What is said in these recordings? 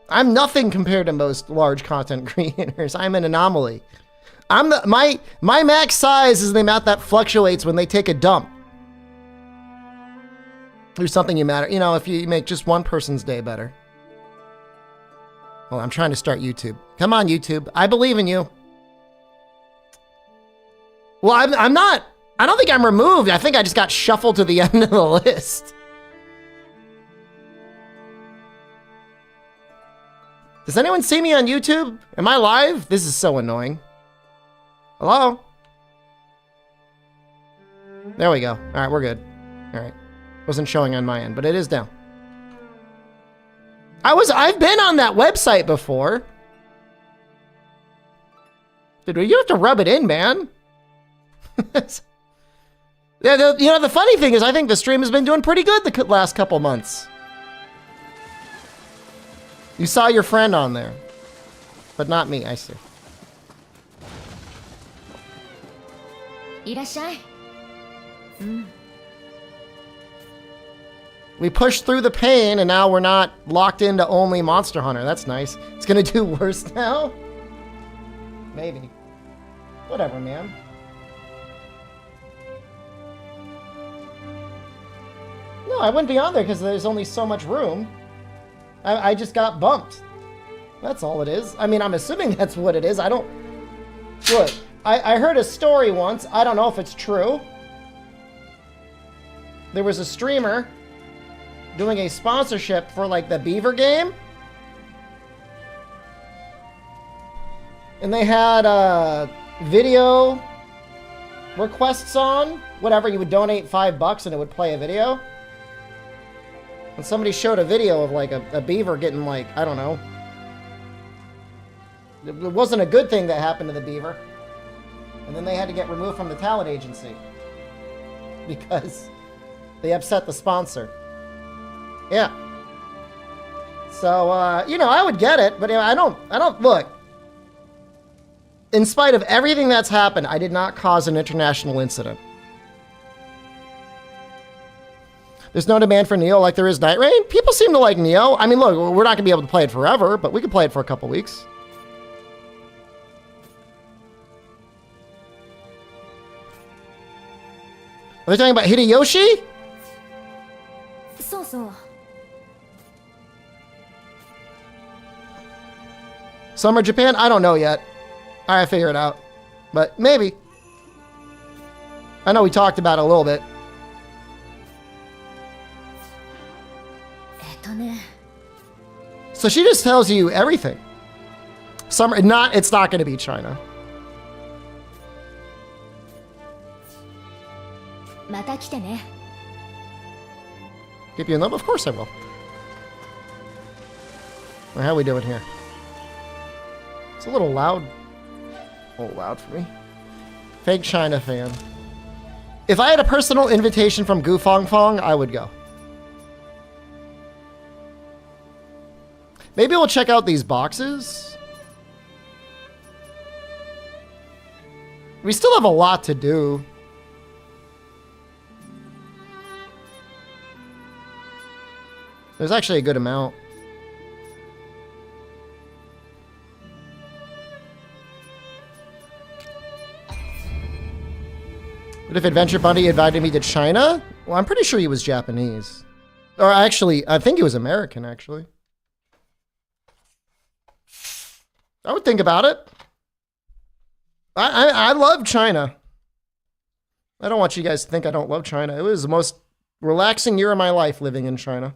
I'm nothing compared to most large content creators. I'm an anomaly. My max size is the amount that fluctuates when they take a dump. There's something you matter. You know, if you make just one person's day better. Well, I'm trying to start YouTube. Come on, YouTube. I believe in you. Well, I'm not. I don't think I'm removed. I think I just got shuffled to the end of the list. Does anyone see me on YouTube? Am I live? This is so annoying. Hello? There we go. All right, we're good. All right. Wasn't showing on my end, but it is down. I've been on that website before. Dude, you have to rub it in, man. Yeah, you know, the funny thing is I think the stream has been doing pretty good the last couple months. You saw your friend on there, but not me, I see. We pushed through the pain and now we're not locked into only Monster Hunter. That's nice. It's gonna do worse now? Maybe. Whatever, man. No, I wouldn't be on there because there's only so much room. I just got bumped. That's all it is. I mean, I'm assuming that's what it is. I don't... Look, I heard a story once. I don't know if it's true. There was a streamer doing a sponsorship for, like, the Beaver game. And they had video requests on. Whatever, you would donate $5 and it would play a video. And somebody showed a video of like a beaver getting like, I don't know. It wasn't a good thing that happened to the beaver. And then they had to get removed from the talent agency. Because they upset the sponsor. Yeah. So, you know, I would get it, but I don't, look. In spite of everything that's happened, I did not cause an international incident. There's no demand for Nioh like there is Night Rain. People seem to like Nioh. I mean, look, we're not going to be able to play it forever, but we could play it for a couple weeks. Are they talking about Hideyoshi? So. Summer Japan? I don't know yet. I gotta figure it out. But maybe. I know we talked about it a little bit. So she just tells you everything. It's not going to be China. Keep you in love? Of course I will. Well, how are we doing here? It's a little loud. A little loud for me. Fake China fan. If I had a personal invitation from Gu Fong Fong, I would go. Maybe we'll check out these boxes. We still have a lot to do. There's actually a good amount. What if Adventure Bunny invited me to China? Well, I'm pretty sure he was Japanese. Or actually, I think he was American, actually. I would think about it. I love China. I don't want you guys to think I don't love China. It was the most relaxing year of my life living in China.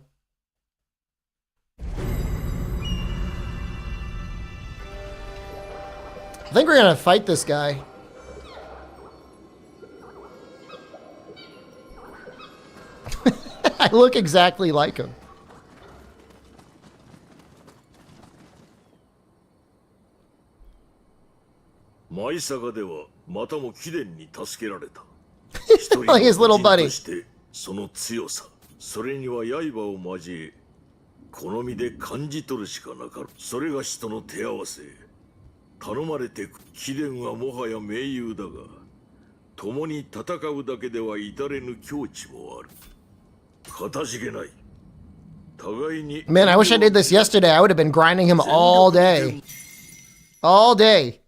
I think we're gonna fight this guy. I look exactly like him. Like his little buddy. その強さ、それには刃を交え、好みで感じ取るしかなかろう。それが人の手合わせ。頼まれて貴殿はもはや盟友だが、共に戦うだけでは至れぬ境地もある。かたじけない。Man, I wish I did this yesterday. I would have been grinding him all day. All day.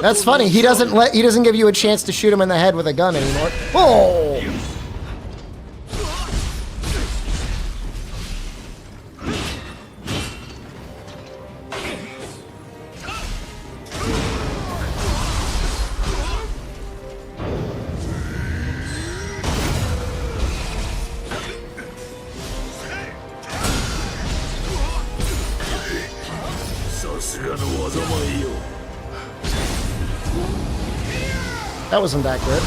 That's funny. He doesn't give you a chance to shoot him in the head with a gun anymore. Oh! That wasn't that good.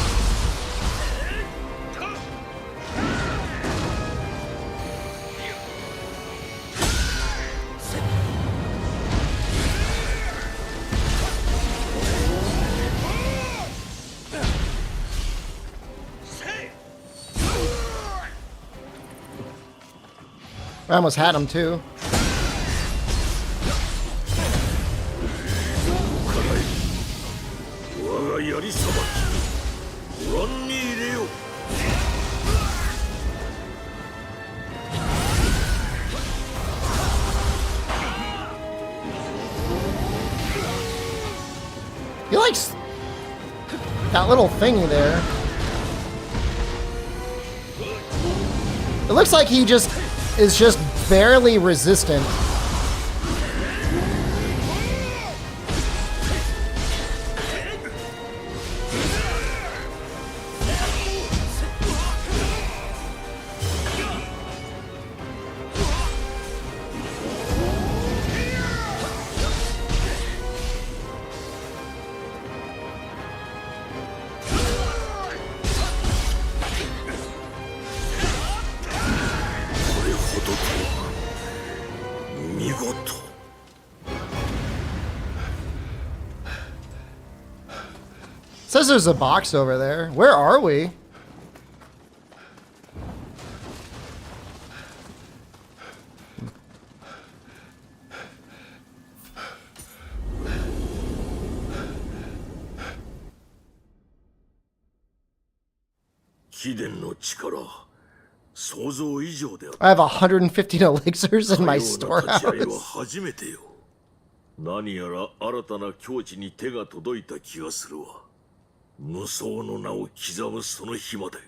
I almost had him too. He likes that little thingy there. It looks like he is just barely resistant. Says there's a box over there. Where are we? I have 115 elixirs in my storehouse. 何やら新たな境地に手が届いた気がするわ。無双の名を刻むその日まで、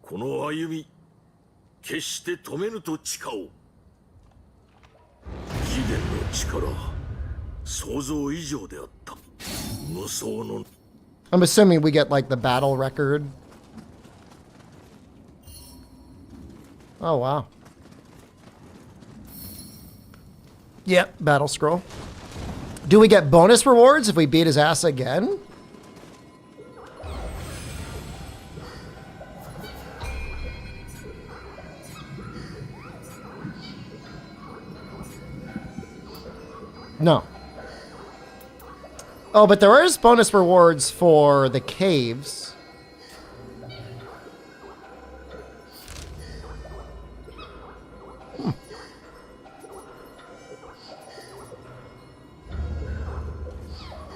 この歩み、決して止めぬと誓おう。貴殿の力、想像以上であった。無双の。I'm assuming we get like the battle record. Oh wow. Yep, battle scroll. Do we get bonus rewards if we beat his ass again? No. Oh, but there is bonus rewards for the caves.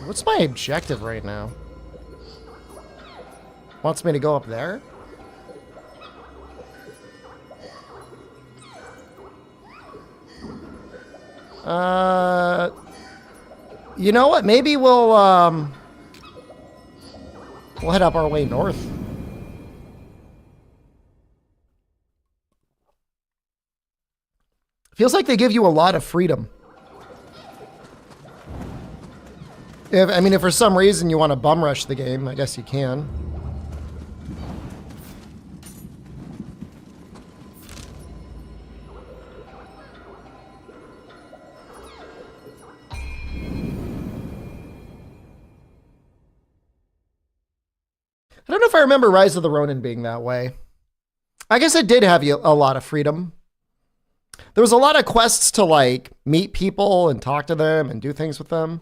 What's my objective right now? Wants me to go up there? You know what? Maybe we'll head up our way north. Feels like they give you a lot of freedom. If for some reason you want to bum rush the game, I guess you can. I don't know if I remember Rise of the Ronin being that way. I guess it did have a lot of freedom. There was a lot of quests to like meet people and talk to them and do things with them.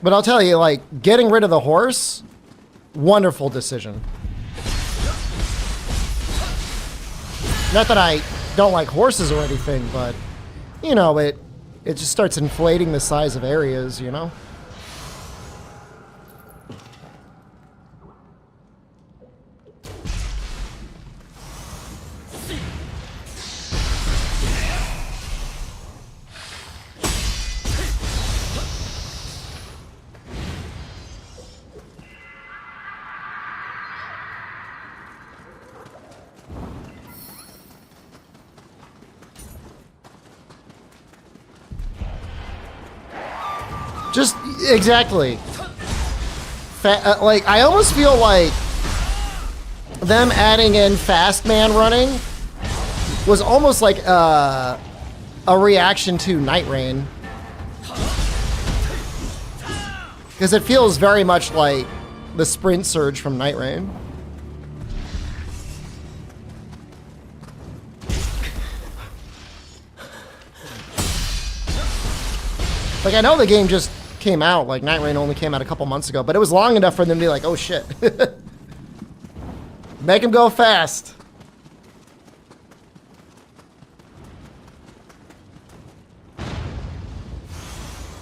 But I'll tell you, like, getting rid of the horse, wonderful decision. Not that I don't like horses or anything, but, you know, it it just starts inflating the size of areas, you know? Just exactly. Like I almost feel like them adding in fast man running was almost like a reaction to Night Rain, because it feels very much like the sprint surge from Night Rain. Like I know the game just came out, like Night Rain only came out a couple months ago, but it was long enough for them to be like, oh shit. Make him go fast.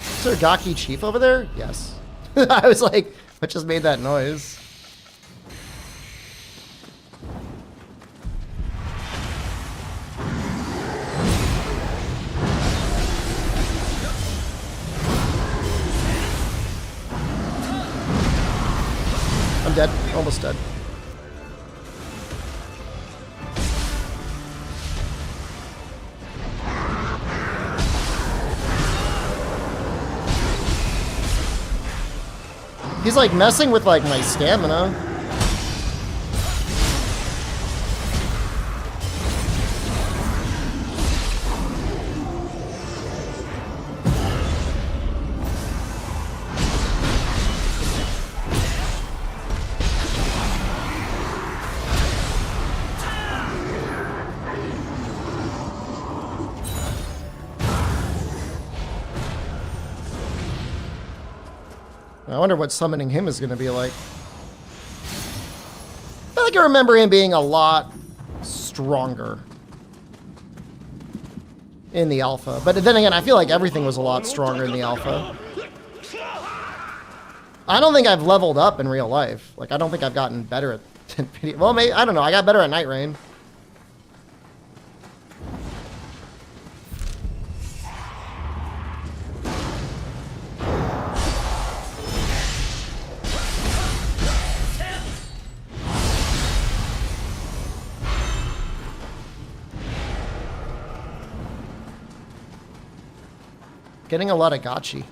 Is there a Gaki Chief over there? Yes. I was like, what just made that noise? I'm dead. Almost dead. He's like messing with like my stamina. I wonder what summoning him is going to be like. I feel like I remember him being a lot stronger in the alpha. But then again, I feel like everything was a lot stronger in the alpha. I don't think I've leveled up in real life. Like, I don't think I've gotten better at video. Well, maybe, I don't know. I got better at Night Rain. Getting a lot of gotchi.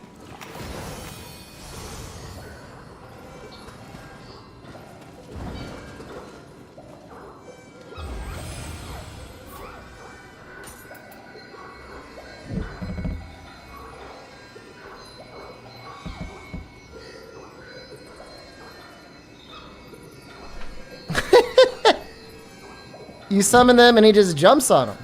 You summon them and he just jumps on them.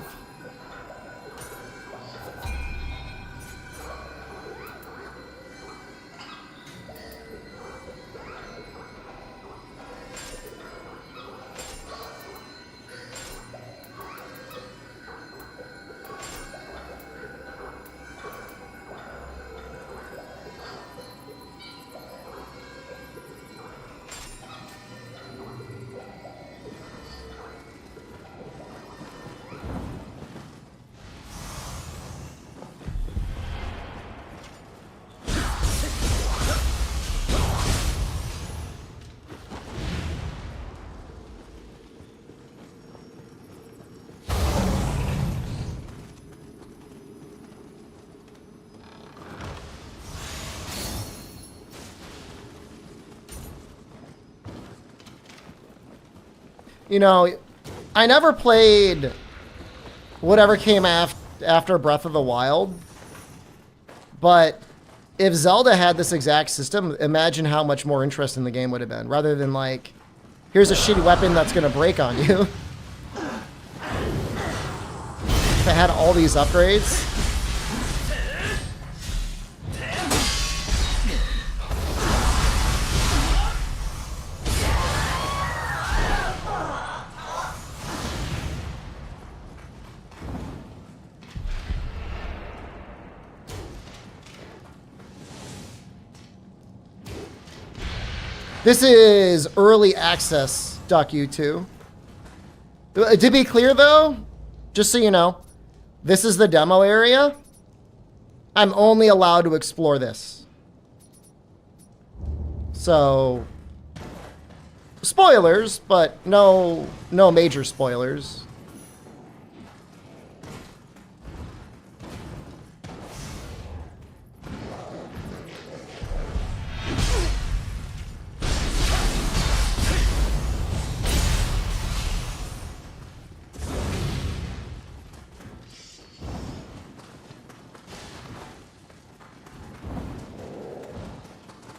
You know, I never played whatever came after Breath of the Wild, but if Zelda had this exact system, imagine how much more interesting the game would have been, rather than like, here's a shitty weapon that's going to break on you. If it had all these upgrades. This is early access, Duck U2. To be clear, though, just so you know, this is the demo area. I'm only allowed to explore this. So, spoilers, but no major spoilers.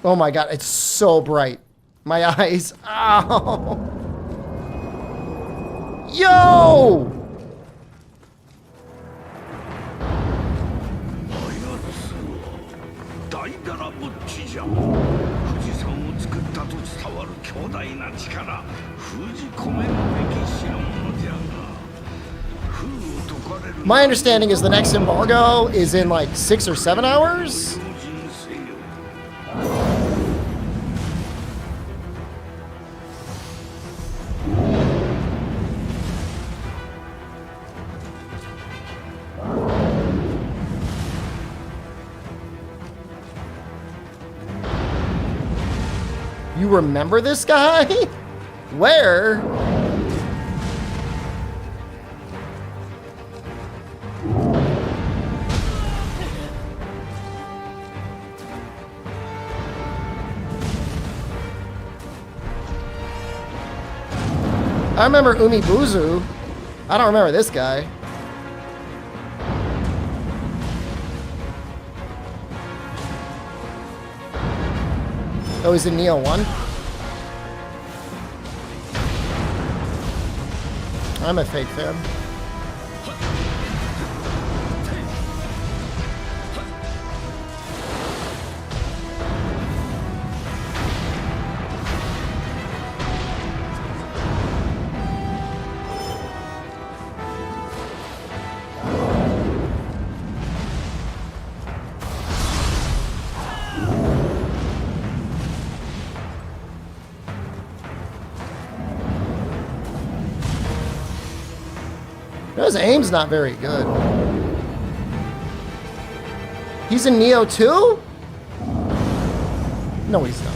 Oh my god, it's so bright. My eyes. Ow. Yo! My understanding is the next embargo is in like 6 or 7 hours? You remember this guy? Where? I remember Umibuzu. I don't remember this guy. Oh, he's in Nioh 1? I'm a fake fan. His aim's not very good. He's in Nioh 2? No, he's not.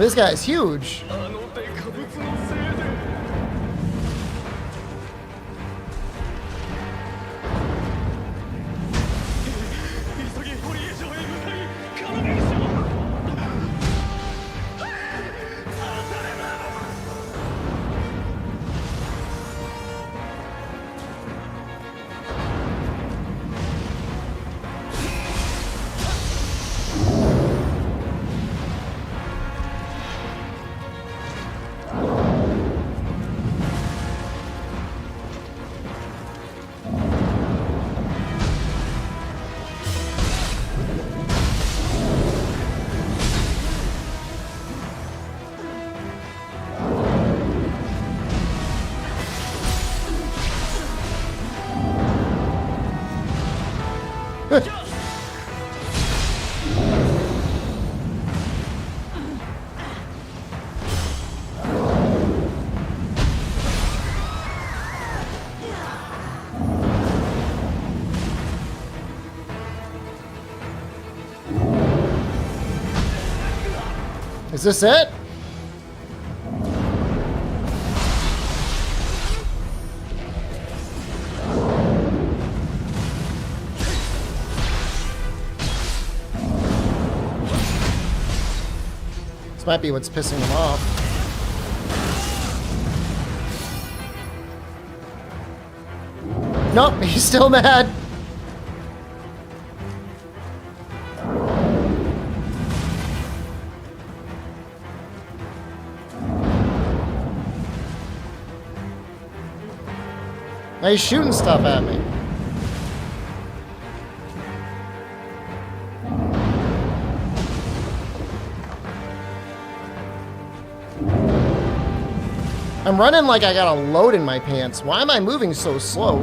This guy's huge. Is this it? This might be what's pissing him off. Nope, he's still mad. Now he's shooting stuff at me. I'm running like I got a load in my pants. Why am I moving so slow?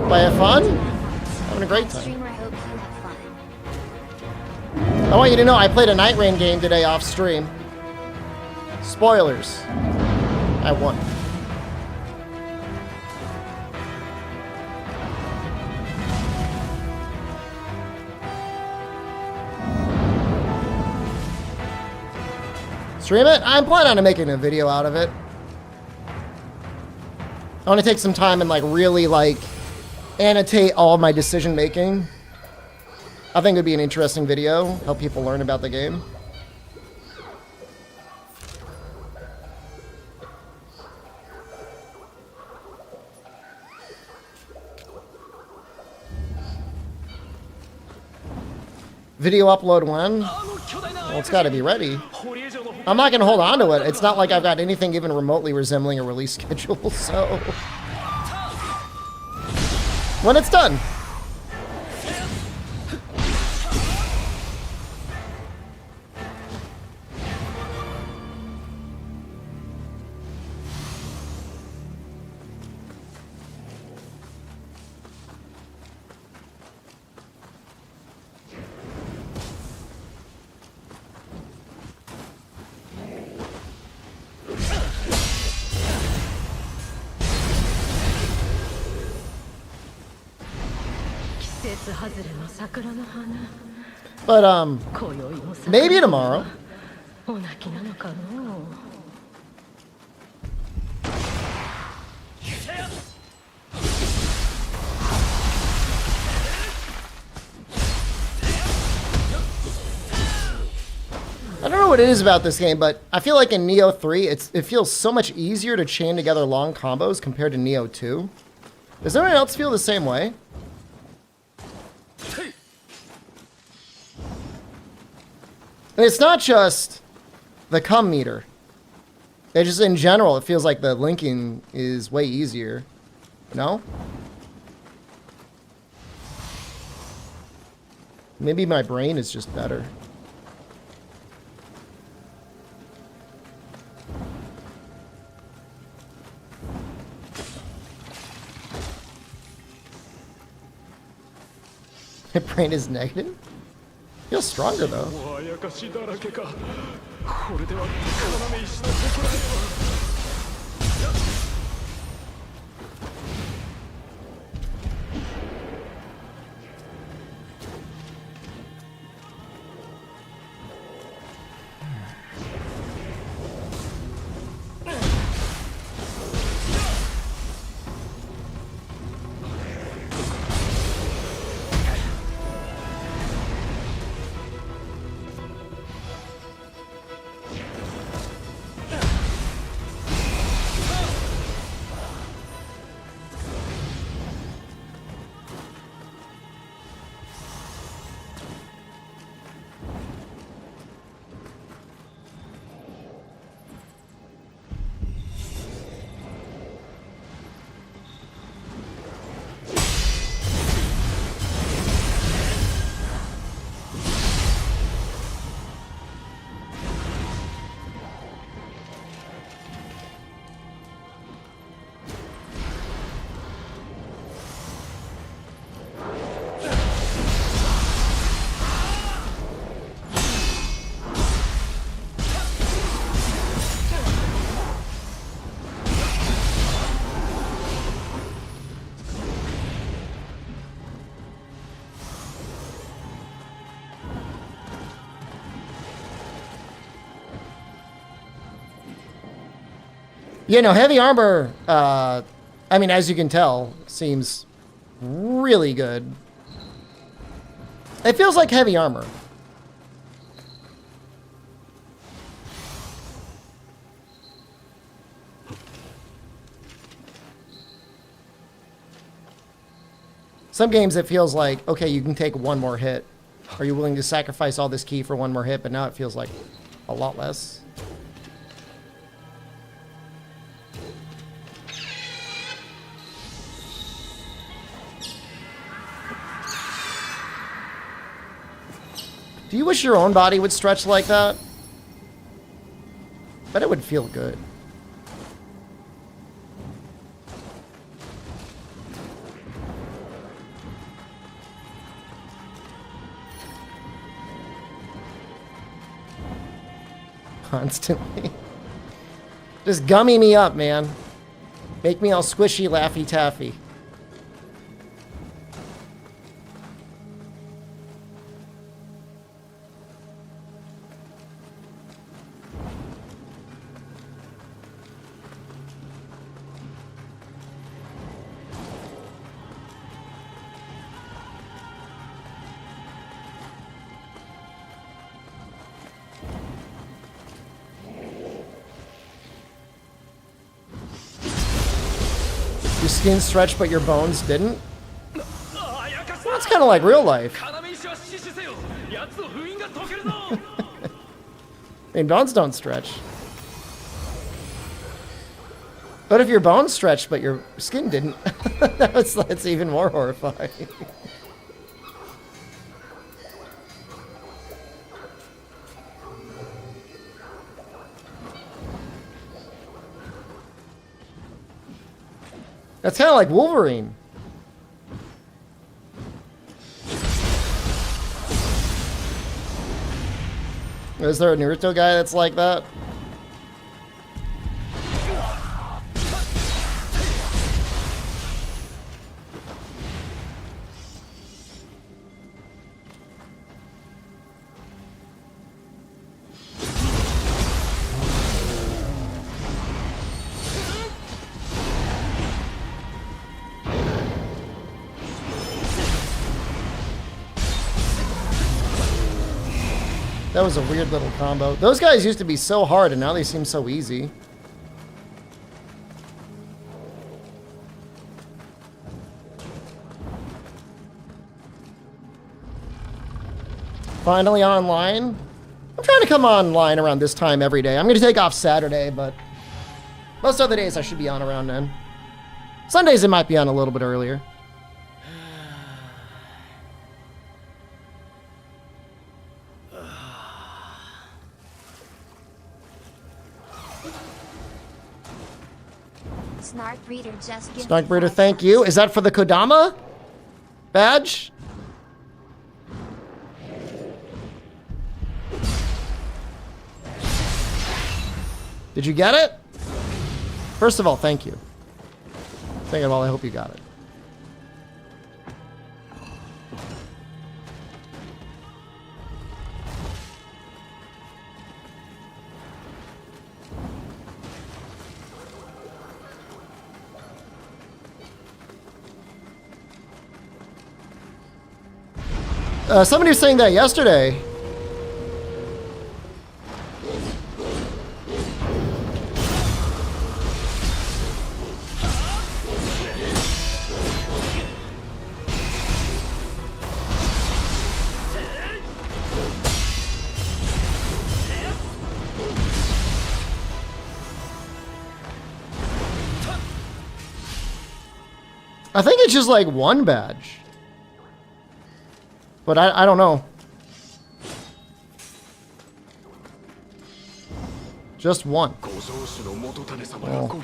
By have fun? Having a great time. I want you to know I played a Night Rain game today off stream. Spoilers. I won. Stream it? I'm planning on making a video out of it. I want to take some time and like really like annotate all my decision making. I think it would be an interesting video, help people learn about the game. Video upload when? Well, it's got to be ready. I'm not going to hold on to it. It's not like I've got anything even remotely resembling a release schedule, so... when it's done. But, maybe tomorrow. I don't know what it is about this game, but I feel like in Nioh 3, it feels so much easier to chain together long combos compared to Nioh 2. Does anyone else feel the same way? And it's not just the cum meter. It just in general, it feels like the linking is way easier. No? Maybe my brain is just better. My brain is negative? Feels stronger though. Yeah, no, heavy armor, I mean, as you can tell, seems really good. It feels like heavy armor. Some games it feels like, okay, you can take one more hit. Are you willing to sacrifice all this ki for one more hit? But now it feels like a lot less. Do you wish your own body would stretch like that? Bet it would feel good. Constantly. Just gummy me up, man. Make me all squishy, laffy taffy. Your skin stretched, but your bones didn't? Well, that's kind of like real life. I mean, bones don't stretch. But if your bones stretched, but your skin didn't, that's even more horrifying. That's kind of like Wolverine. Is there a Naruto guy that's like that? That was a weird little combo. Those guys used to be so hard, and now they seem so easy. Finally online? I'm trying to come online around this time every day. I'm going to take off Saturday, but most other days I should be on around then. Sundays it might be on a little bit earlier. Snark Breeder, thank you. Is that for the Kodama badge? Did you get it? First of all, thank you. Second of all, I hope you got it. Somebody was saying that yesterday. I think it's just like one badge. But I don't know. Just one. Well,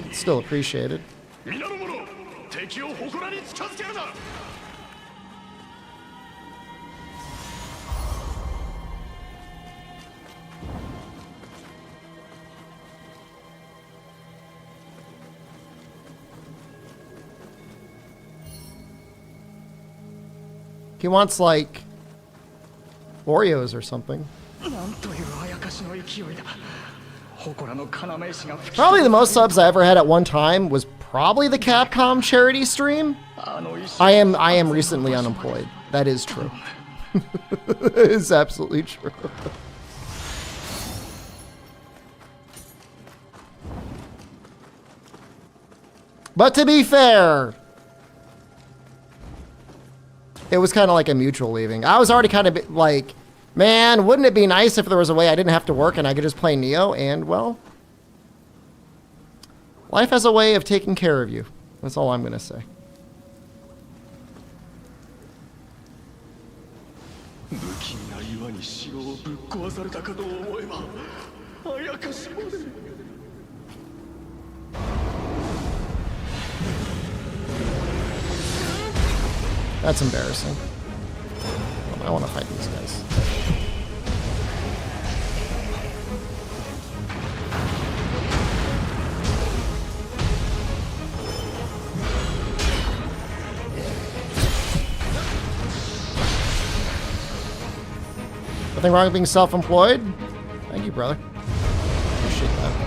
it's still appreciated. He wants, like, Oreos or something. Probably the most subs I ever had at one time was probably the Capcom charity stream. I am recently unemployed. That is true. It is absolutely true. But to be fair, it was kind of like a mutual leaving. I was already kind of like, man, wouldn't it be nice if there was a way I didn't have to work and I could just play Nioh? And, well, life has a way of taking care of you. That's all I'm going to say. That's embarrassing. I want to fight these guys. Nothing wrong with being self-employed? Thank you, brother. Appreciate that.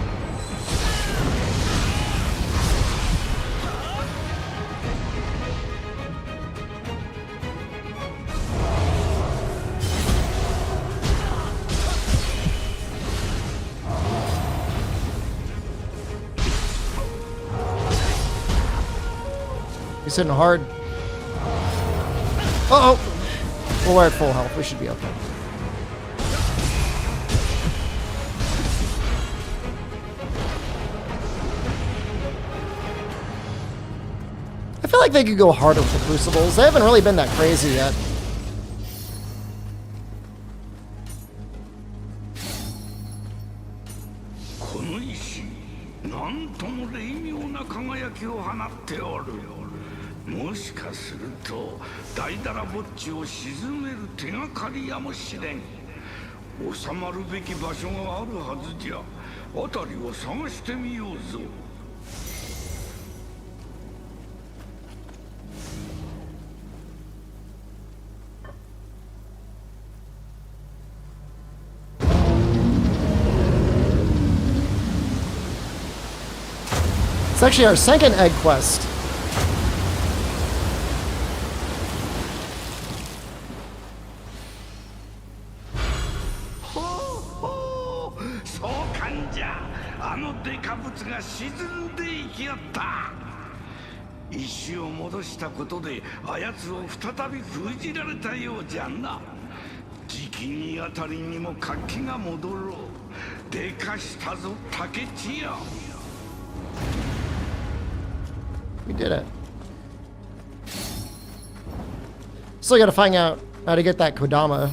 He's hitting hard. Uh-oh! Well, we're at full health. We should be okay. I feel like they could go harder with the Crucibles. They haven't really been that crazy yet. It's actually our second egg quest. We did it. Still gotta find out how to get that Kodama.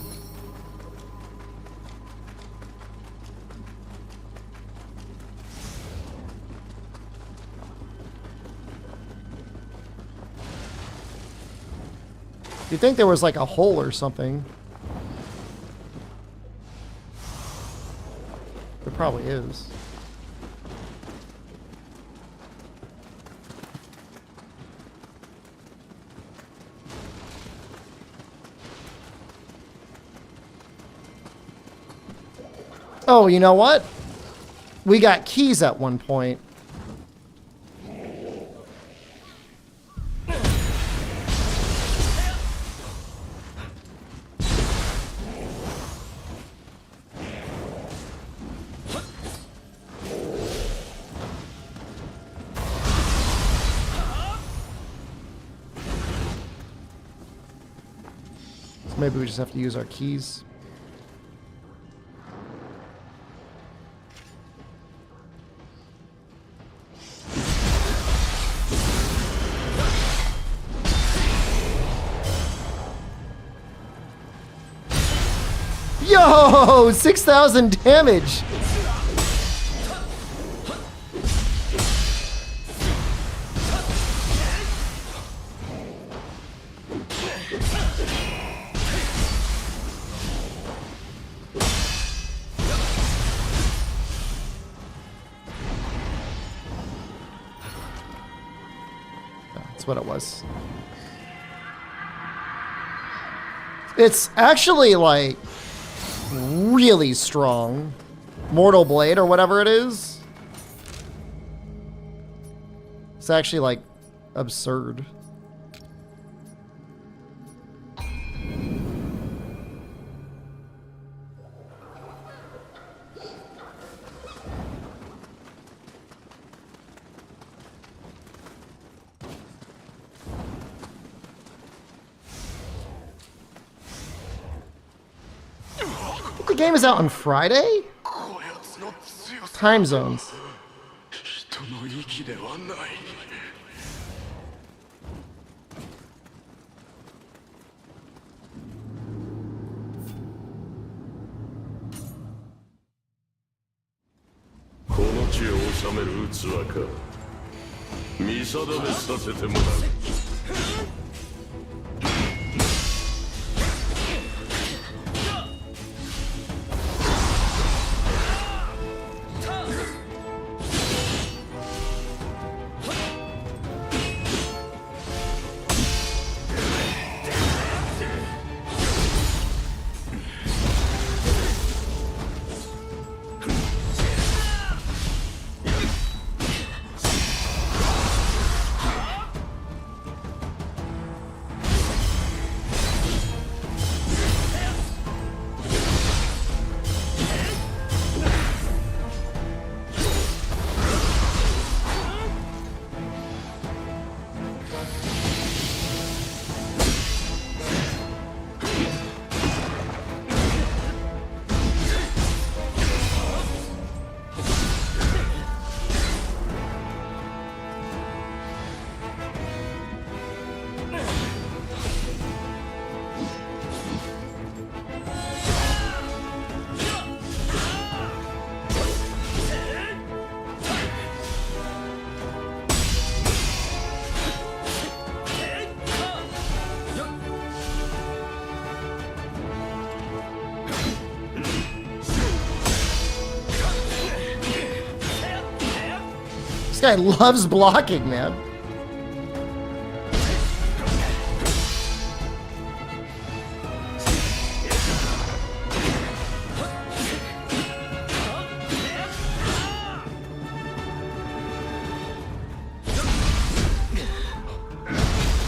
You'd think there was like a hole or something. There probably is. Oh, you know what? We got keys at one point. So maybe we just have to use our keys. Yo, 6,000 damage. That's what it was. It's actually like really strong. Mortal Blade or whatever it is. It's actually like absurd. the game is out on Friday? Time zones. 人の息ではない。この地を治める器か。見定めさせてもらう。This guy loves blocking, man.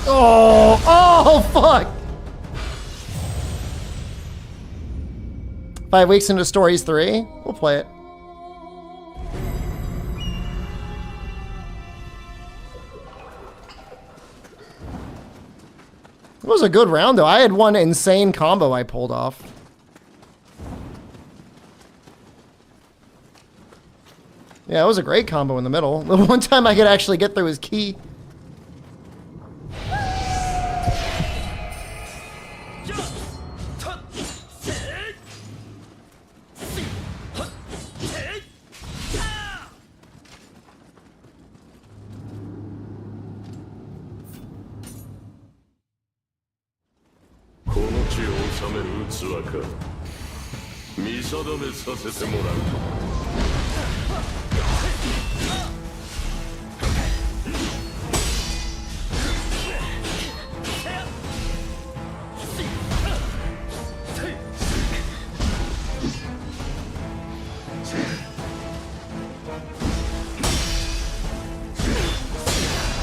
Oh, fuck! 5 weeks into Stories 3? We'll play it. It was a good round, though. I had one insane combo I pulled off. Yeah, it was a great combo in the middle. The one time I could actually get through his key.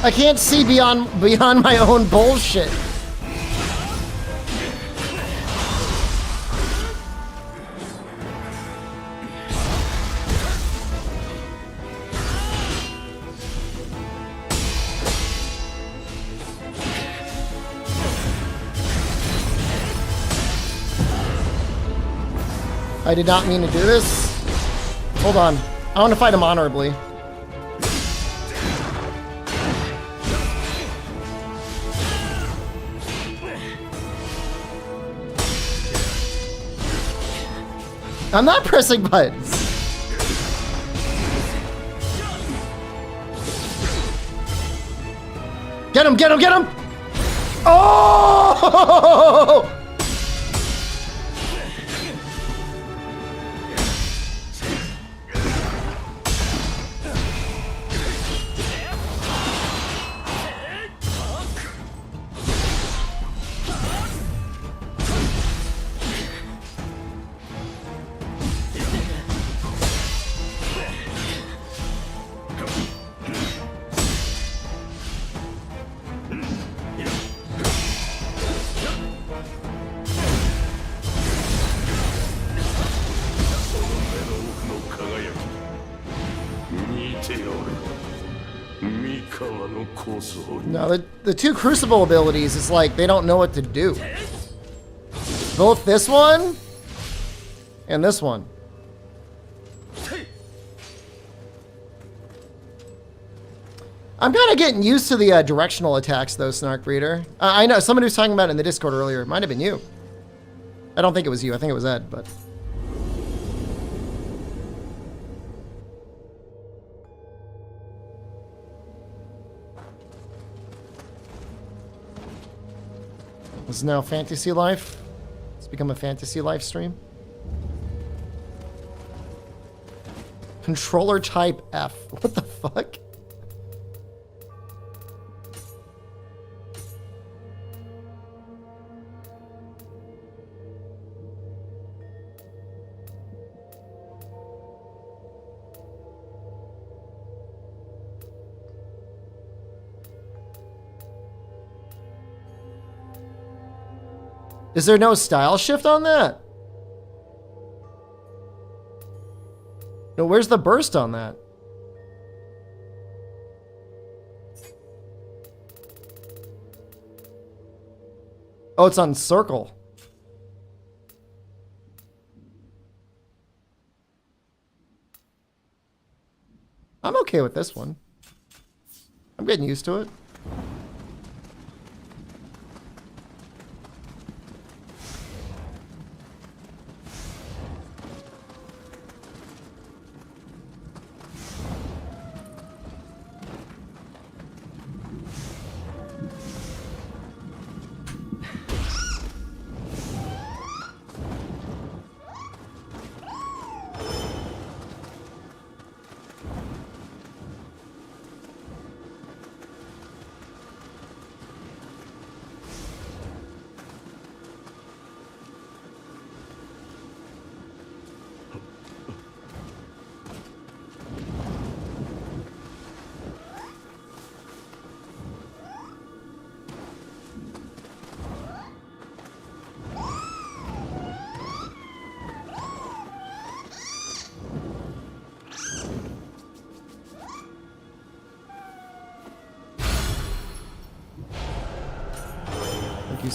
I can't see beyond my own bullshit. I did not mean to do this. Hold on. I want to fight him honorably. I'm not pressing buttons. Get him, get him, get him! Oh! No, the two Crucible abilities is like they don't know what to do. Both this one And this one. I'm kind of getting used to the directional attacks, though, Snark Breeder. I know somebody was talking about it in the Discord earlier. It might have been you. I don't think it was you. I think it was Ed, but... This is now Fantasy Life. It's become a Fantasy Life stream. Controller type F. What the fuck? Is there no style shift on that? No, where's the burst on that? Oh, it's on circle. I'm okay with this one. I'm getting used to it.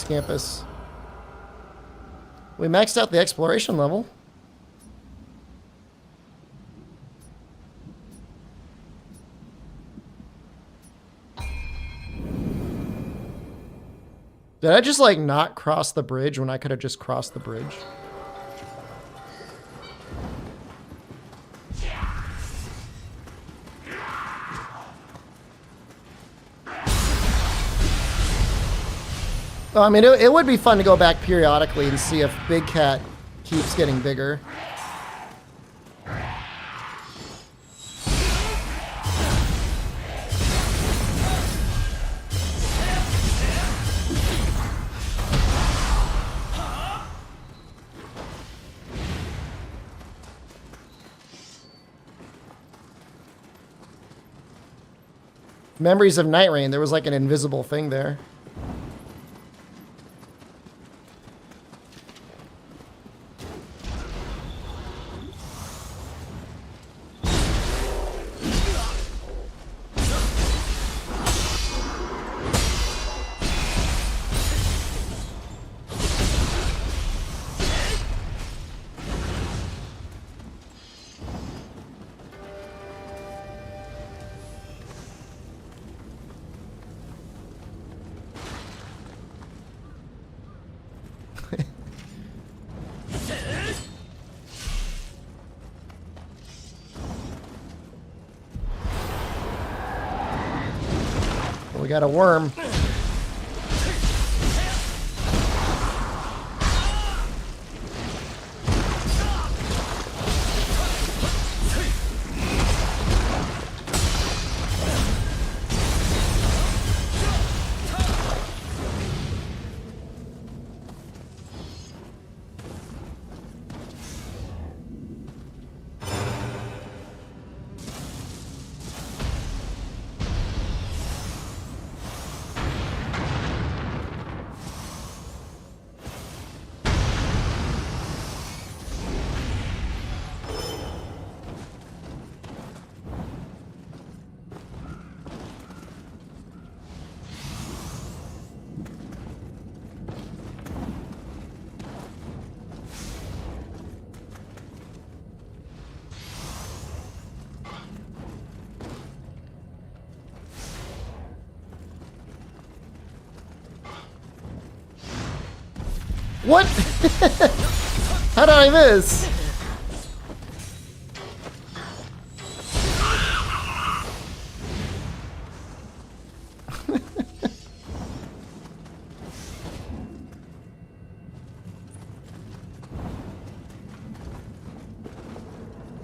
Campus. We maxed out the exploration level. Did I just like not cross the bridge when I could have just crossed the bridge? I mean, it would be fun to go back periodically and see if Big Cat keeps getting bigger. Memories of Night Rain, there was like an invisible thing there. We got a worm. What? How did I miss?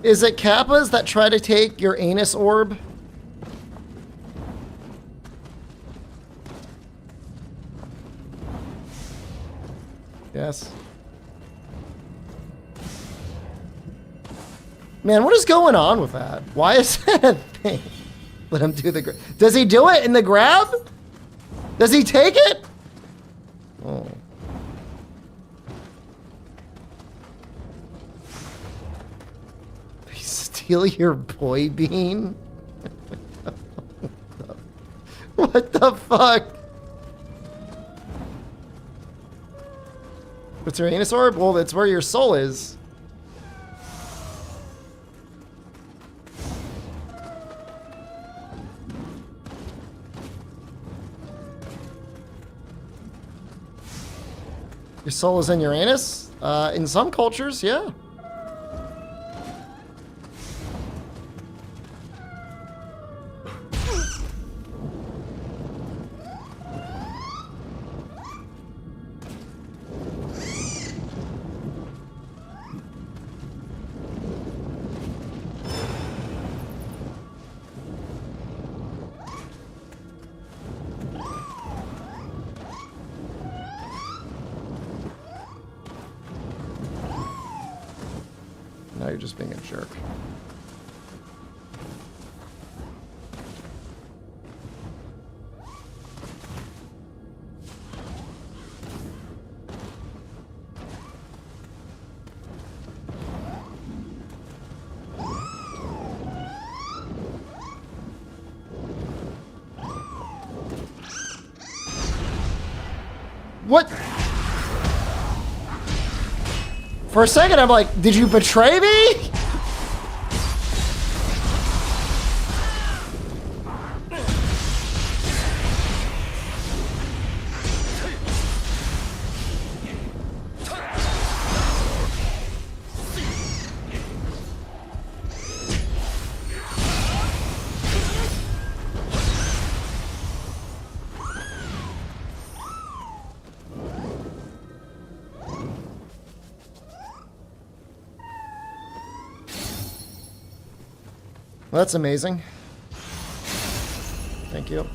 Is it Kappas that try to take your anus orb? Yes. Man, what is going on with that? Why is that a thing? Let him do the... Does he do it in the grab? Does he take it? Oh. They steal your boy bean? What the fuck? What's your anus orb? Well, that's where your soul is. Your soul is in your anus? In some cultures, yeah. Now you're just being a jerk. What? For a second, I'm like, did you betray me? Well, that's amazing. Thank you.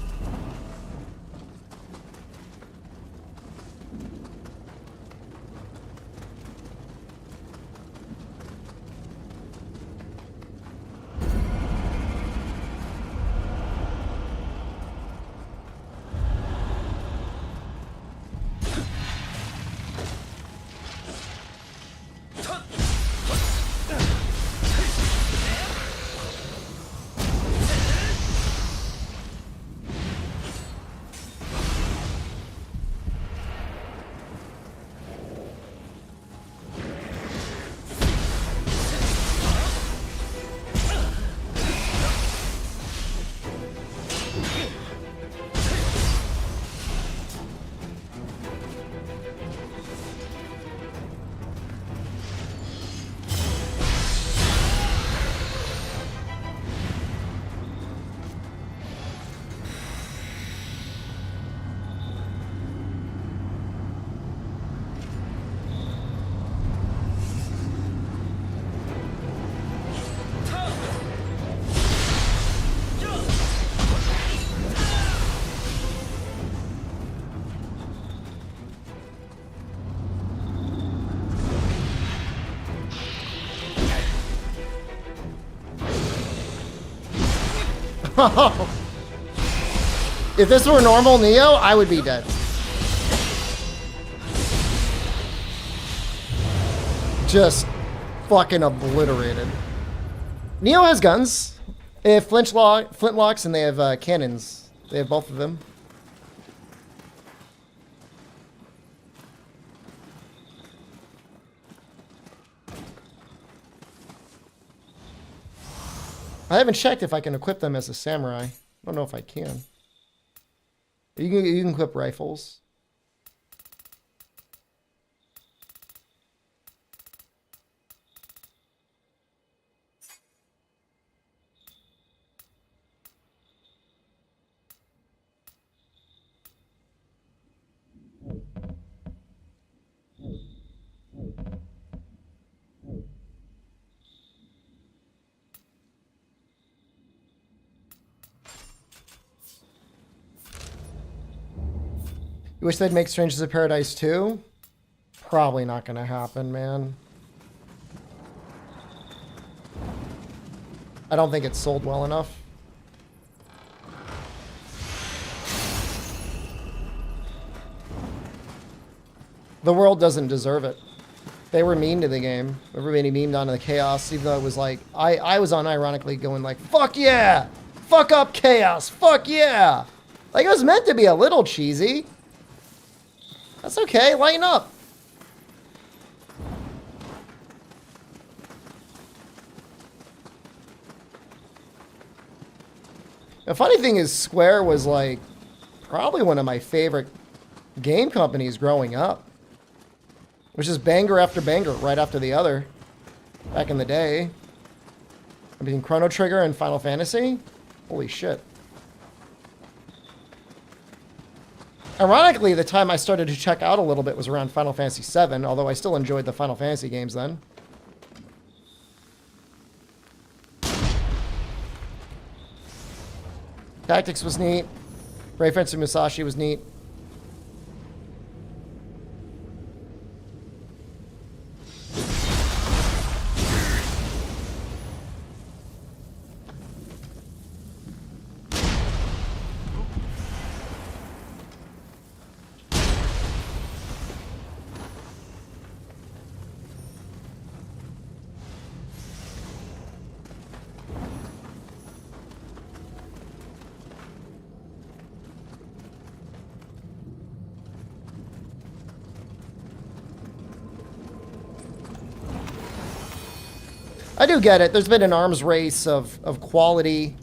If this were normal Nioh, I would be dead. Just fucking obliterated. Nioh has guns. They have flintlocks and they have cannons. They have both of them. I haven't checked if I can equip them as a samurai. I don't know if I can. You can equip rifles. You wish they'd make Strangers of Paradise 2? Probably not gonna happen, man. I don't think it's sold well enough. The world doesn't deserve it. They were mean to the game. Everybody memed onto the Chaos, even though it was like, I was unironically going like, fuck yeah! Fuck up Chaos! Fuck yeah! Like, it was meant to be a little cheesy. That's okay, lighten up. The funny thing is, Square was like, probably one of my favorite game companies growing up. Which is banger after banger, right after the other. Back in the day. I mean, Chrono Trigger and Final Fantasy? Holy shit. Ironically, the time I started to check out a little bit was around Final Fantasy VII, although I still enjoyed the Final Fantasy games then. Tactics was neat. Brave Fencer Musashi was neat. I do get it. There's been an arms race of quality.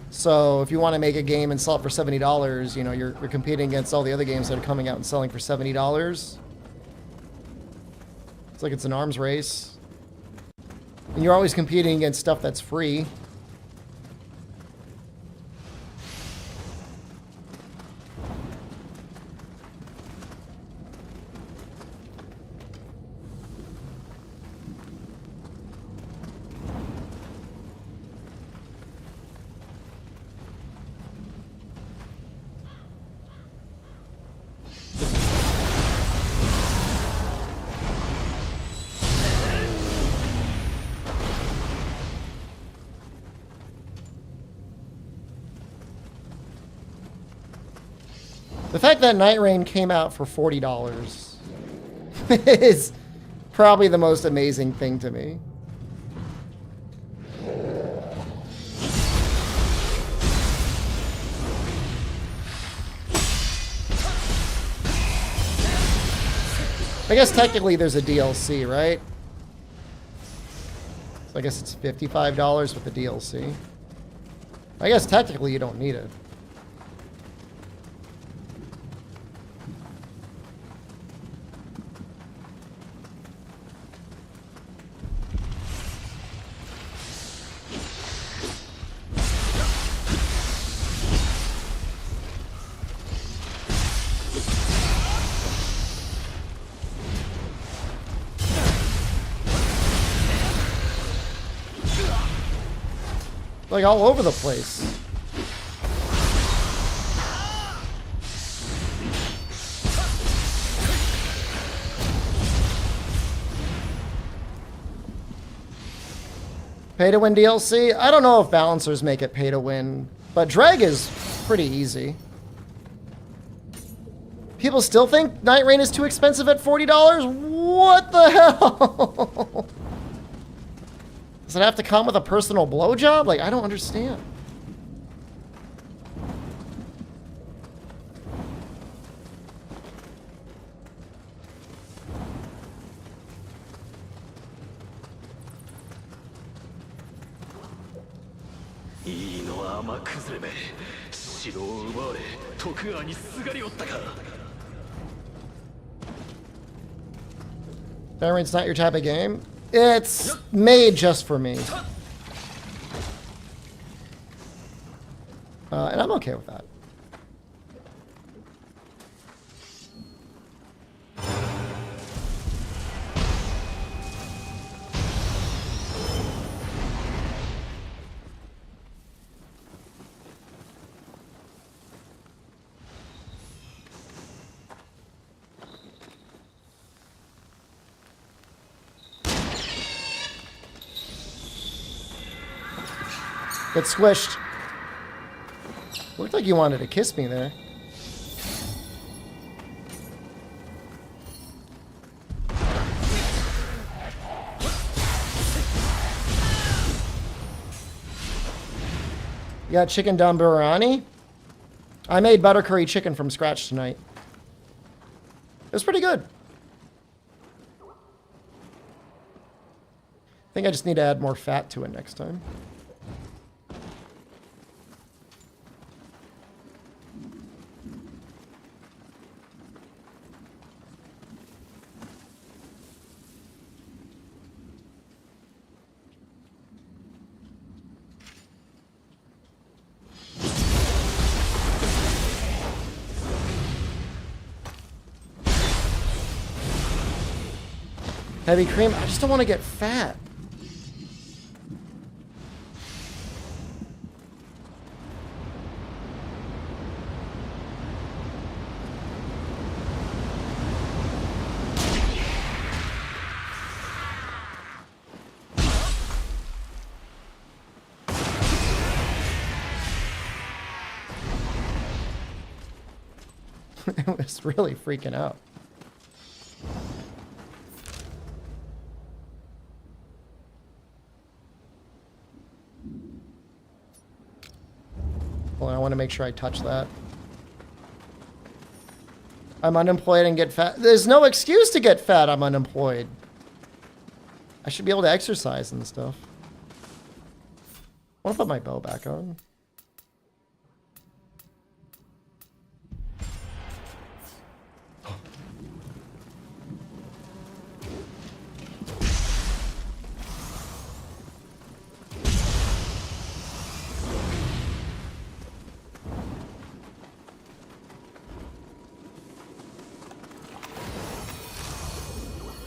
So if you want to make a game and sell it for $70, you know, you're competing against all the other games that are coming out and selling for $70. It's like it's an arms race. And you're always competing against stuff that's free. The fact that Night Rain came out for $40 is probably the most amazing thing to me. I guess technically there's a DLC, right? So I guess it's $55 with the DLC. I guess technically you don't need it. Like all over the place. Pay to win DLC? I don't know if balancers make it pay to win, but drag is pretty easy. People still think Night Rain is too expensive at $40? What the hell? Does it have to come with a personal blowjob? Like, I don't understand. Night Rain's not your type of game? It's made just for me. And I'm okay with that. Get squished. Looked like you wanted to kiss me there. You got chicken dum biryani? I made butter curry chicken from scratch tonight. It was pretty good. I think I just need to add more fat to it next time. Heavy cream? I just don't want to get fat. It was really freaking out. Well, I want to make sure I touch that. I'm unemployed and get fat. There's no excuse to get fat. I'm unemployed. I should be able to exercise and stuff. I want to put my bow back on.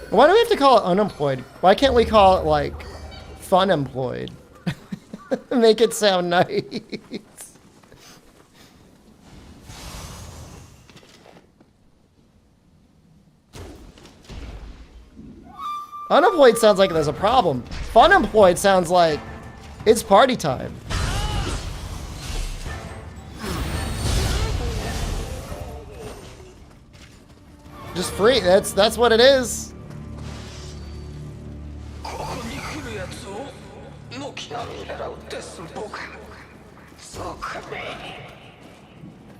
Why do we have to call it unemployed? Why can't we call it, like, fun employed? Make it sound nice. Unemployed sounds like there's a problem. Fun employed sounds like it's party time. Just free. That's what it is.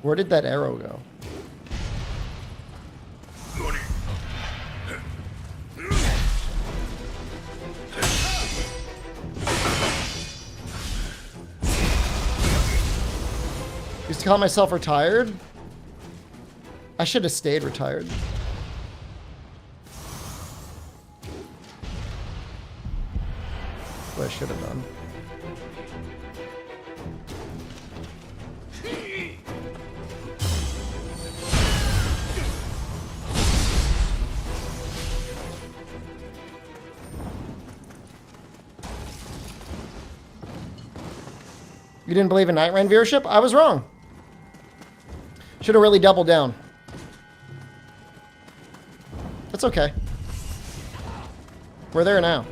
Where did that arrow go? Used to call myself retired. I should have stayed retired. What I should have done. You didn't believe in Night Rain viewership? I was wrong. Should have really doubled down. That's okay. We're there now.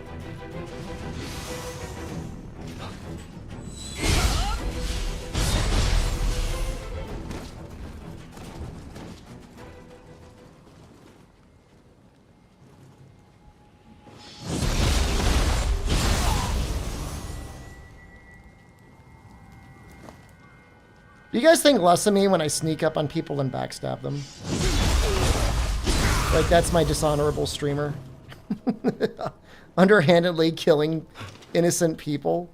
Do you guys think less of me when I sneak up on people and backstab them? Like, that's my dishonorable streamer. Underhandedly killing innocent people.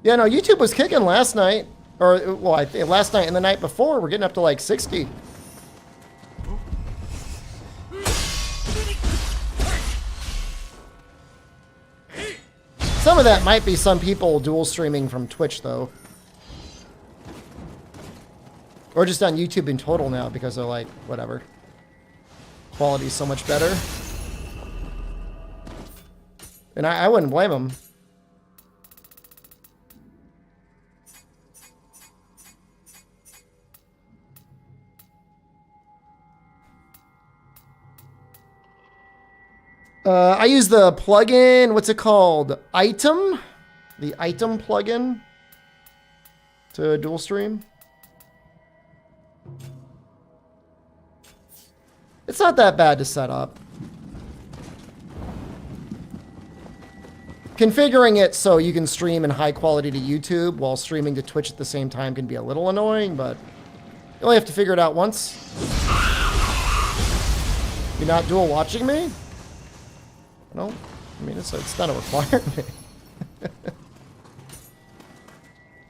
Yeah, no, YouTube was kicking last night. Or, well, I think last night and the night before, we're getting up to like 60. Some of that might be some people dual streaming from Twitch, though. Or just on YouTube in total now because they're like, whatever. Quality's so much better. And I wouldn't blame them. I use the plugin, what's it called? Item? The Item plugin to dual stream. It's not that bad to set up. Configuring it so you can stream in high quality to YouTube while streaming to Twitch at the same time can be a little annoying, but you only have to figure it out once. You're not dual watching me? No? I mean, it's not a requirement.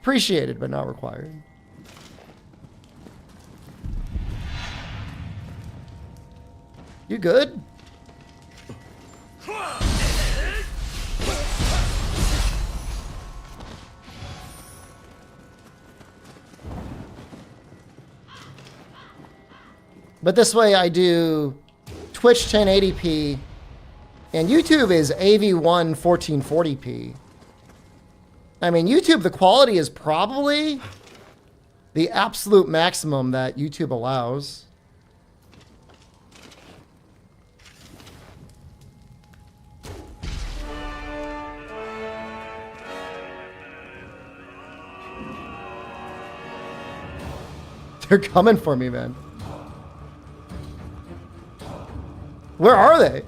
Appreciated, but not required. You good? But this way I do Twitch 1080p and YouTube is AV1 1440p. I mean, YouTube, the quality is probably the absolute maximum that YouTube allows. They're coming for me, man. Where are they?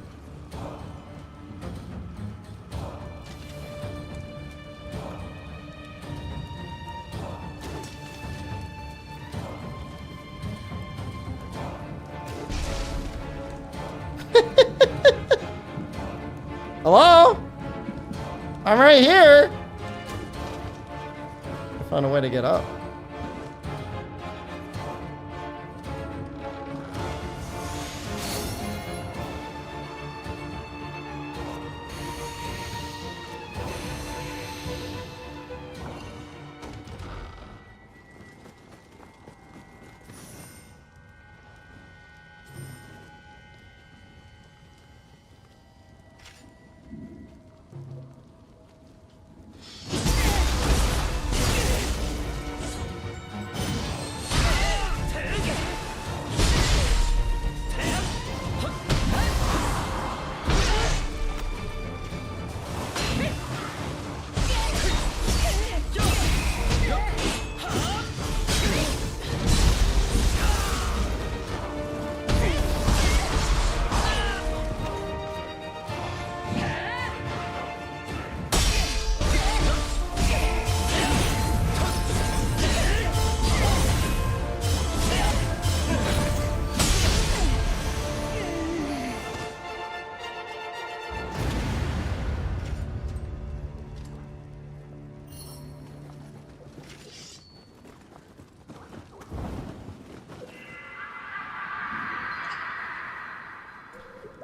Hello? I'm right here. I found a way to get up.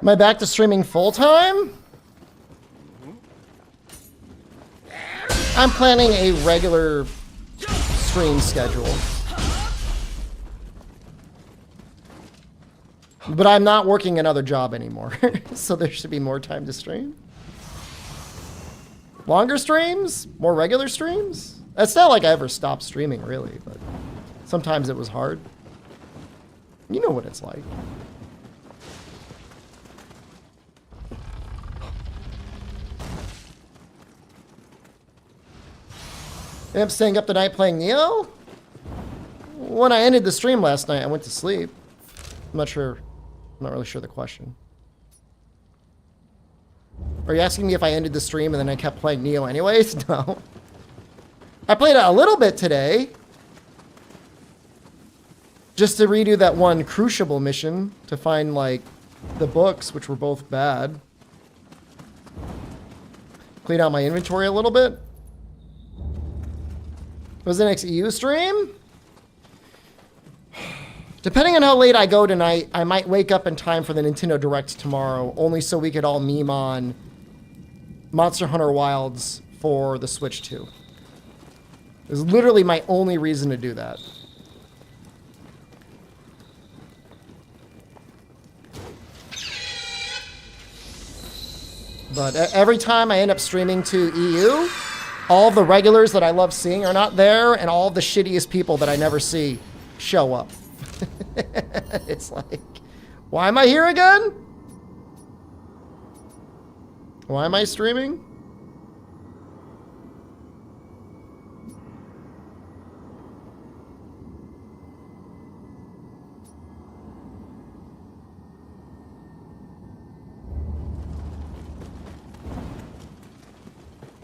Am I back to streaming full-time? I'm planning a regular stream schedule. But I'm not working another job anymore, so there should be more time to stream. Longer streams? More regular streams? It's not like I ever stopped streaming, really, but sometimes it was hard. You know what it's like. I'm staying up tonight playing Nioh? When I ended the stream last night, I went to sleep. I'm not really sure the question. Are you asking me if I ended the stream and then I kept playing Nioh anyways? No. I played it a little bit today. Just to redo that one Crucible mission to find, like, the books, which were both bad. Clean out my inventory a little bit. Was the next EU stream? Depending on how late I go tonight, I might wake up in time for the Nintendo Direct tomorrow, only so we could all meme on Monster Hunter Wilds for the Switch 2. It's literally my only reason to do that. But every time I end up streaming to EU, all the regulars that I love seeing are not there, and all the shittiest people that I never see show up. It's like, why am I here again? Why am I streaming?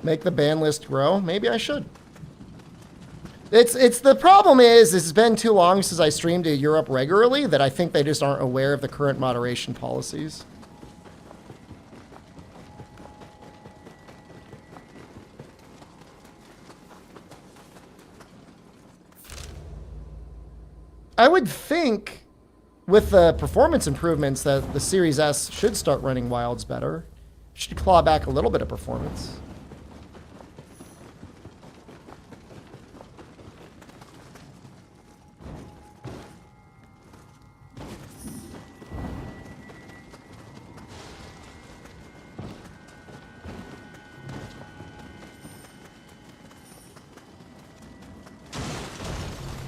Make the ban list grow? Maybe I should. It's the problem is it's been too long since I streamed to Europe regularly that I think they just aren't aware of the current moderation policies. I would think with the performance improvements that the Series S should start running Wilds better. Should claw back a little bit of performance.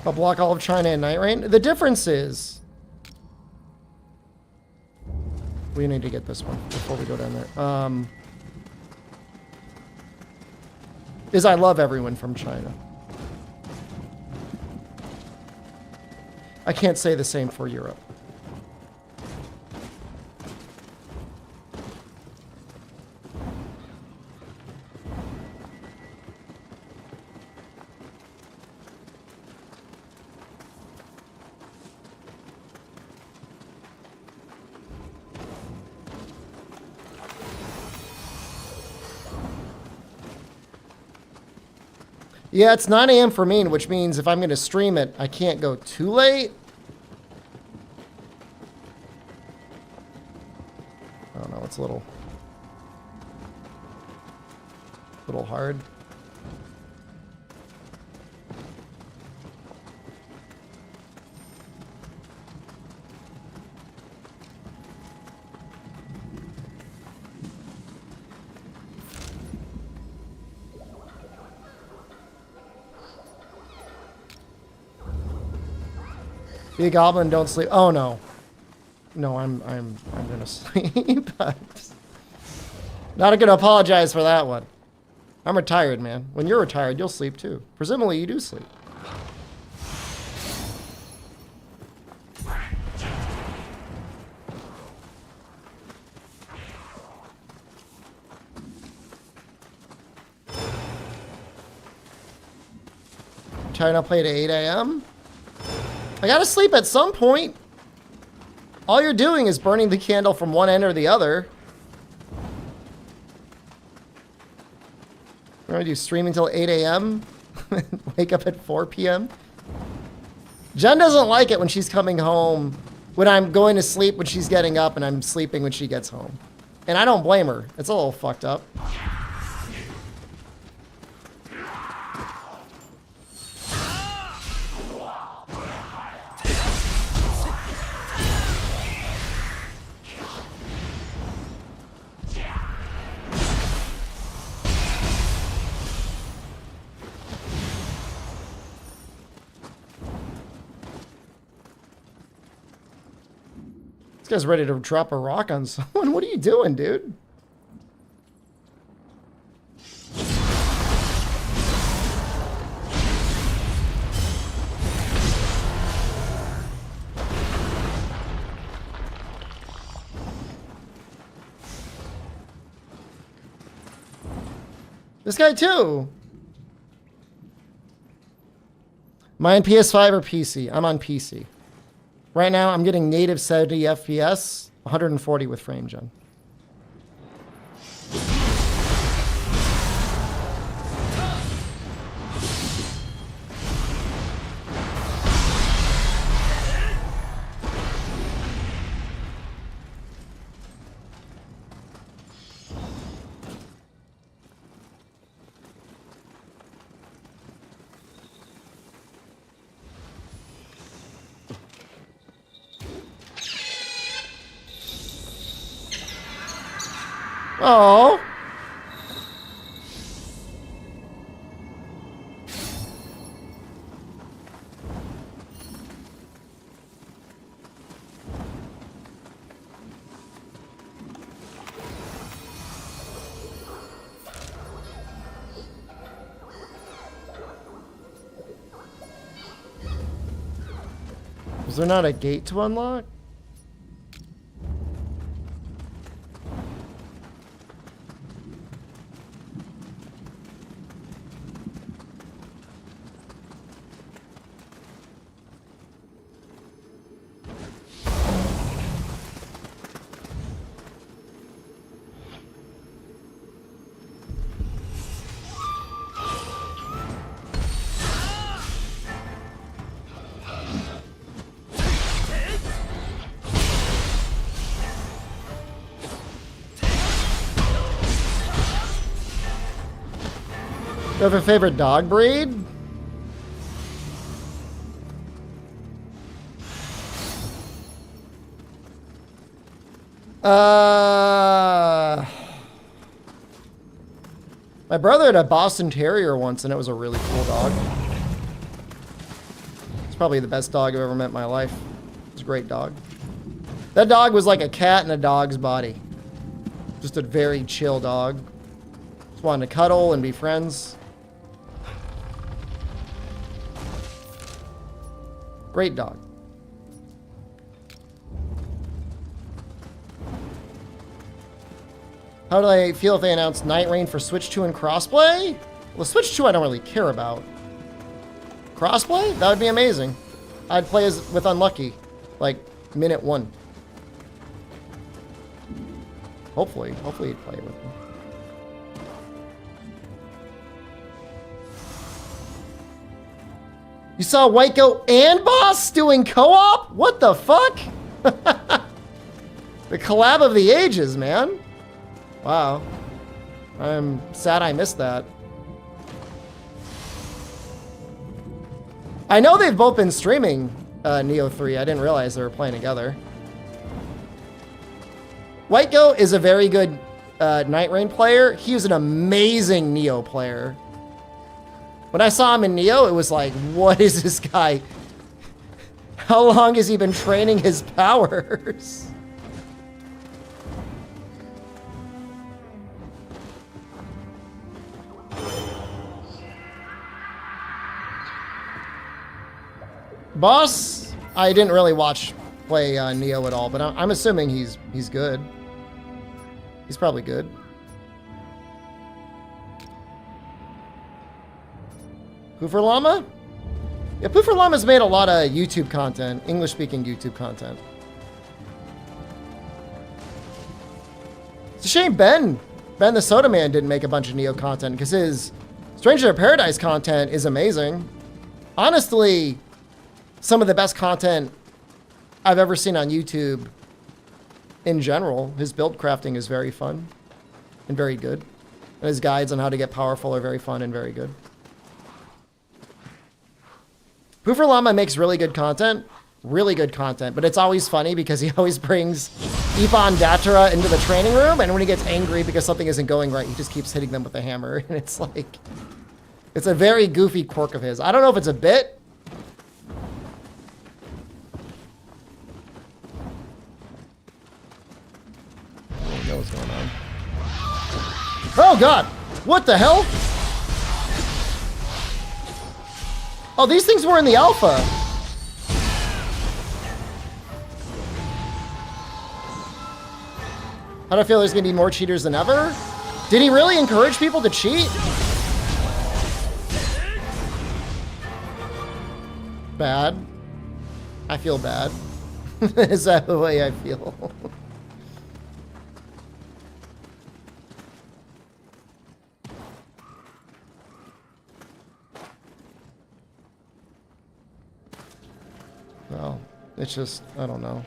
I'll block all of China in Night Rain. The difference is... We need to get this one before we go down there. Is I love everyone from China. I can't say the same for Europe. Yeah, it's 9 a.m. for me, which means if I'm going to stream it, I can't go too late. I don't know, it's a little hard. Be a goblin, don't sleep. Oh no. No, I'm gonna sleep. Not gonna apologize for that one. I'm retired, man. When you're retired, you'll sleep too. Presumably you do sleep. China played at 8 a.m. I gotta sleep at some point. All you're doing is burning the candle from one end or the other. What do I do? Stream until 8 a.m.? Wake up at 4 p.m.? Jen doesn't like it when she's coming home, when I'm going to sleep when she's getting up and I'm sleeping when she gets home. And I don't blame her. It's a little fucked up. This guy's ready to drop a rock on someone. What are you doing, dude? This guy too. Am I on PS5 or PC? I'm on PC. Right now, I'm getting native 70 FPS, 140 with frame gen. Oh. Was there not a gate to unlock? Do you have a favorite dog breed? My brother had a Boston Terrier once, and it was a really cool dog. It's probably the best dog I've ever met in my life. It's a great dog. That dog was like a cat in a dog's body. Just a very chill dog. Just wanted to cuddle and be friends. Great dog. How do I feel if they announce Night Rain for Switch 2 and crossplay? Well, Switch 2 I don't really care about. Crossplay? That would be amazing. I'd play as with Unlucky, like minute 1. Hopefully you'd play with me. You saw White Goat and Boss doing co-op? What the fuck? The collab of the ages, man. Wow. I'm sad I missed that. I know they've both been streaming Nioh 3. I didn't realize they were playing together. White Goat is a very good Night Rain player. He was an amazing Nioh player. When I saw him in Nioh, it was like, what is this guy? How long has he been training his powers? Boss, I didn't really watch play Nioh at all, but I'm assuming he's good. He's probably good. Poofer Llama? Yeah, Poofer Llama's made a lot of YouTube content, English-speaking YouTube content. It's a shame Ben the Soda Man didn't make a bunch of Nioh content, because his Stranger in Paradise content is amazing. Honestly, some of the best content I've ever seen on YouTube in general. His build crafting is very fun and very good. And his guides on how to get powerful are very fun and very good. Poofer Llama makes really good content, but it's always funny because he always brings Ippon Datara into the training room, and when he gets angry because something isn't going right, he just keeps hitting them with a hammer, and it's like, it's a very goofy quirk of his. I don't know if it's a bit. I don't know what's going on. Oh god! What the hell? Oh, these things were in the alpha. How do I feel there's gonna be more cheaters than ever? Did he really encourage people to cheat? Bad. I feel bad. Is that the way I feel? Well, it's just, I don't know.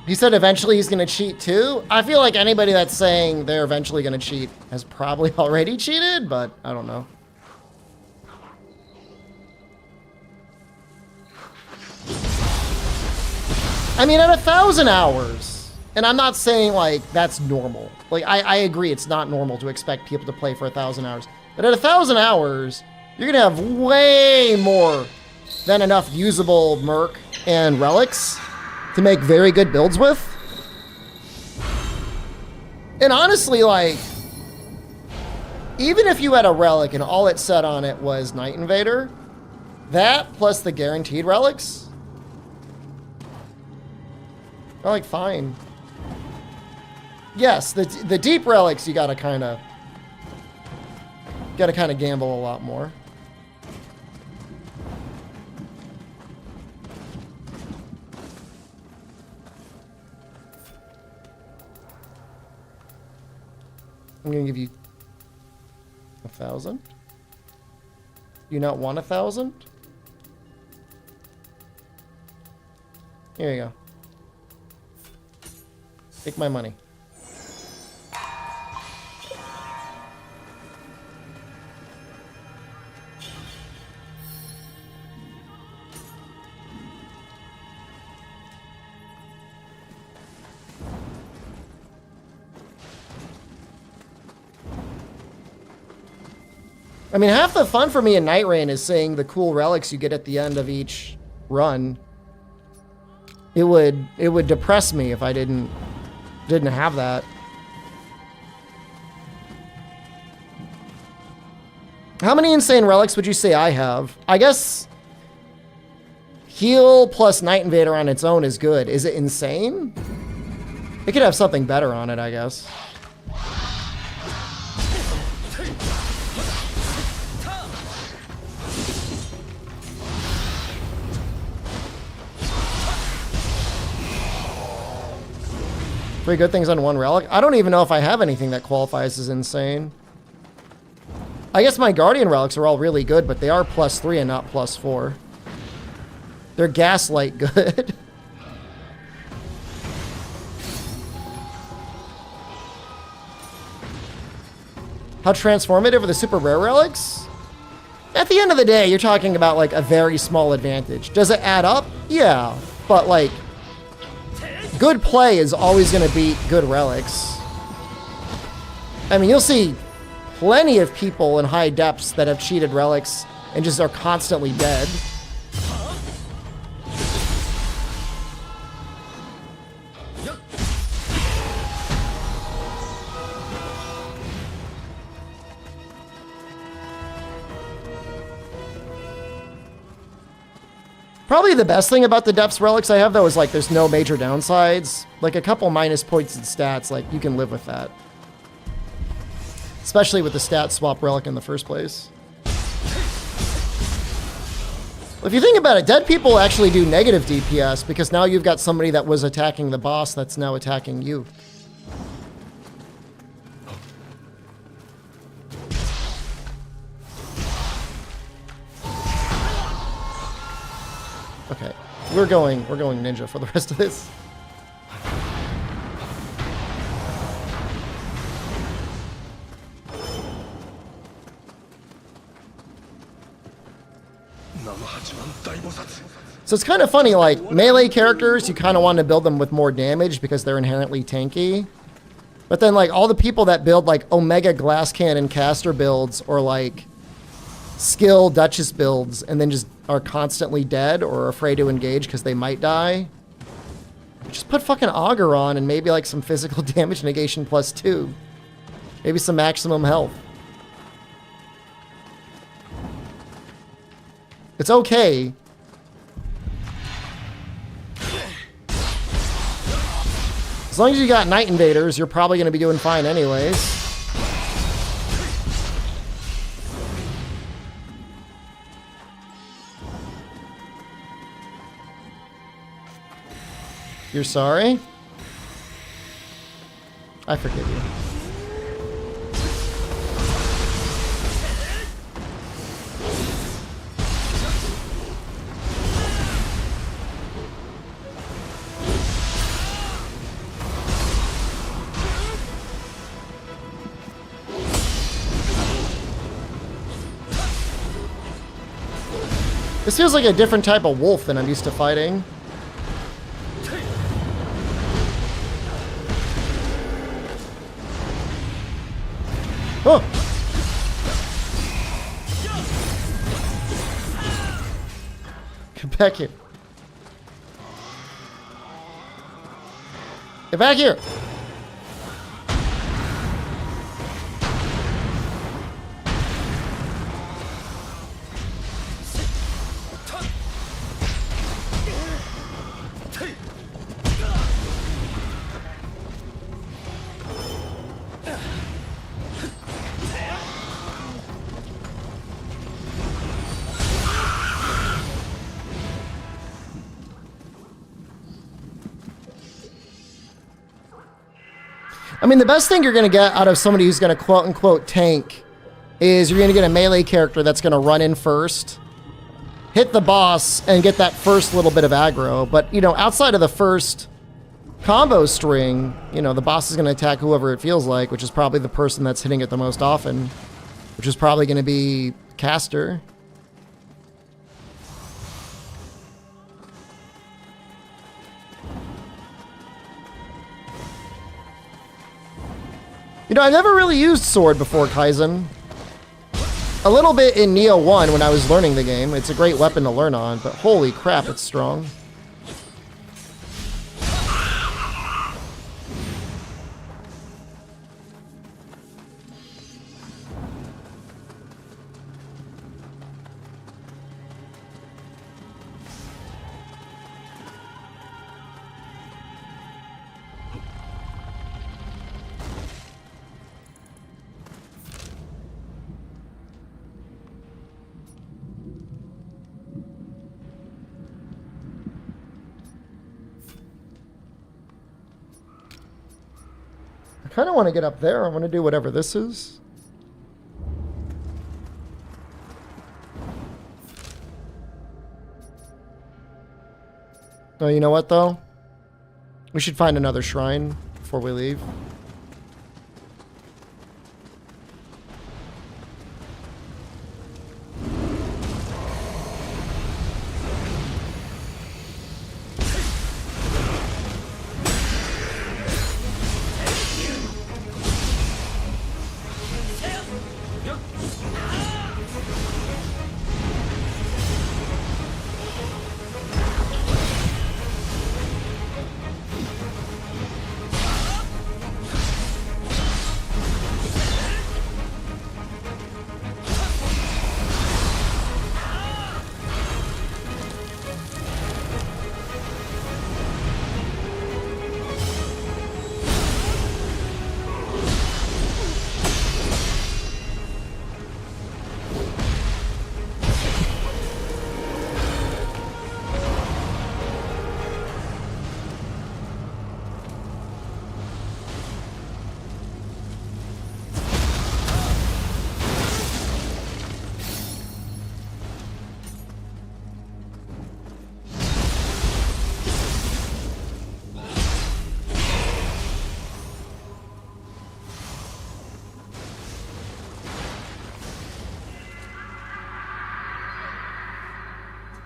He said eventually he's going to cheat too. I feel like anybody that's saying they're eventually going to cheat has probably already cheated, but I don't know. I mean, at 1,000 hours, and I'm not saying like that's normal. Like I agree it's not normal to expect people to play for 1,000 hours. But at 1,000 hours, you're going to have way more than enough usable merc and relics to make very good builds with. And honestly, like, even if you had a relic and all it said on it was Night Invader, that plus the guaranteed relics are like fine. Yes, the deep relics you gotta kinda gamble a lot more. I'm gonna give you 1,000. You not want 1,000? Here you go. Take my money. I mean, half the fun for me in Night Rain is seeing the cool relics you get at the end of each run. It would depress me if I didn't have that. How many insane relics would you say I have? I guess heal plus Night Invader on its own is good. Is it insane? It could have something better on it, I guess. Three good things on one relic? I don't even know if I have anything that qualifies as insane. I guess my Guardian relics are all really good, but they are +3 and not +4. They're Gaslight good. How transformative are the super rare relics? At the end of the day, you're talking about like a very small advantage. Does it add up? Yeah, but like, good play is always going to beat good relics. I mean, you'll see plenty of people in high depths that have cheated relics and just are constantly dead. Probably the best thing about the depths relics I have, though, is like there's no major downsides. Like a couple minus points in stats, like you can live with that. Especially with the stat swap relic in the first place. If you think about it, dead people actually do negative DPS because now you've got somebody that was attacking the boss that's now attacking you. Okay, we're going ninja for the rest of this. So it's kind of funny, like melee characters, you kind of want to build them with more damage because they're inherently tanky. But then like all the people that build like Omega Glass Cannon caster builds or like skill Duchess builds and then just are constantly dead or afraid to engage because they might die. Just put fucking Augur on and maybe like some physical damage negation +2. Maybe some maximum health. It's okay. As long as you got Night Invaders, you're probably going to be doing fine anyways. You're sorry? I forgive you. This feels like a different type of wolf than I'm used to fighting. Oh! Get back here. Get back here. I mean, the best thing you're going to get out of somebody who's going to quote-unquote tank is you're going to get a melee character that's going to run in first, hit the boss, and get that first little bit of aggro. But, you know, outside of the first combo string, you know, the boss is going to attack whoever it feels like, which is probably the person that's hitting it the most often, which is probably going to be Caster. You know, I never really used sword before Kaizen. A little bit in Nioh 1 when I was learning the game. It's a great weapon to learn on, but holy crap, it's strong. I kind of want to get up there. I want to do whatever this is. Oh, you know what, though? We should find another shrine before we leave.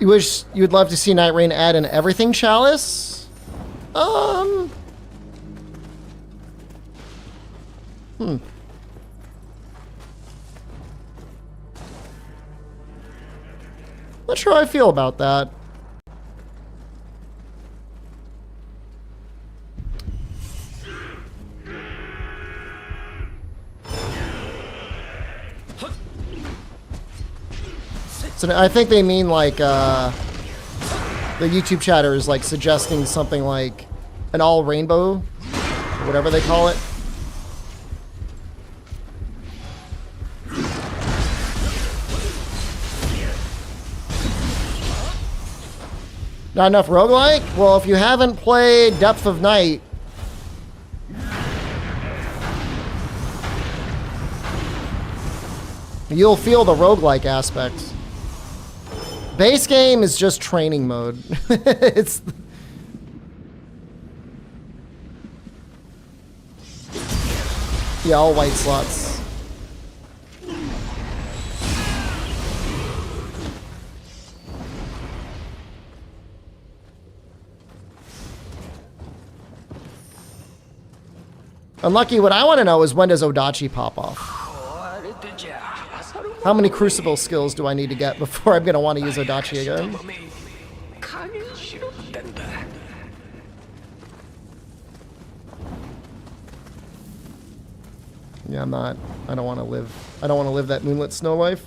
You wish you would love to see Night Rain add an everything chalice? Not sure how I feel about that. So I think they mean like the YouTube chatter is like suggesting something like an all rainbow, or whatever they call it. Not enough roguelike? Well, if you haven't played Depth of Night, you'll feel the roguelike aspect. Base game is just training mode. It's... Yeah, all white slots. Unlucky, what I want to know is when does Odachi pop off? How many Crucible skills do I need to get before I'm going to want to use Odachi again? Yeah, I'm not. I don't want to live that Moonlit Snow life.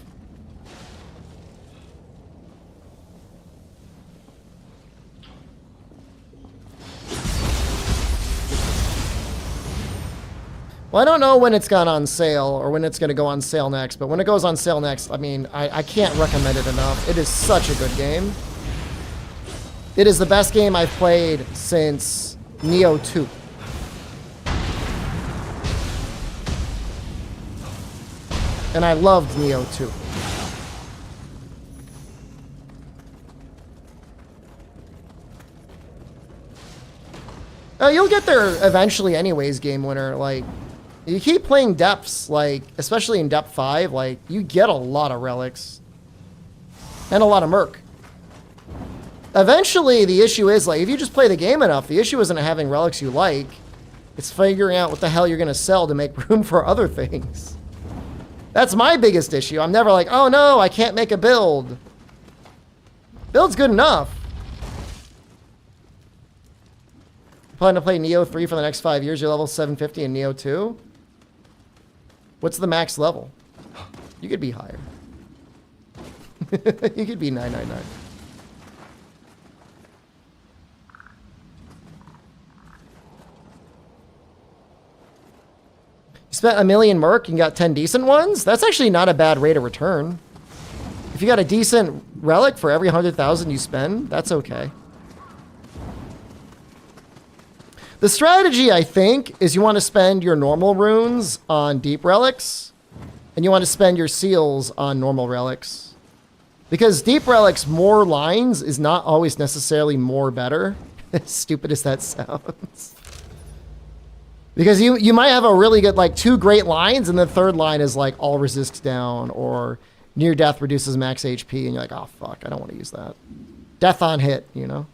Well, I don't know when it's gone on sale or when it's going to go on sale next, but when it goes on sale next, I mean, I can't recommend it enough. It is such a good game. It is the best game I've played since Nioh 2. And I loved Nioh 2. You'll get there eventually anyways, Game Winner. Like, you keep playing depths, like, especially in depth 5, like, you get a lot of relics. And a lot of merc. Eventually, the issue is, like, if you just play the game enough, the issue isn't having relics you like. It's figuring out what the hell you're going to sell to make room for other things. That's my biggest issue. I'm never like, oh no, I can't make a build. Build's good enough. Plan to play Nioh 3 for the next 5 years. You're level 750 in Nioh 2. What's the max level? You could be higher. You could be 999. You spent 1 million merc and got 10 decent ones? That's actually not a bad rate of return. If you got a decent relic for every 100,000 you spend, that's okay. The strategy, I think, is you want to spend your normal runes on deep relics, and you want to spend your seals on normal relics. Because deep relics, more lines, is not always necessarily more better. As stupid as that sounds. Because you might have a really good, like, 2 great lines, and the third line is, like, all resist down, or near death reduces max HP, and you're like, oh, fuck, I don't want to use that. Death on hit, you know?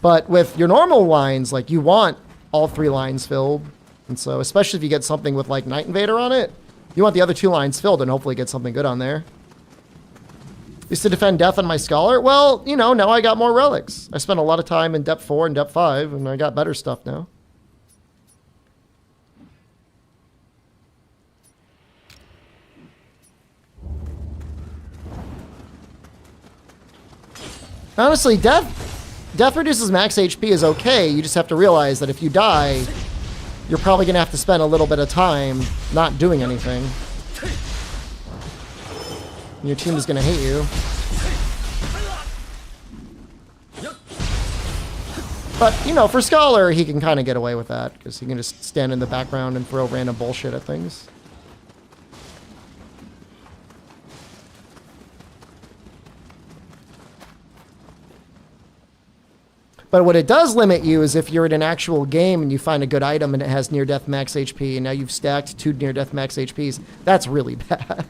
But with your normal lines, like, you want all 3 lines filled. And so, especially if you get something with, like, Night Invader on it, you want the other 2 lines filled and hopefully get something good on there. Used to defend death on my Scholar. Well, you know, now I got more relics. I spent a lot of time in depth 4 and depth 5, and I got better stuff now. Honestly, death reduces max HP is okay. You just have to realize that if you die, you're probably going to have to spend a little bit of time not doing anything. And your team is going to hate you. But, you know, for Scholar, he can kind of get away with that, because he can just stand in the background and throw random bullshit at things. But what it does limit you is if you're in an actual game and you find a good item and it has near-death max HP, and now you've stacked 2 near-death max HPs, that's really bad.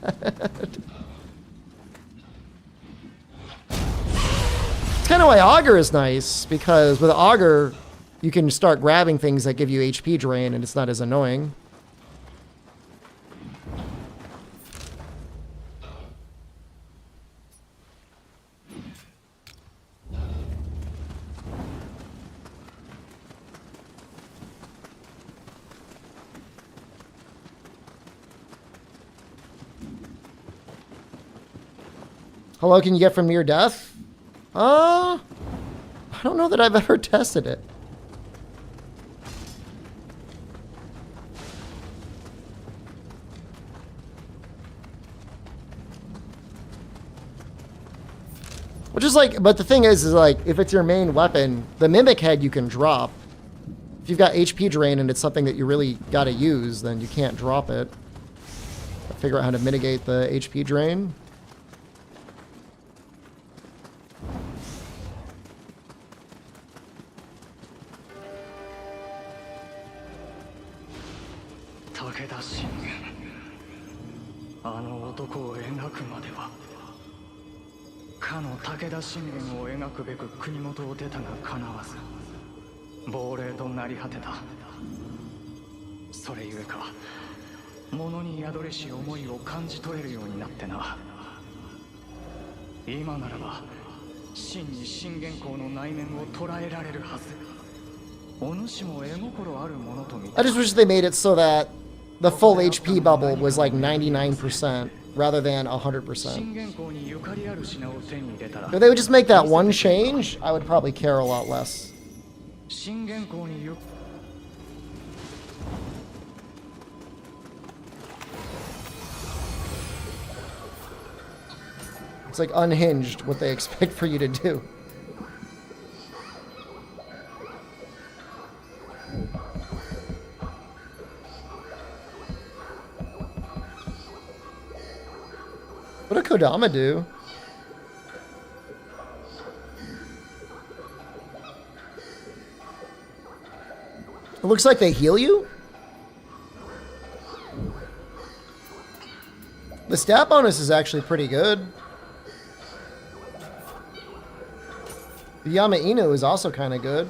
It's kind of why Augur is nice, because with Augur, you can start grabbing things that give you HP drain, and it's not as annoying. How low can you get from near death? I don't know that I've ever tested it. Which is like, but the thing is like, if it's your main weapon, the Mimic Head you can drop. If you've got HP drain and it's something that you really gotta use, then you can't drop it. Figure out how to mitigate the HP drain. あの男を描くまではかの武田信玄を描くべく国元を出たがかなわず亡霊となり果てた。それゆえか物に宿りし思いを感じ取れるようになってな。今ならば真に信玄公の内面を捉えられるはず。お主も絵心あるものと見て。 I just wish they made it so that the full HP bubble was like 99% rather than 100%. 信玄公にゆかりある品を手に入れたら If they would just make that one change, I would probably care a lot less. 信玄公にゆ It's like unhinged what they expect for you to do. What did Kodama do? It looks like they heal you? The stat bonus is actually pretty good. The Yama Inu is also kind of good.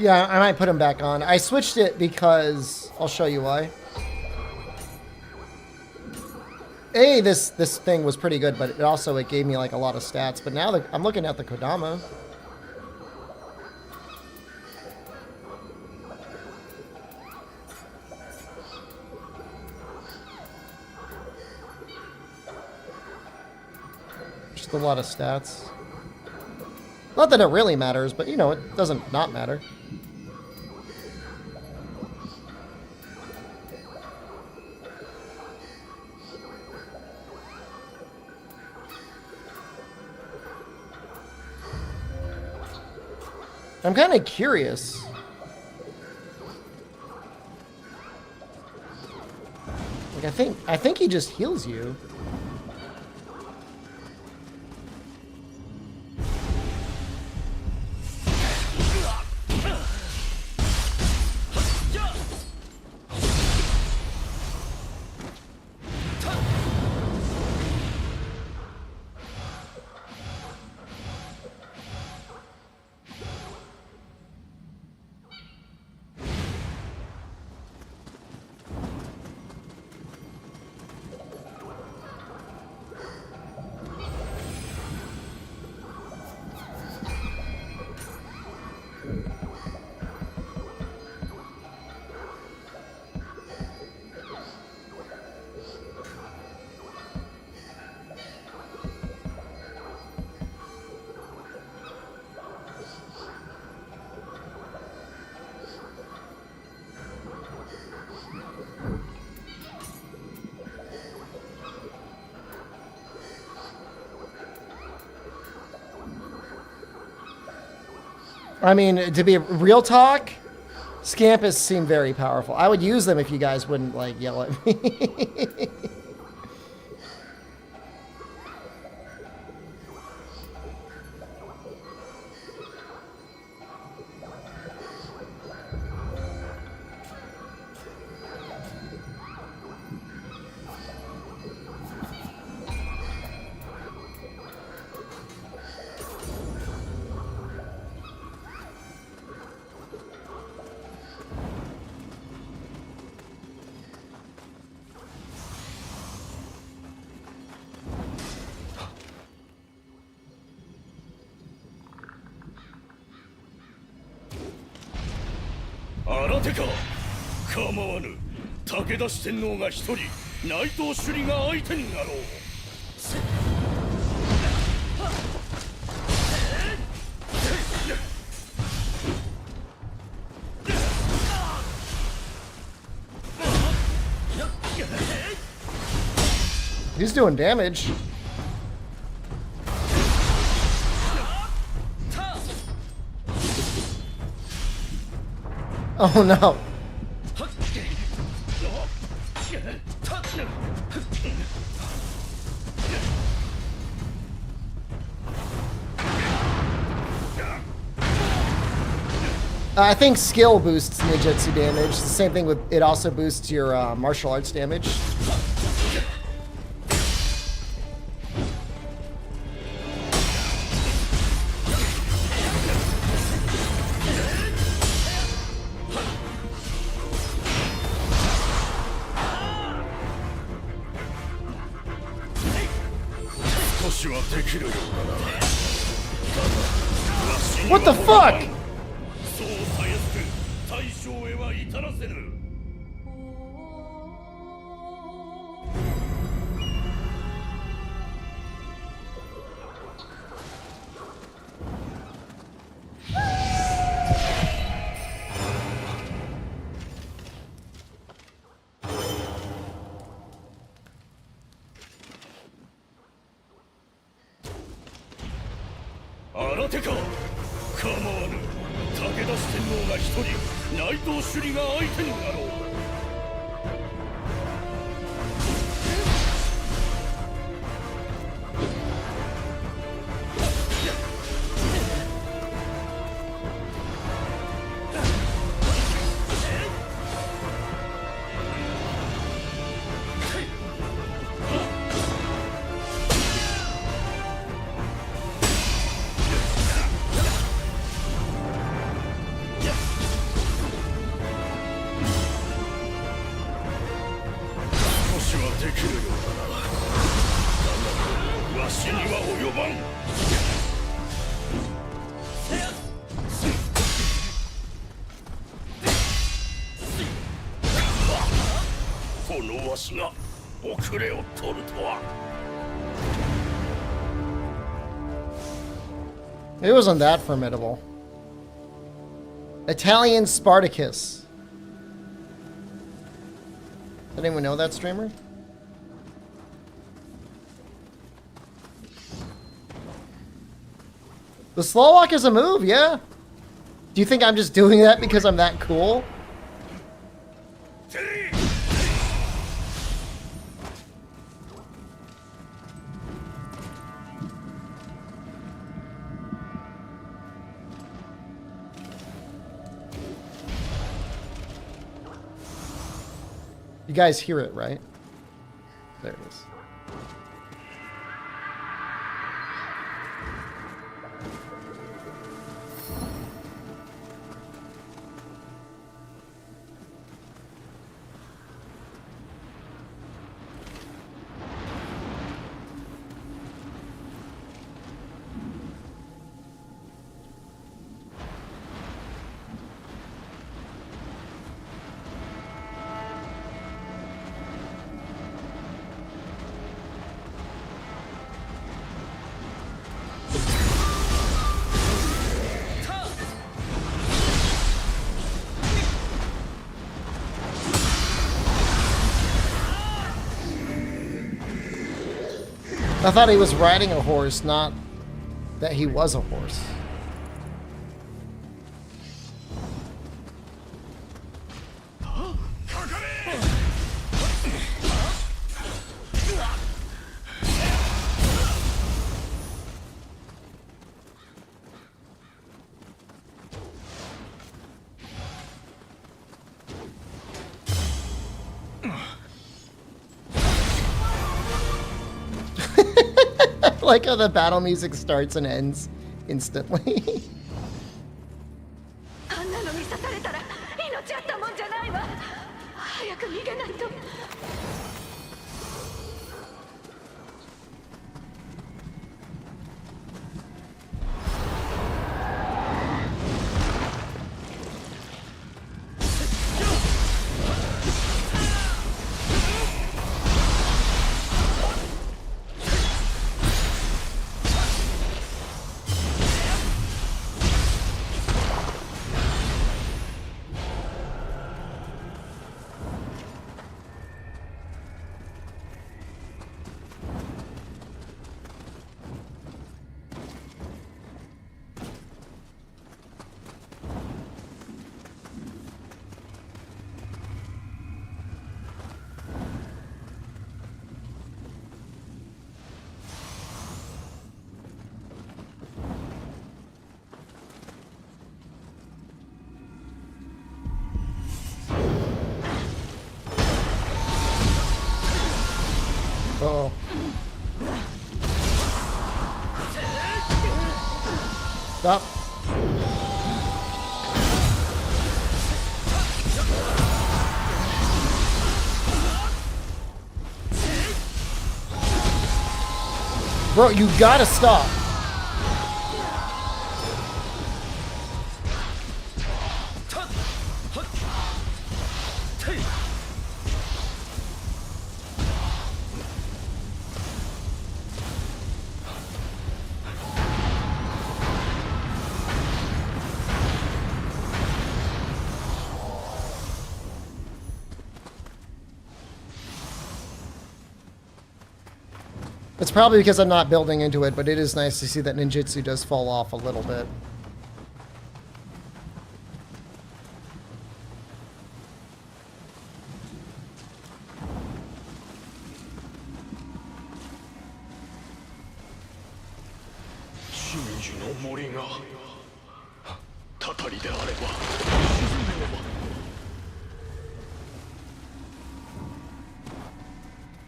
Yeah, I might put him back on. I switched it because I'll show you why. This thing was pretty good, but it gave me like a lot of stats. But now I'm looking at the Kodama. Just a lot of stats. Not that it really matters, but you know, it doesn't not matter. I'm kind of curious. Like I think he just heals you. I mean, to be real talk, Scampus seem very powerful. I would use them if you guys wouldn't, like, yell at me. He's doing damage. Oh no. I think skill boosts ninjutsu damage. The same thing with it also boosts your martial arts damage. What the fuck? It wasn't that formidable. Italian Spartacus. Did anyone know that streamer? The slow walk is a move, yeah. Do you think I'm just doing that because I'm that cool? You guys hear it, right? There it is. I thought he was riding a horse, not that he was a horse. I like how the battle music starts and ends instantly. Stop. Bro, you gotta stop. It's probably because I'm not building into it, but it is nice to see that ninjutsu does fall off a little bit.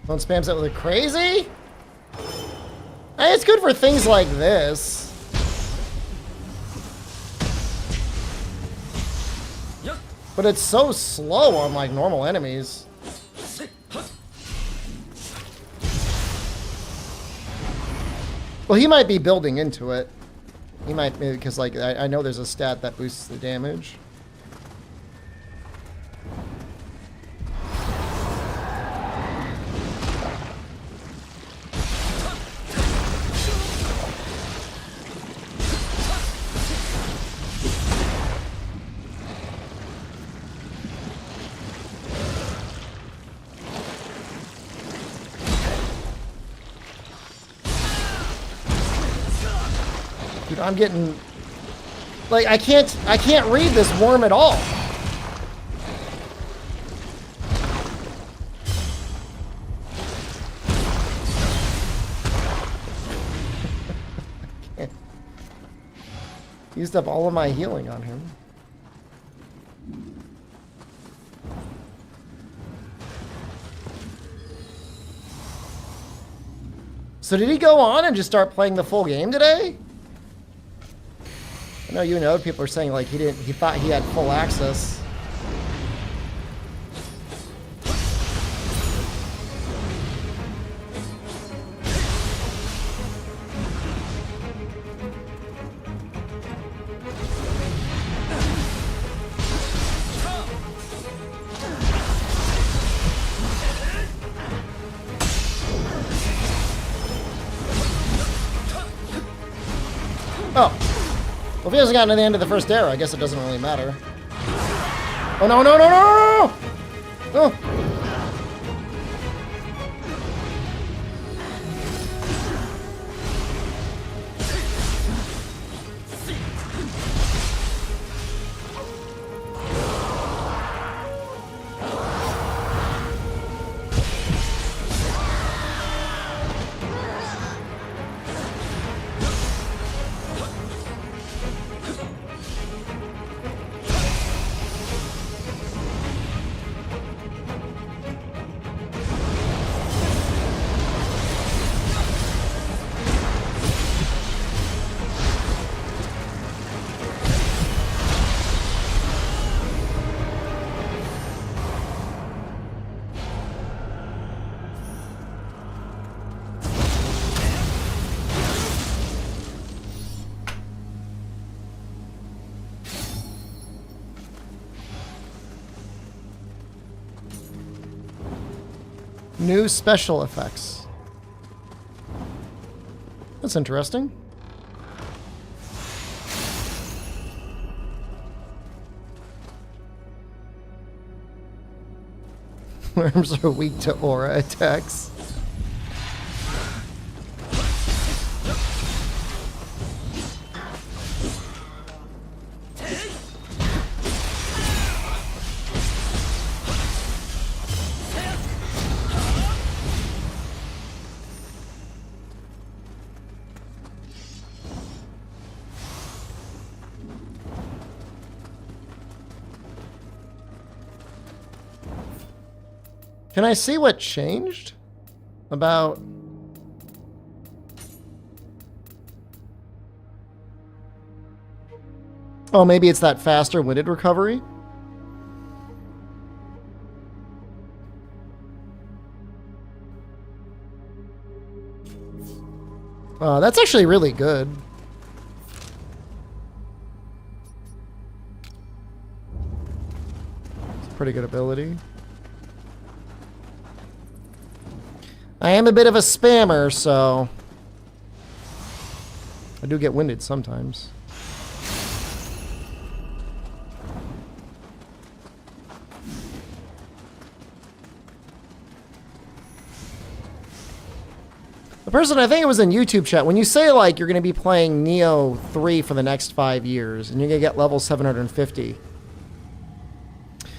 Don't spam that with a crazy? Hey, it's good for things like this. But it's so slow on like normal enemies. Well, he might be building into it. He might be, because like I know there's a stat that boosts the damage. Dude, I'm getting like I can't read this worm at all. Used up all of my healing on him. So did he go on and just start playing the full game today? I know you know people are saying like he thought he had full access. Oh. Well, if he hasn't gotten to the end of the first era, I guess it doesn't really matter. Oh, no, no, no, no, no, no! No! New special effects. That's interesting. Worms are weak to aura attacks. Can I see what changed? About... Oh, maybe it's that faster winded recovery? That's actually really good. It's a pretty good ability. I am a bit of a spammer, so I do get winded sometimes. The person, I think it was in YouTube chat, when you say like you're going to be playing Nioh 3 for the next 5 years and you're going to get level 750,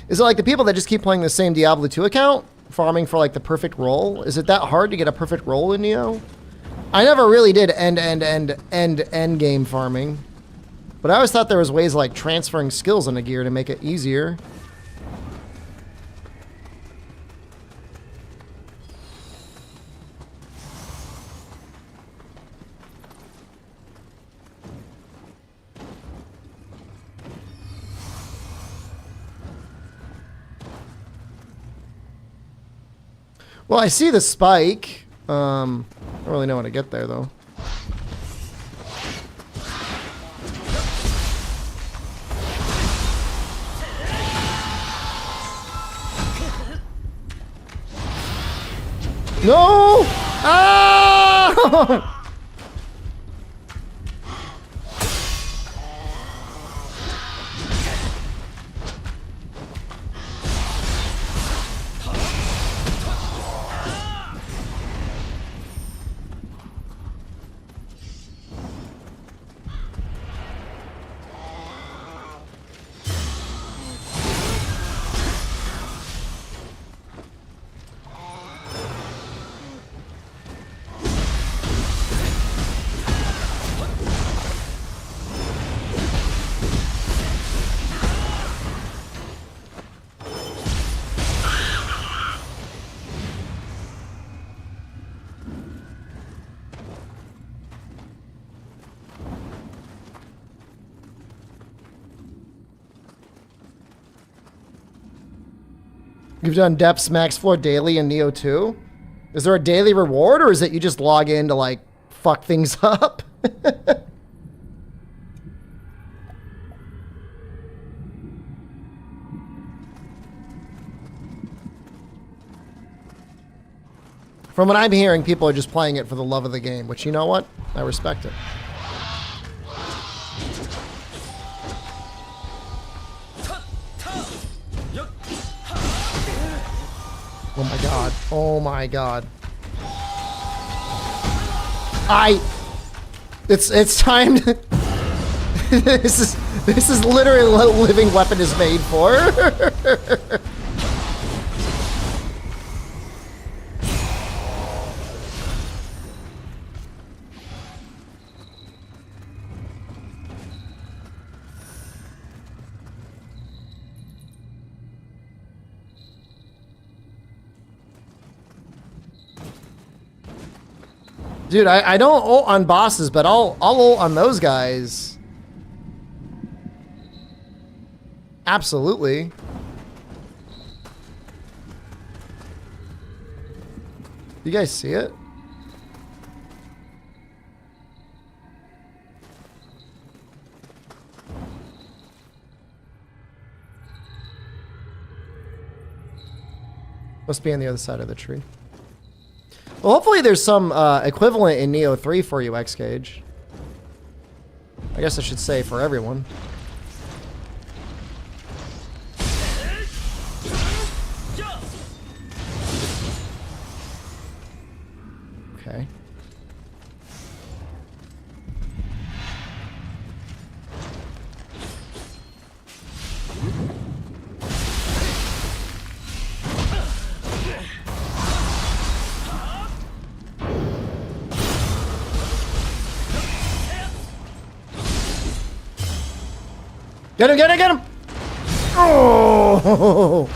is it like the people that just keep playing the same Diablo 2 account, farming for like the perfect role? Is it that hard to get a perfect role in Nioh? I never really did end game farming, but I always thought there was ways like transferring skills into gear to make it easier. Well, I see the spike. I don't really know how to get there, though. No! Ah! You've done Depths Max Floor daily in Nioh 2? Is there a daily reward, or is it you just log in to, like, fuck things up? From what I'm hearing, people are just playing it for the love of the game, which, you know what? I respect it. Oh my god. Oh my god. It's time to this is literally what a living weapon is made for. Dude, I don't ult on bosses, but I'll ult on those guys. Absolutely. You guys see it? Must be on the other side of the tree. Well, hopefully there's some equivalent in Nioh 3 for you, X-Cage. I guess I should say for everyone. Okay. Get him, get him, get him! Oh!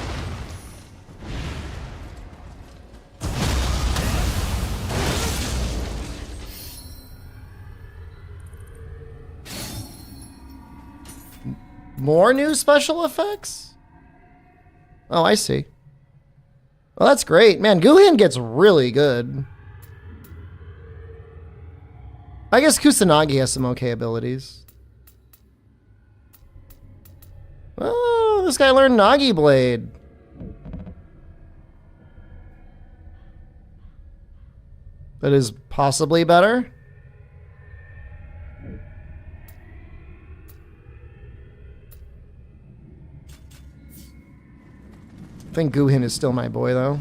More new special effects? Oh, I see. Well, that's great. Man, Guhin gets really good. I guess Kusanagi has some okay abilities. Oh, this guy learned Nagi Blade. That is possibly better. I think Guhin is still my boy, though.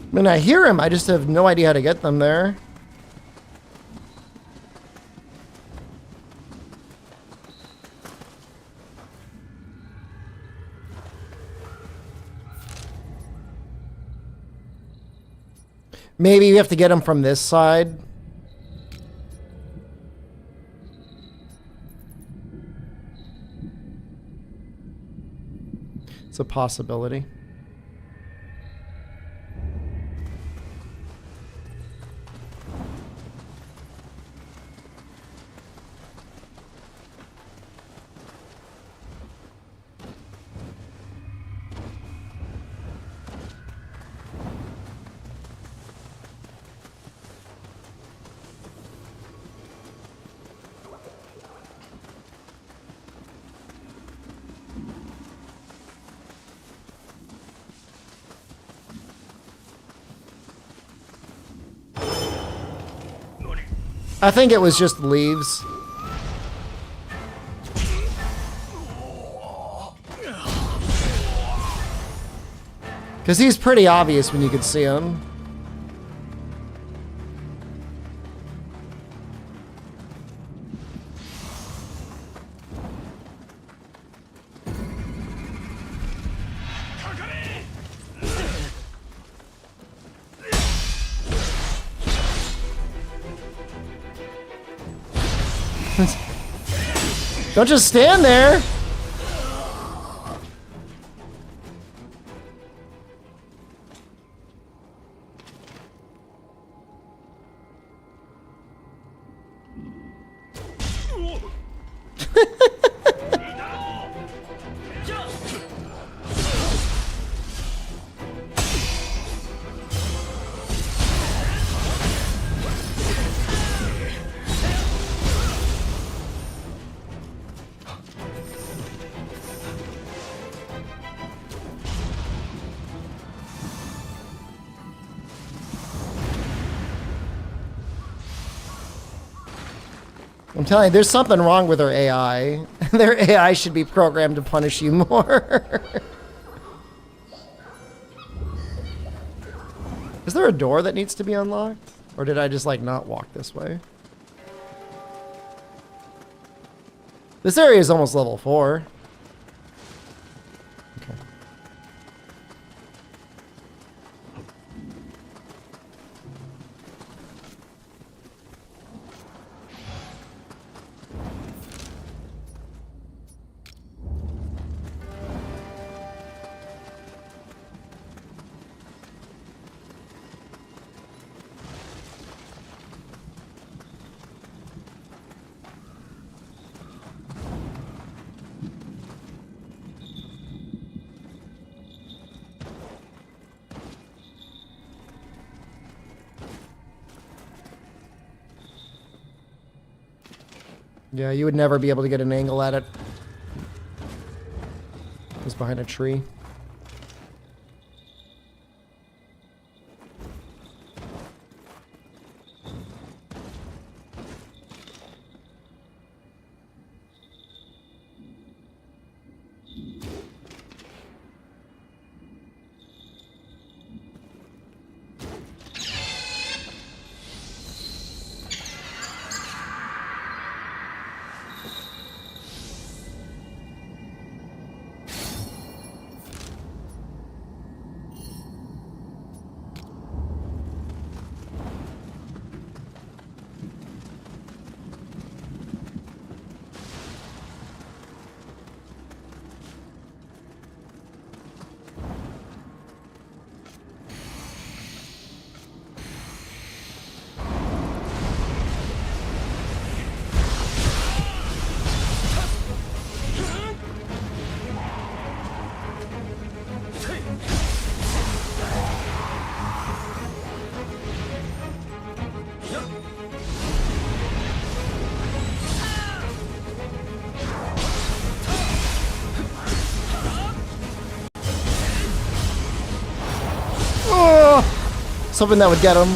I mean, I hear him, I just have no idea how to get them there. Maybe you have to get him from this side. It's a possibility. I think it was just leaves. Because he's pretty obvious when you can see him. Don't just stand there. I'm telling you, there's something wrong with their AI. Their AI should be programmed to punish you more. Is there a door that needs to be unlocked? Or did I just, like, not walk this way? This area is almost level 4. Okay. Yeah, you would never be able to get an angle at it. It's behind a tree. Something that would get him.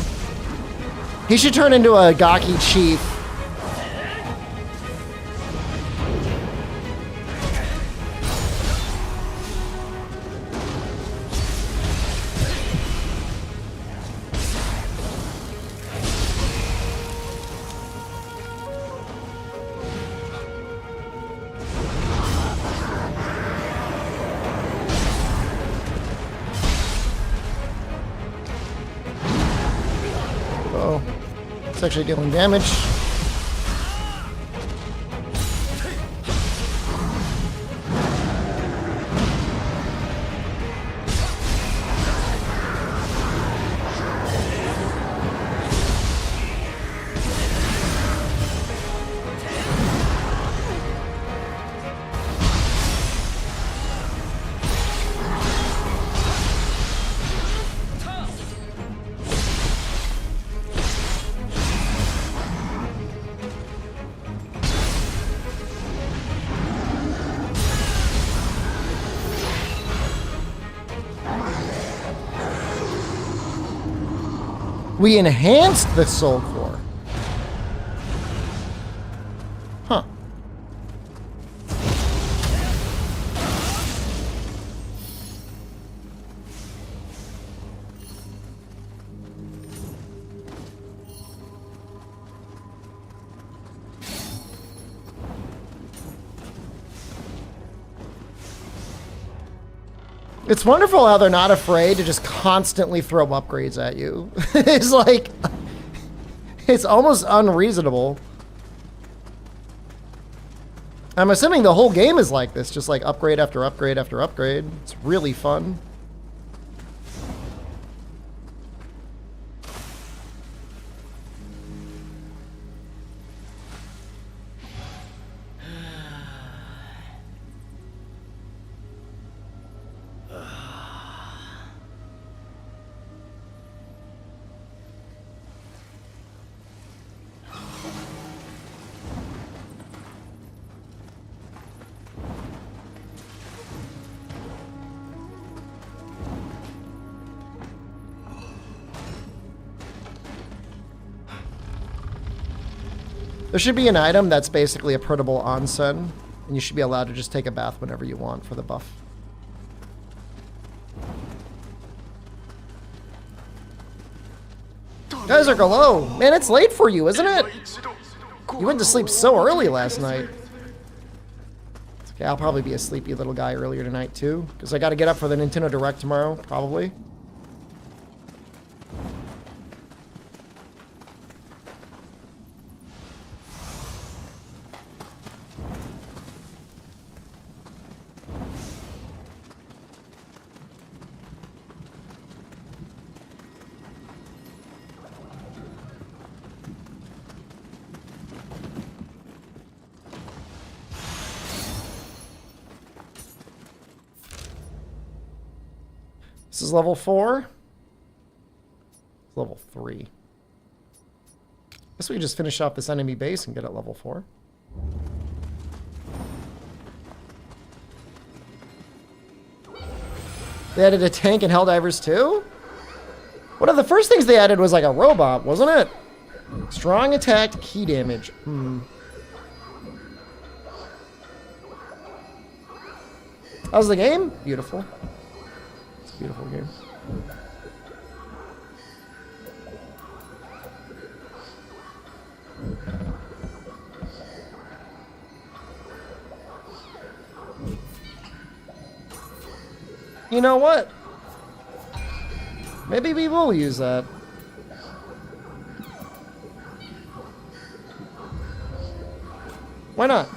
He should turn into a Gaki chief. It's actually dealing damage. We enhanced the soul core. Huh. It's wonderful how they're not afraid to just constantly throw upgrades at you. It's like, it's almost unreasonable. I'm assuming the whole game is like this, just like upgrade after upgrade after upgrade. It's really fun. There should be an item that's basically a portable onsen, and you should be allowed to just take a bath whenever you want for the buff. Guys are low. Man, it's late for you, isn't it? You went to sleep so early last night. It's okay, I'll probably be a sleepy little guy earlier tonight too, because I got to get up for the Nintendo Direct tomorrow, probably. This is level 4. Level 3. Guess we just finish off this enemy base and get at level 4. They added a tank in Helldivers too? One of the first things they added was like a robot, wasn't it? Strong attack, key damage. How's the game? Beautiful. It's a beautiful game. You know what? Maybe we will use that. Why not?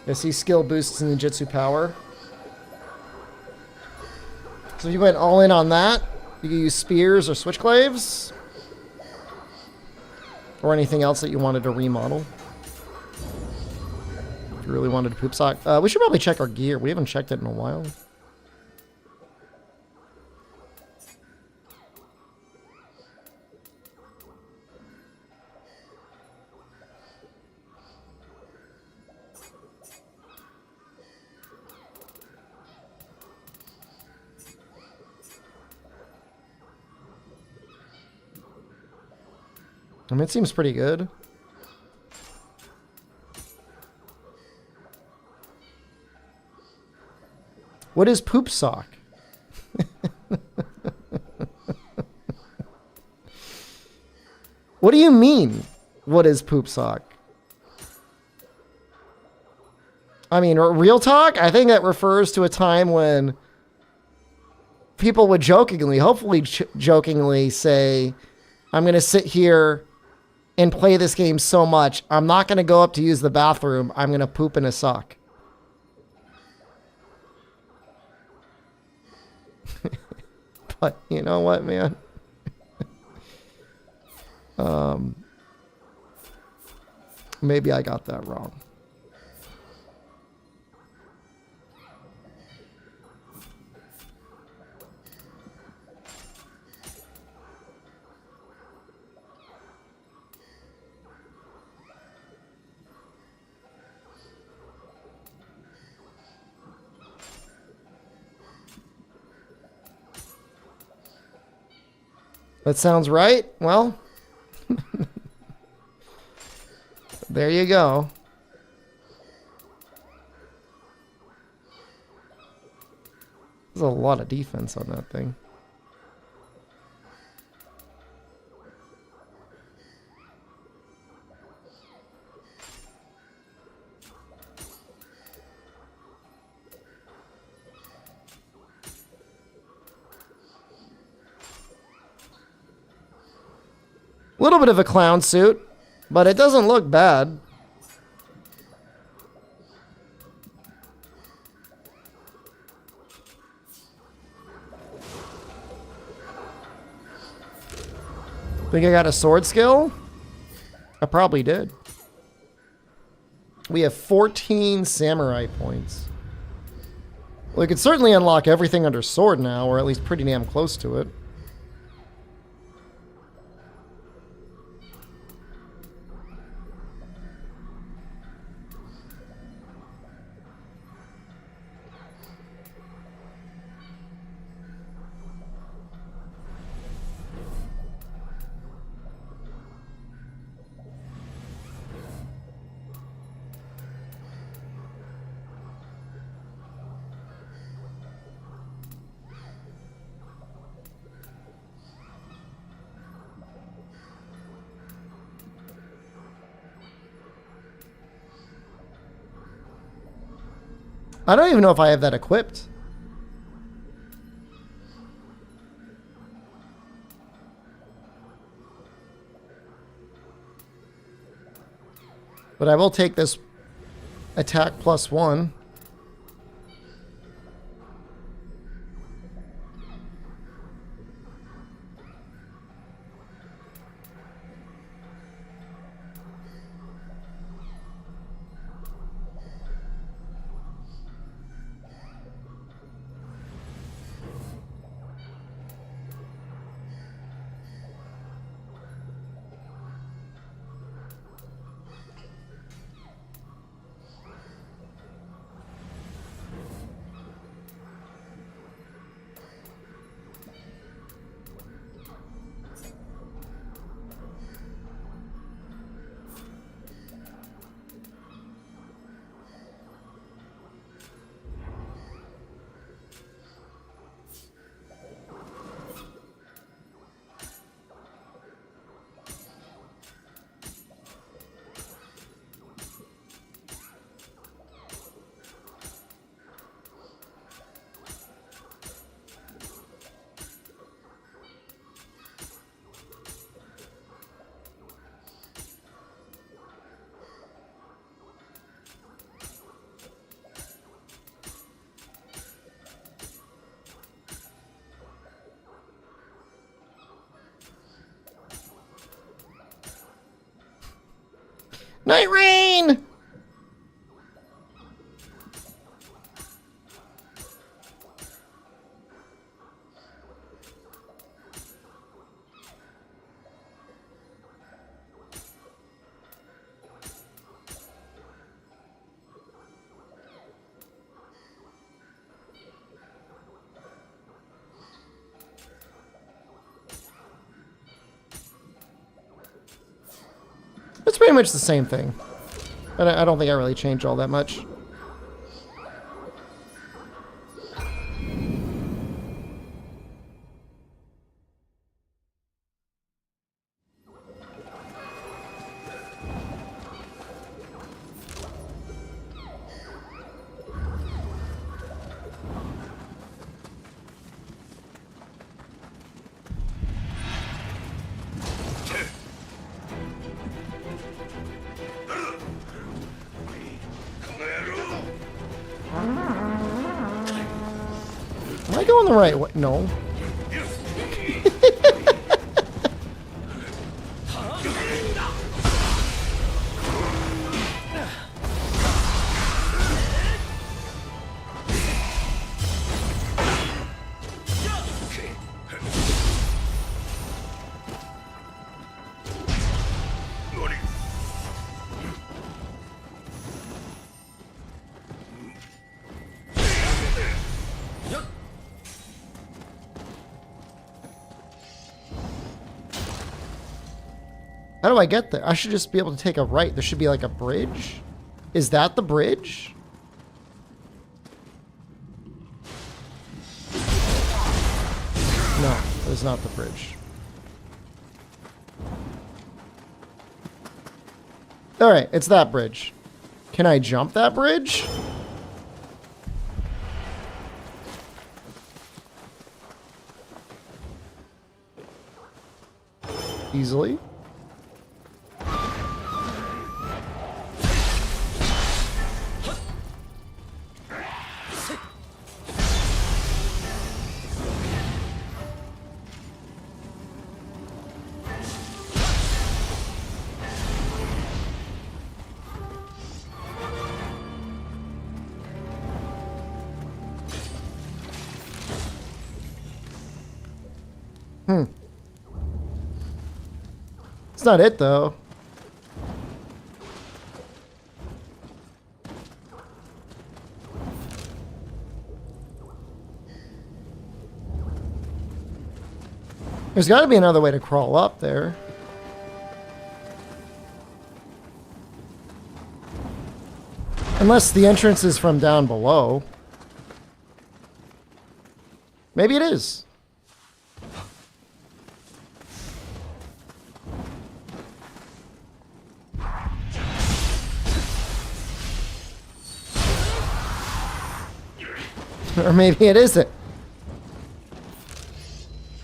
I see skill boosts in ninjutsu power. So if you went all in on that, you can use spears or switchglaives. Or anything else that you wanted to remodel. If you really wanted to poop sock. We should probably check our gear. We haven't checked it in a while. I mean, it seems pretty good. What is poop sock? What do you mean? What is poop sock? I mean, real talk? I think that refers to a time when people would jokingly, hopefully jokingly say, I'm going to sit here and play this game so much, I'm not going to go up to use the bathroom. I'm going to poop in a sock. But you know what, man? Maybe I got that wrong. That sounds right. Well, there you go. There's a lot of defense on that thing. A little bit of a clown suit, but it doesn't look bad. Think I got a sword skill? I probably did. We have 14 samurai points. We could certainly unlock everything under sword now, or at least pretty damn close to it. I don't even know if I have that equipped. But I will take this attack +1. Night Rain! It's pretty much the same thing. I don't think I really changed all that much. Am I going the right way? No. How do I get there? I should just be able to take a right. There should be like a bridge. Is that the bridge? No, it's not the bridge. Alright, it's that bridge. Can I jump that bridge? Easily. It's not it, though. There's got to be another way to crawl up there. Unless the entrance is from down below. Maybe it is. Or maybe it isn't.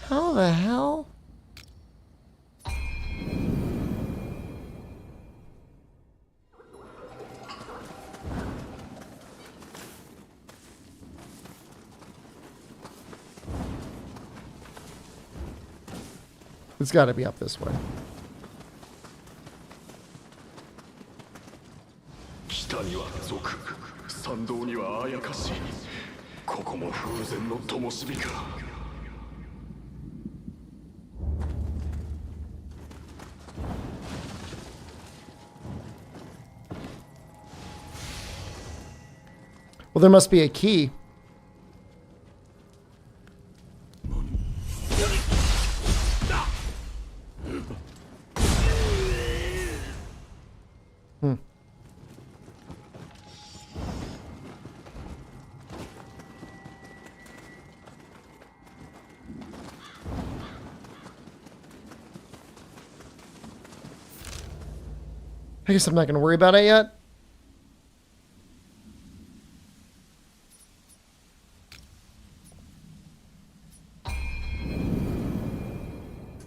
How the hell? It's got to be up this way. 北には賊、山道にはあやかし、ここも風前の灯火か。Well, there must be a key. I guess I'm not going to worry about it yet.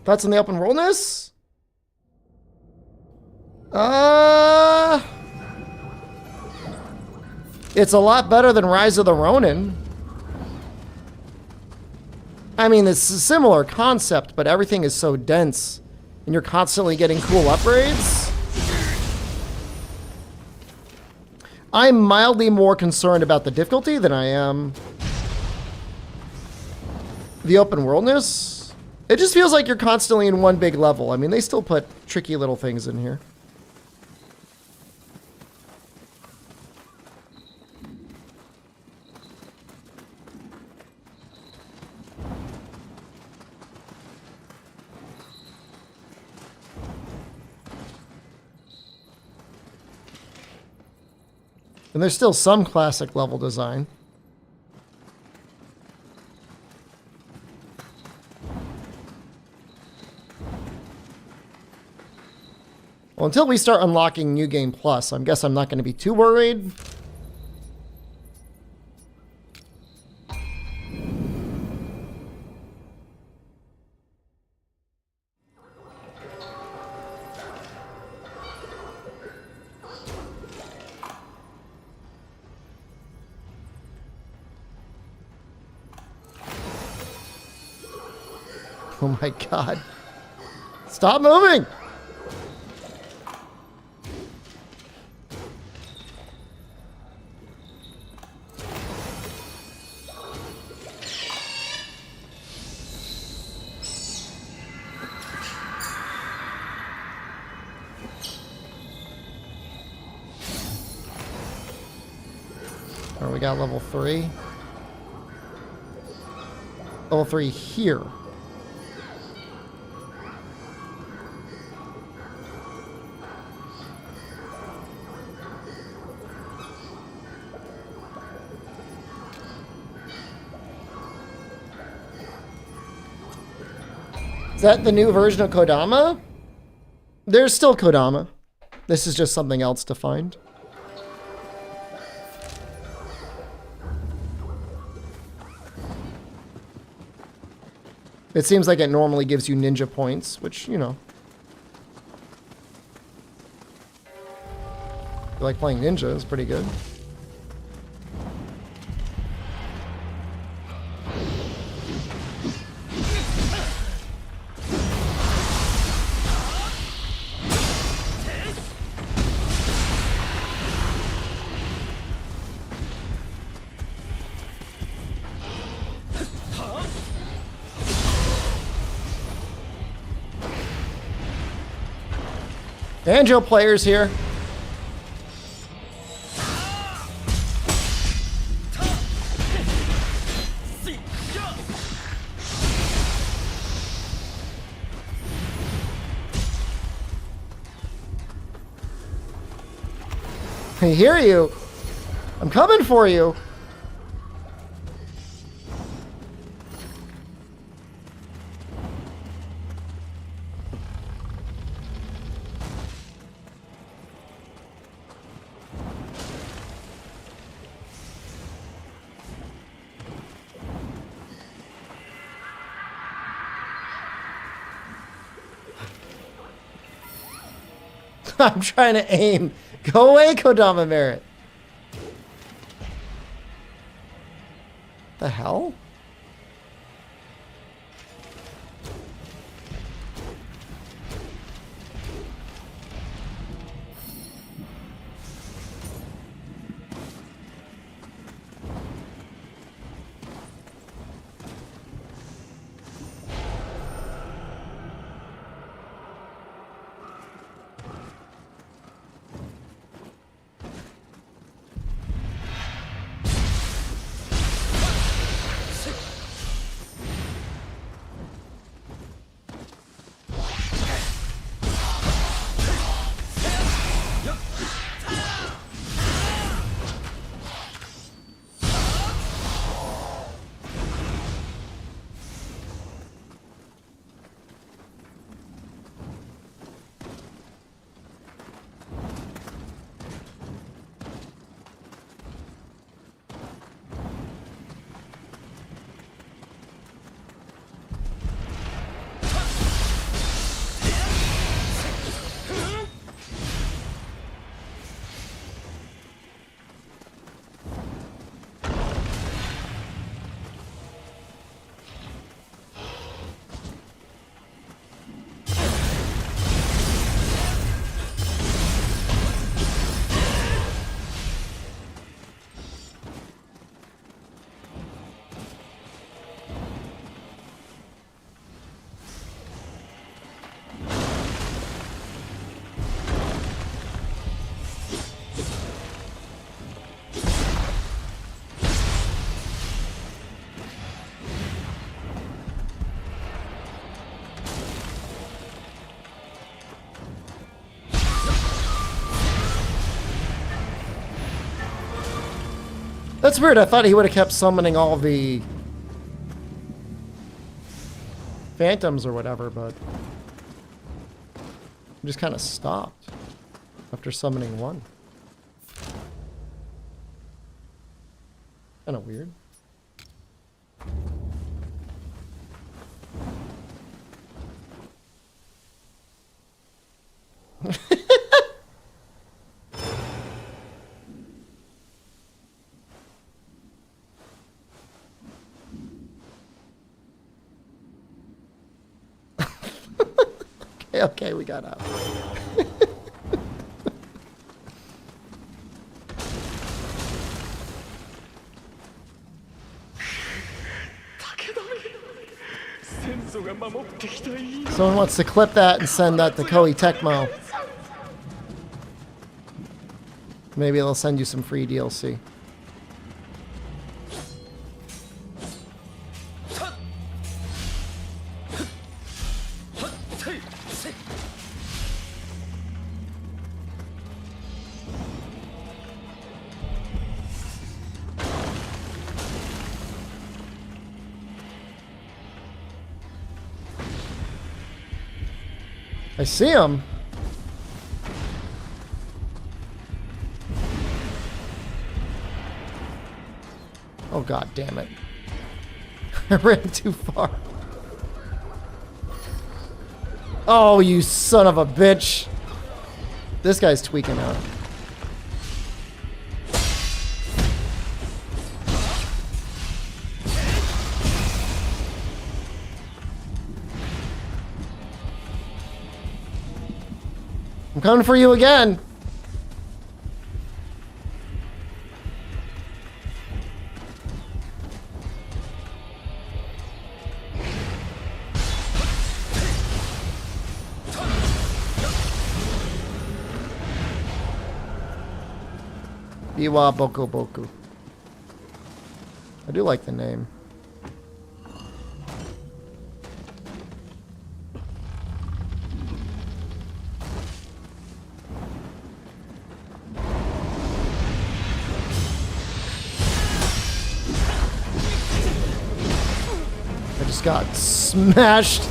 Thoughts on the open worldness? It's a lot better than Rise of the Ronin. I mean, it's a similar concept, but everything is so dense, and you're constantly getting cool upgrades. I'm mildly more concerned about the difficulty than I am the open worldness. It just feels like you're constantly in one big level. I mean, they still put tricky little things in here. And there's still some classic level design. Well, until we start unlocking New Game Plus, I guess I'm not going to be too worried. Oh my god. Stop moving! Oh, we got level 3. Level 3 here. Is that the new version of Kodama? There's still Kodama. This is just something else to find. It seems like it normally gives you ninja points, which, you know. If you like playing ninja, it's pretty good. Banjo players here. I hear you. I'm coming for you. I'm trying to aim. Go away, Kodama Merit. The hell? That's weird. I thought he would have kept summoning all the phantoms or whatever, but he just kind of stopped after summoning one. Kind of weird. Okay, we got out. Someone wants to clip that and send that to Koei Tecmo. Maybe they'll send you some free DLC. I see him. Oh, god damn it. I ran too far. Oh, you son of a bitch. This guy's tweaking out. I'm coming for you again. Iwa Boko Boku. I do like the name. I just got smashed.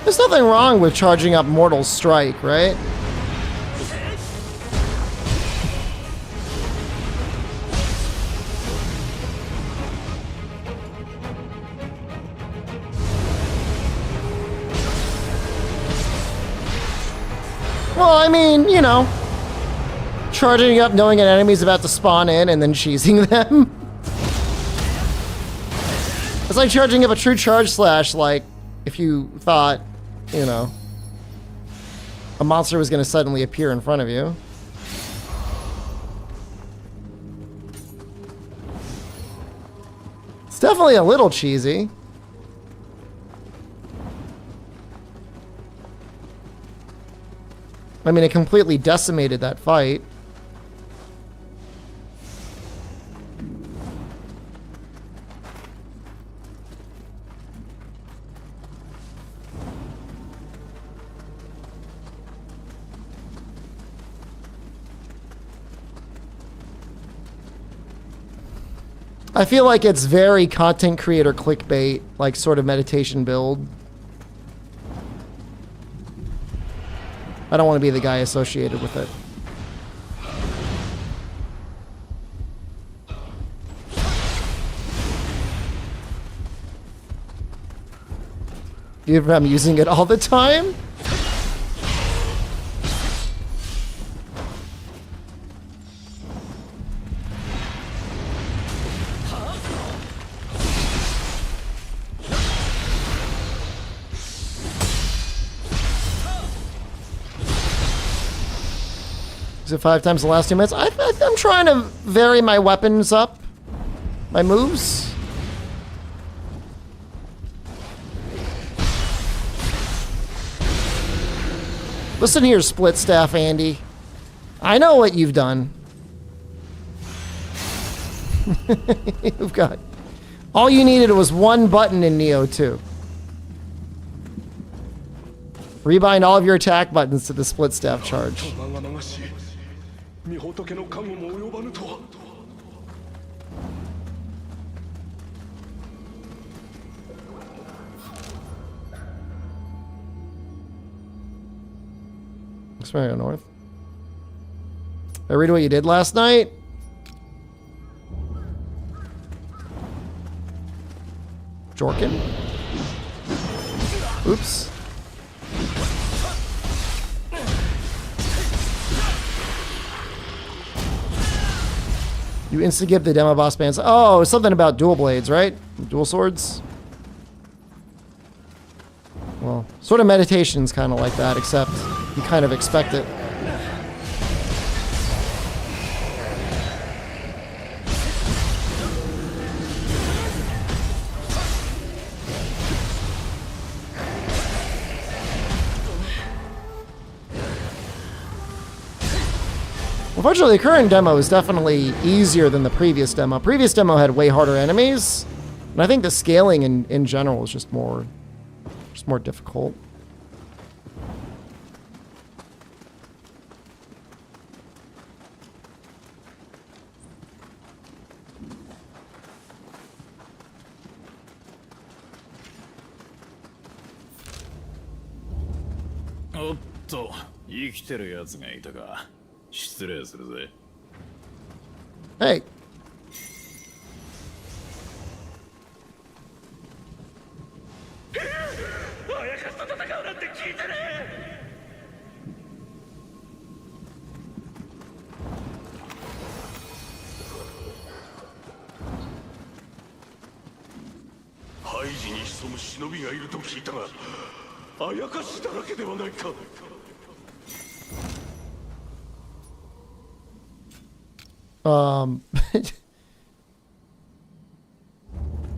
There's nothing wrong with charging up Mortal Strike, right? Well, I mean, you know, charging up knowing an enemy's about to spawn in and then cheesing them. It's like charging up a true charge slash, like, if you thought, you know, a monster was going to suddenly appear in front of you. It's definitely a little cheesy. I mean, it completely decimated that fight. I feel like it's very content creator clickbait, like sort of meditation build. I don't want to be the guy associated with it. I'm using it all the time? Is it 5 times the last 2 minutes? I'm trying to vary my weapons up. My moves. Listen here, split staff Andy. I know what you've done. You've got... All you needed was one button in Nioh 2. Rebind all of your attack buttons to the split staff charge. Let's go north. I read what you did last night. Jorkin. Oops. You insta-give the demo boss bands. Oh, something about dual blades, right? Dual swords. Well, sort of meditation's kind of like that, except you kind of expect it. Unfortunately, the current demo is definitely easier than the previous demo. Previous demo had way harder enemies, and I think the scaling in general is just more difficult. Hey.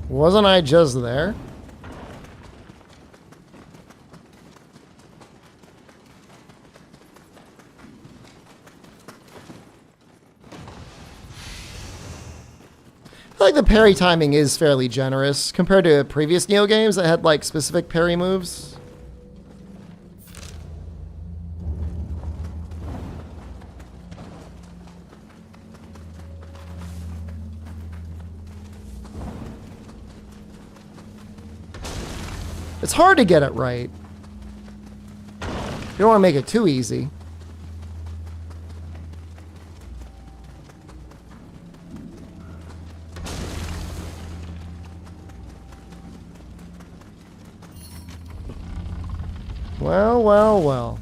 Wasn't I just there? I feel like the parry timing is fairly generous compared to previous Nioh games that had like specific parry moves. It's hard to get it right. You don't want to make it too easy. Well, well, well.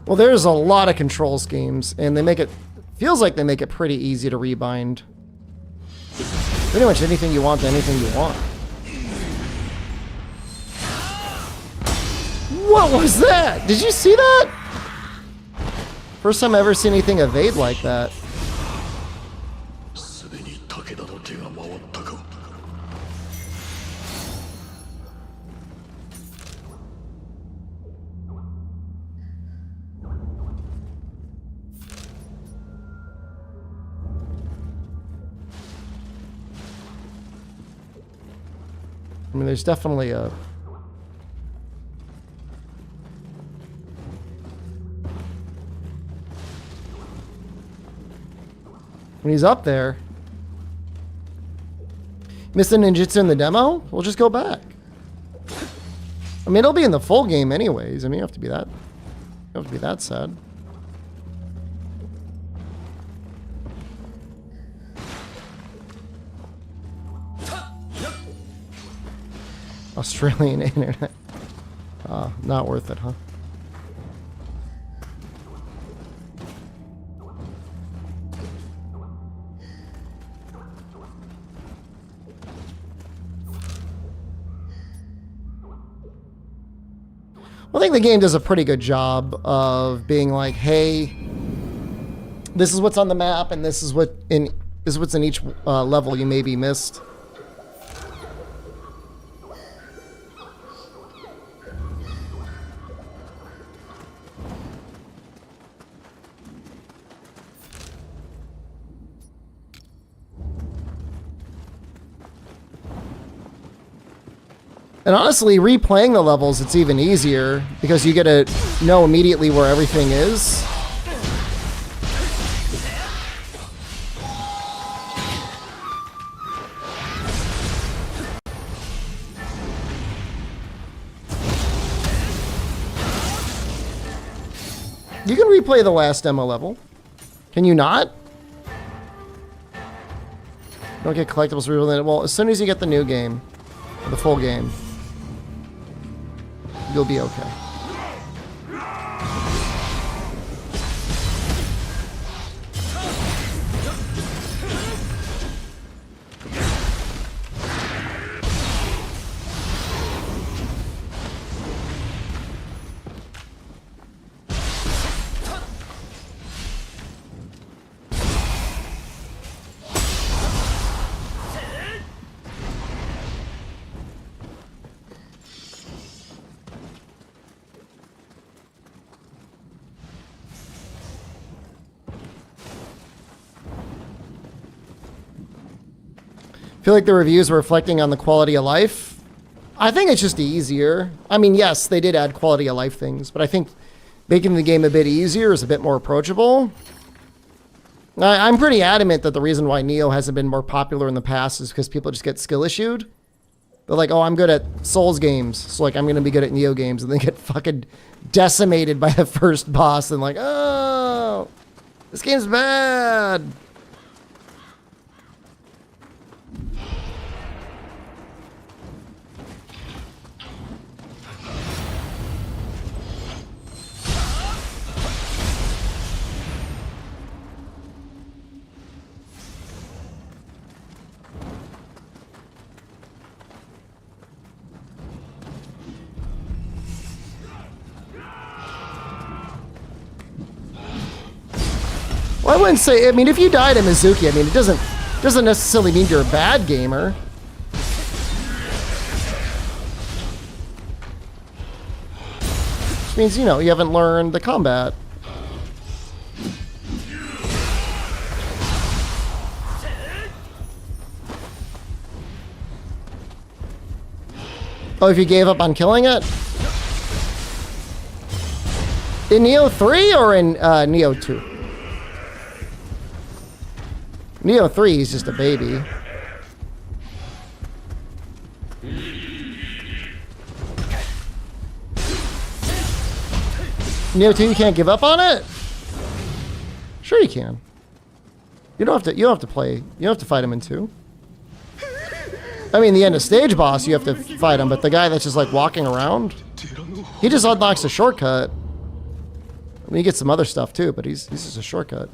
Well, there's a lot of control schemes, and they make it... Feels like they make it pretty easy to rebind. Pretty much anything you want to anything you want. What was that? Did you see that? First time I ever seen anything evade like that. I mean, there's definitely a... When he's up there... Missed the ninjutsu in the demo? We'll just go back. I mean, it'll be in the full game anyways. I mean, you don't have to be that... You don't have to be that sad. Australian internet. Not worth it, huh? I think the game does a pretty good job of being like, hey, this is what's on the map, and this is what's in each level you maybe missed. And honestly, replaying the levels, it's even easier because you get to know immediately where everything is. You can replay the last demo level. Can you not? Don't get collectibles within it. Well, as soon as you get the new game, the full game, you'll be okay. I feel like the reviews were reflecting on the quality of life. I think it's just easier. I mean, yes, they did add quality of life things, but I think making the game a bit easier is a bit more approachable. I'm pretty adamant that the reason why Nioh hasn't been more popular in the past is because people just get skill issued. They're like, oh, I'm good at Souls games, so like I'm going to be good at Nioh games, and they get fucking decimated by the first boss, and like, oh, this game's bad. Well, I wouldn't say. I mean, if you die to Mizuki, I mean, it doesn't necessarily mean you're a bad gamer. Which means, you know, you haven't learned the combat. Oh, if you gave up on killing it? In Nioh 3 or in Nioh 2? Nioh 3 is just a baby. Nioh 2, you can't give up on it? Sure you can. You don't have to play. You don't have to fight him in 2. I mean, the end of stage boss, you have to fight him, but the guy that's just like walking around, he just unlocks a shortcut. I mean, you get some other stuff too, but he's just a shortcut.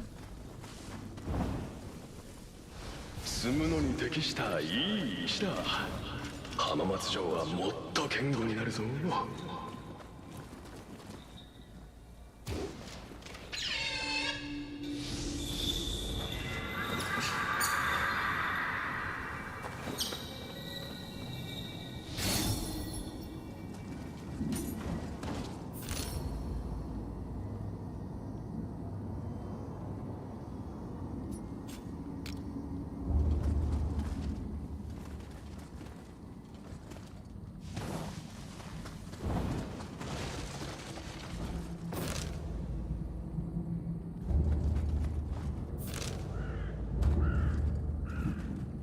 積むのに適したいい石だ。浜松城はもっと堅固になるぞ。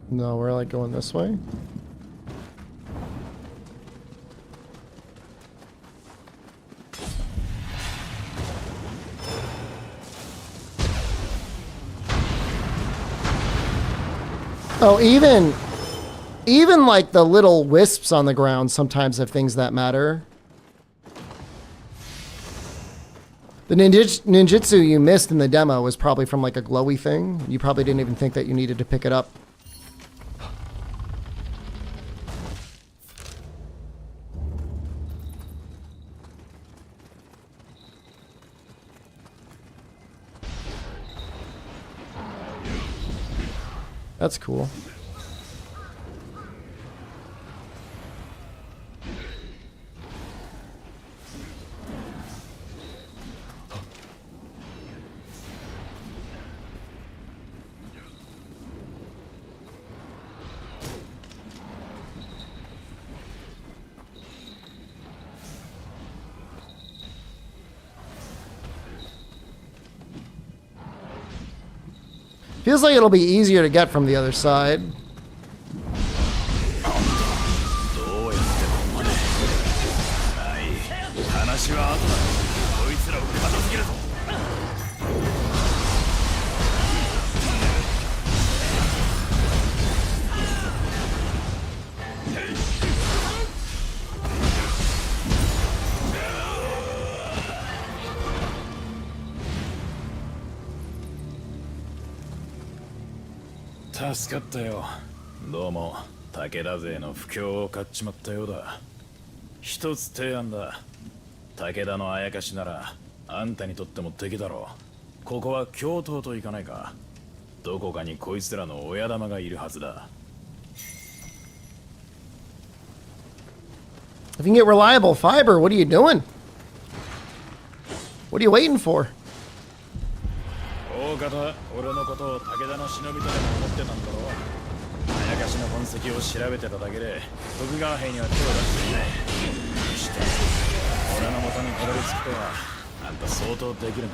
No, we're like going this way. Oh, Even like the little wisps on the ground sometimes have things that matter. The ninjutsu you missed in the demo was probably from like a glowy thing. You probably didn't even think that you needed to pick it up. That's cool. Feels like it'll be easier to get from the other side.助かったよ。どうも武田勢の不況を買っちまったようだ。一つ提案だ。武田のあやかしならあんたにとっても敵だろう。ここは京都と行かないか。どこかにこいつらの親玉がいるはずだ。If you can get reliable fiber, what are you doing? What are you waiting for? 大方、俺のことを武田の忍びとでも思ってたんだろう。あやかしの痕跡を調べてただけで徳川兵には手を出していない。にして俺の元にたどり着くとはあんた相当できるな。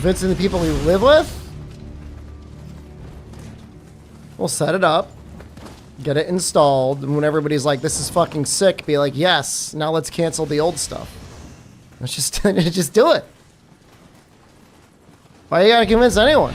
Convincing the people you live with? We'll set it up. Get it installed. And when everybody's like, this is fucking sick, be like, yes, now let's cancel the old stuff. Let's just do it. Why you gotta convince anyone?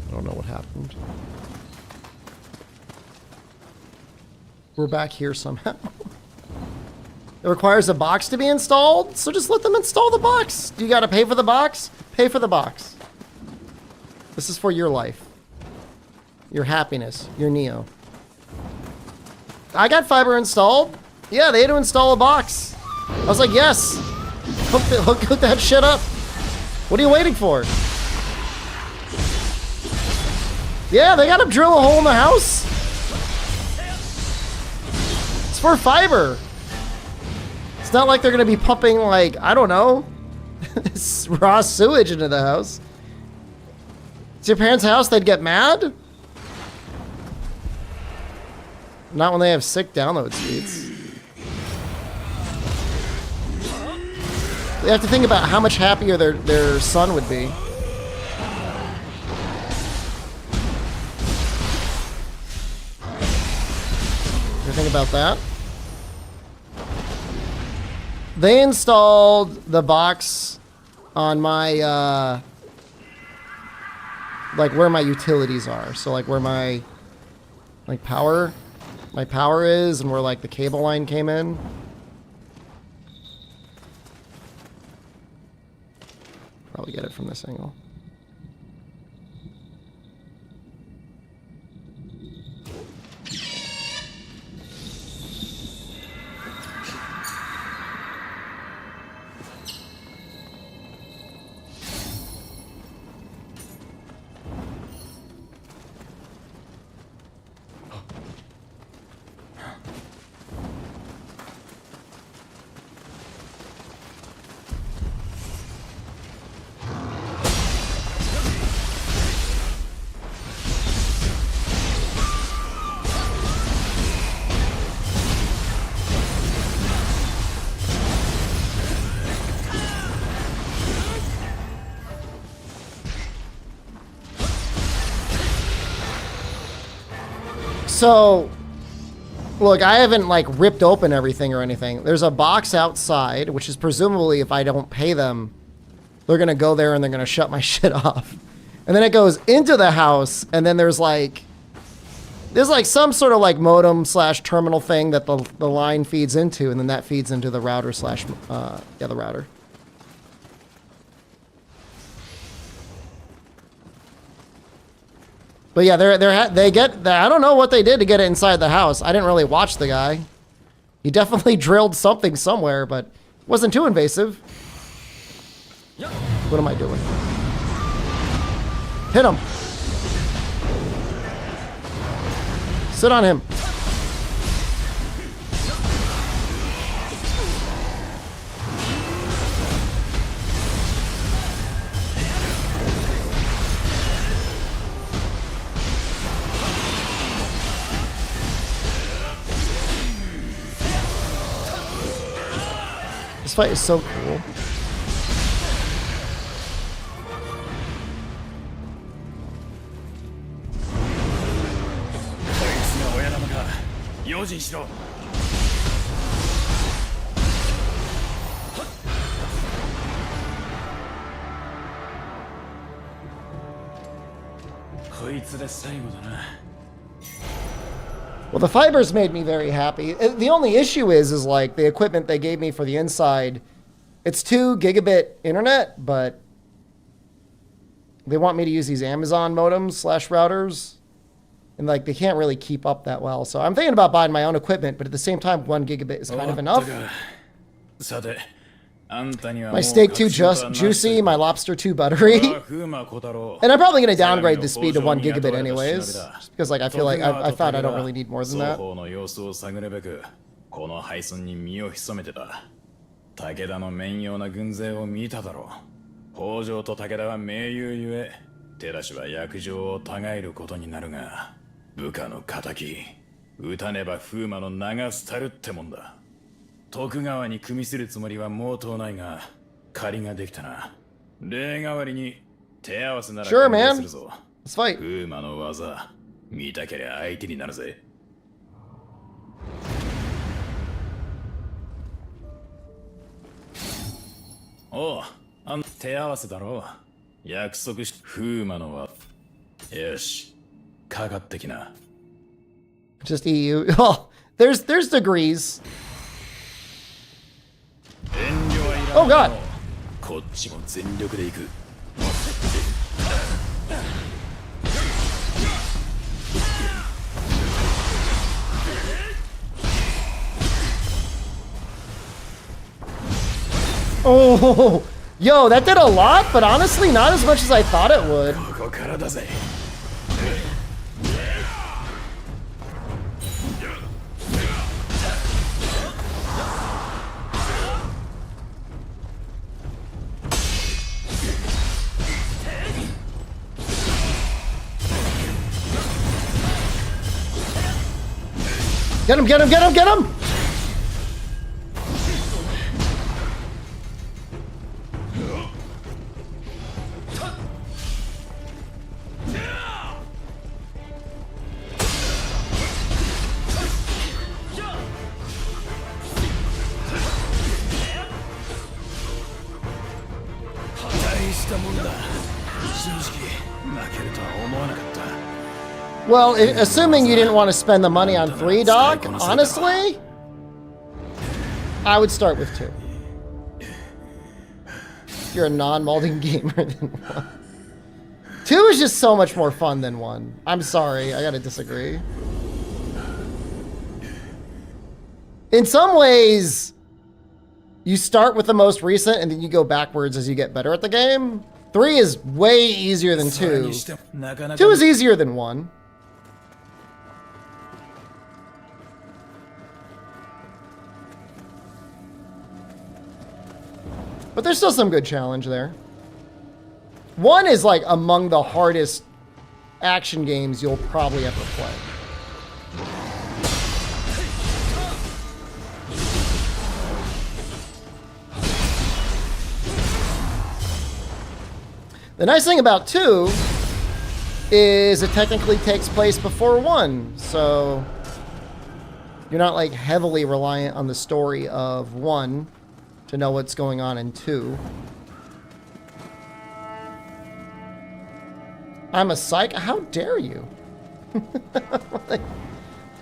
I don't know what happened. We're back here somehow. It requires a box to be installed, so just let them install the box. Do you gotta pay for the box? Pay for the box. This is for your life. Your happiness. Your Nioh. I got fiber installed. Yeah, they had to install a box. I was like, yes. Hook that shit up. What are you waiting for? Yeah, they gotta drill a hole in the house. It's for fiber. It's not like they're gonna be pumping, like, I don't know, this raw sewage into the house. It's your parents' house, they'd get mad? Not when they have sick download speeds. They have to think about how much happier their son would be. Think about that. They installed the box on my like where my utilities are. So like where my power is and where like the cable line came in. probably get it from this angle. So, look, I haven't like ripped open everything or anything. There's a box outside, which is presumably if I don't pay them, they're gonna go there and they're gonna shut my shit off. And then it goes into the house, and then there's like some sort of like modem / terminal thing that the line feeds into, and then that feeds into the router / the router. But yeah, they get. I don't know what they did to get it inside the house. I didn't really watch the guy. He definitely drilled something somewhere, but it wasn't too invasive. What am I doing? Hit him. Sit on him. This fight is so cool. Well, the fibers made me very happy. The only issue is like the equipment they gave me for the inside. It's 2 gigabit internet, but they want me to use these Amazon modems / routers. And like they can't really keep up that well. So I'm thinking about buying my own equipment, but at the same time, 1 gigabit is kind of enough. My steak too juicy, my lobster too buttery. And I'm probably going to downgrade the speed to 1 gigabit anyways. Just because like I feel like I thought I don't really need more than that. 武田の面用な軍勢を見ただろう。北条と武田は盟友ゆえ、寺氏は約定をたがえることになるが、部下の仇、撃たねば風魔の名が廃るってもんだ。徳川に組みするつもりは毛頭ないが、借りができたな。例代わりに手合わせなら勘弁するぞ。風魔の技、見たけりゃ相手になるぜ。おう、あん手合わせだろう。約束し、風魔のは。よし、かかってきな。Just EU. Oh, there's degrees. Oh God. こっちも全力で行く。Oh, yo, that did a lot, but honestly, not as much as I thought it would. Get him, get him, get him, get him! Well, assuming you didn't want to spend the money on 3, Doc, honestly, I would start with 2. you're a non-molding gamer than 1. 2 is just so much more fun than 1. I'm sorry, I gotta disagree. In some ways, you start with the most recent and then you go backwards as you get better at the game. 3 is way easier than 2. 2 is easier than 1. But there's still some good challenge there. 1 is like among the hardest action games you'll probably ever play. The nice thing about 2 is it technically takes place before 1, so you're not like heavily reliant on the story of 1 to know what's going on in 2. I'm a psych? How dare you?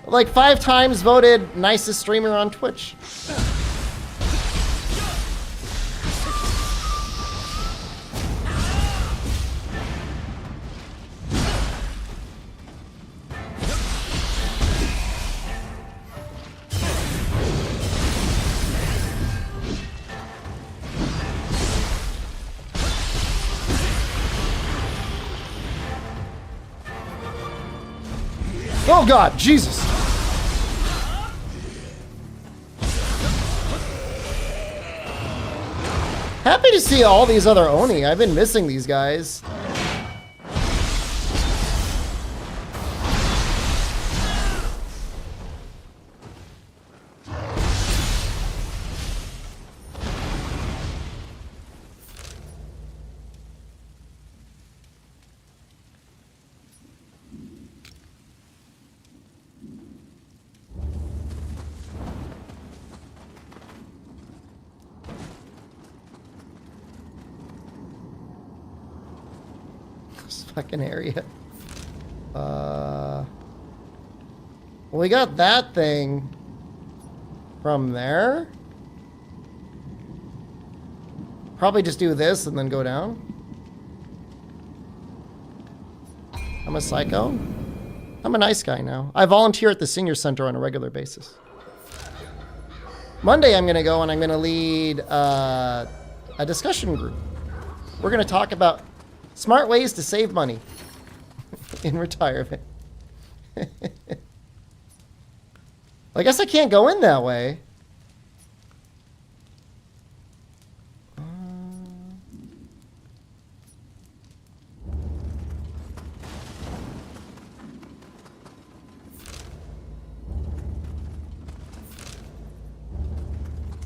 like 5 times voted nicest streamer on Twitch. Oh God, Jesus. Happy to see all these other Oni. I've been missing these guys. Fucking area. Well, we got that thing from there. Probably just do this and then go down. I'm a psycho. I'm a nice guy now. I volunteer at the senior center on a regular basis. Monday I'm gonna go and I'm gonna lead a discussion group. We're gonna talk about smart ways to save money in retirement. I guess I can't go in that way.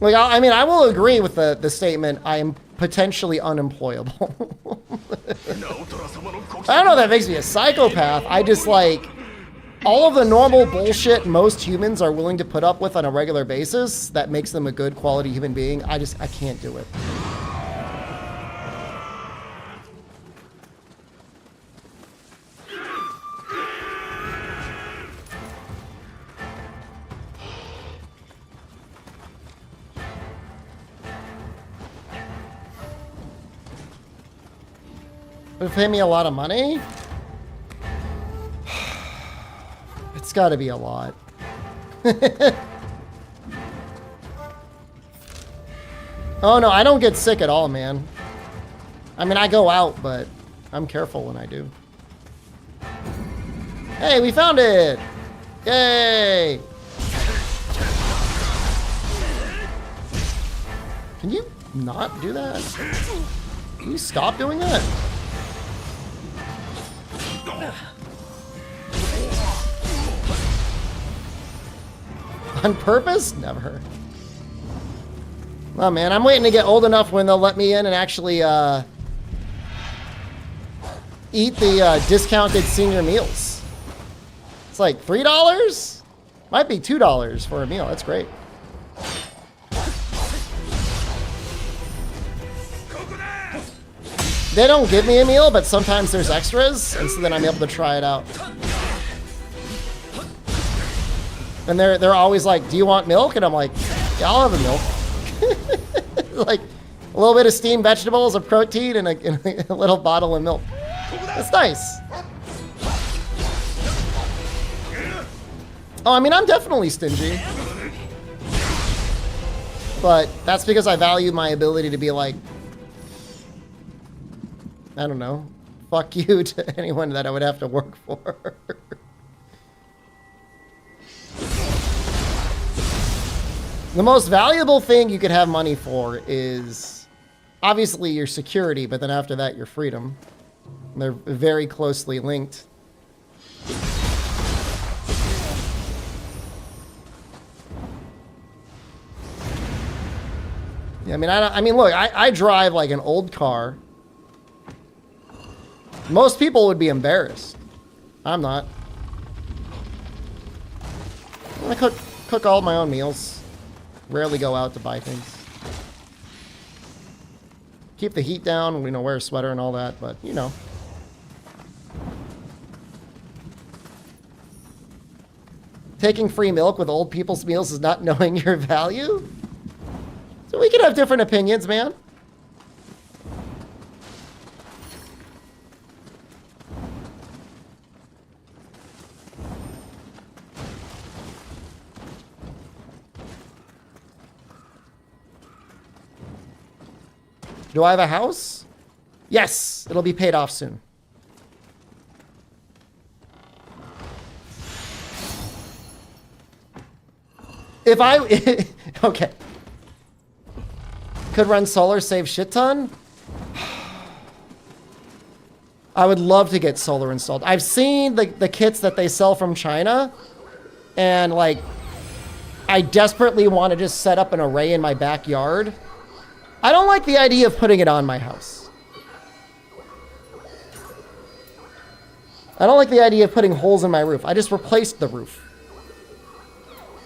Like, I mean, I will agree with the statement, I am potentially unemployable. I don't know if that makes me a psychopath. I just, like, all of the normal bullshit most humans are willing to put up with on a regular basis that makes them a good quality human being. I can't do it. Would it pay me a lot of money? It's got to be a lot. Oh no, I don't get sick at all, man. I mean, I go out, but I'm careful when I do. Hey, we found it! Yay! Can you not do that? Can you stop doing that? On purpose? Never. Oh man, I'm waiting to get old enough when they'll let me in and actually eat the discounted senior meals. It's like $3? Might be $2 for a meal. That's great. They don't give me a meal, but sometimes there's extras, and so then I'm able to try it out. And they're always like, do you want milk? And I'm like, yeah, I'll have a milk. Like, A little bit of steamed vegetables, a protein, and a little bottle of milk. It's nice. Oh, I mean, I'm definitely stingy. But that's because I value my ability to be like, I don't know, fuck you to anyone that I would have to work for. The most valuable thing you could have money for is obviously your security, but then after that, your freedom. They're very closely linked. Yeah, I mean, look, I drive like an old car. Most people would be embarrassed. I'm not. I cook all my own meals. Rarely go out to buy things. Keep the heat down, wear a sweater and all that, but, you know. Taking free milk with old people's meals is not knowing your value? So we can have different opinions, man. Do I have a house? Yes, it'll be paid off soon. If I... okay. Could run solar, save shit ton? I would love to get solar installed. I've seen the kits that they sell from China. And, like, I desperately want to just set up an array in my backyard. I don't like the idea of putting it on my house. I don't like the idea of putting holes in my roof. I just replaced the roof.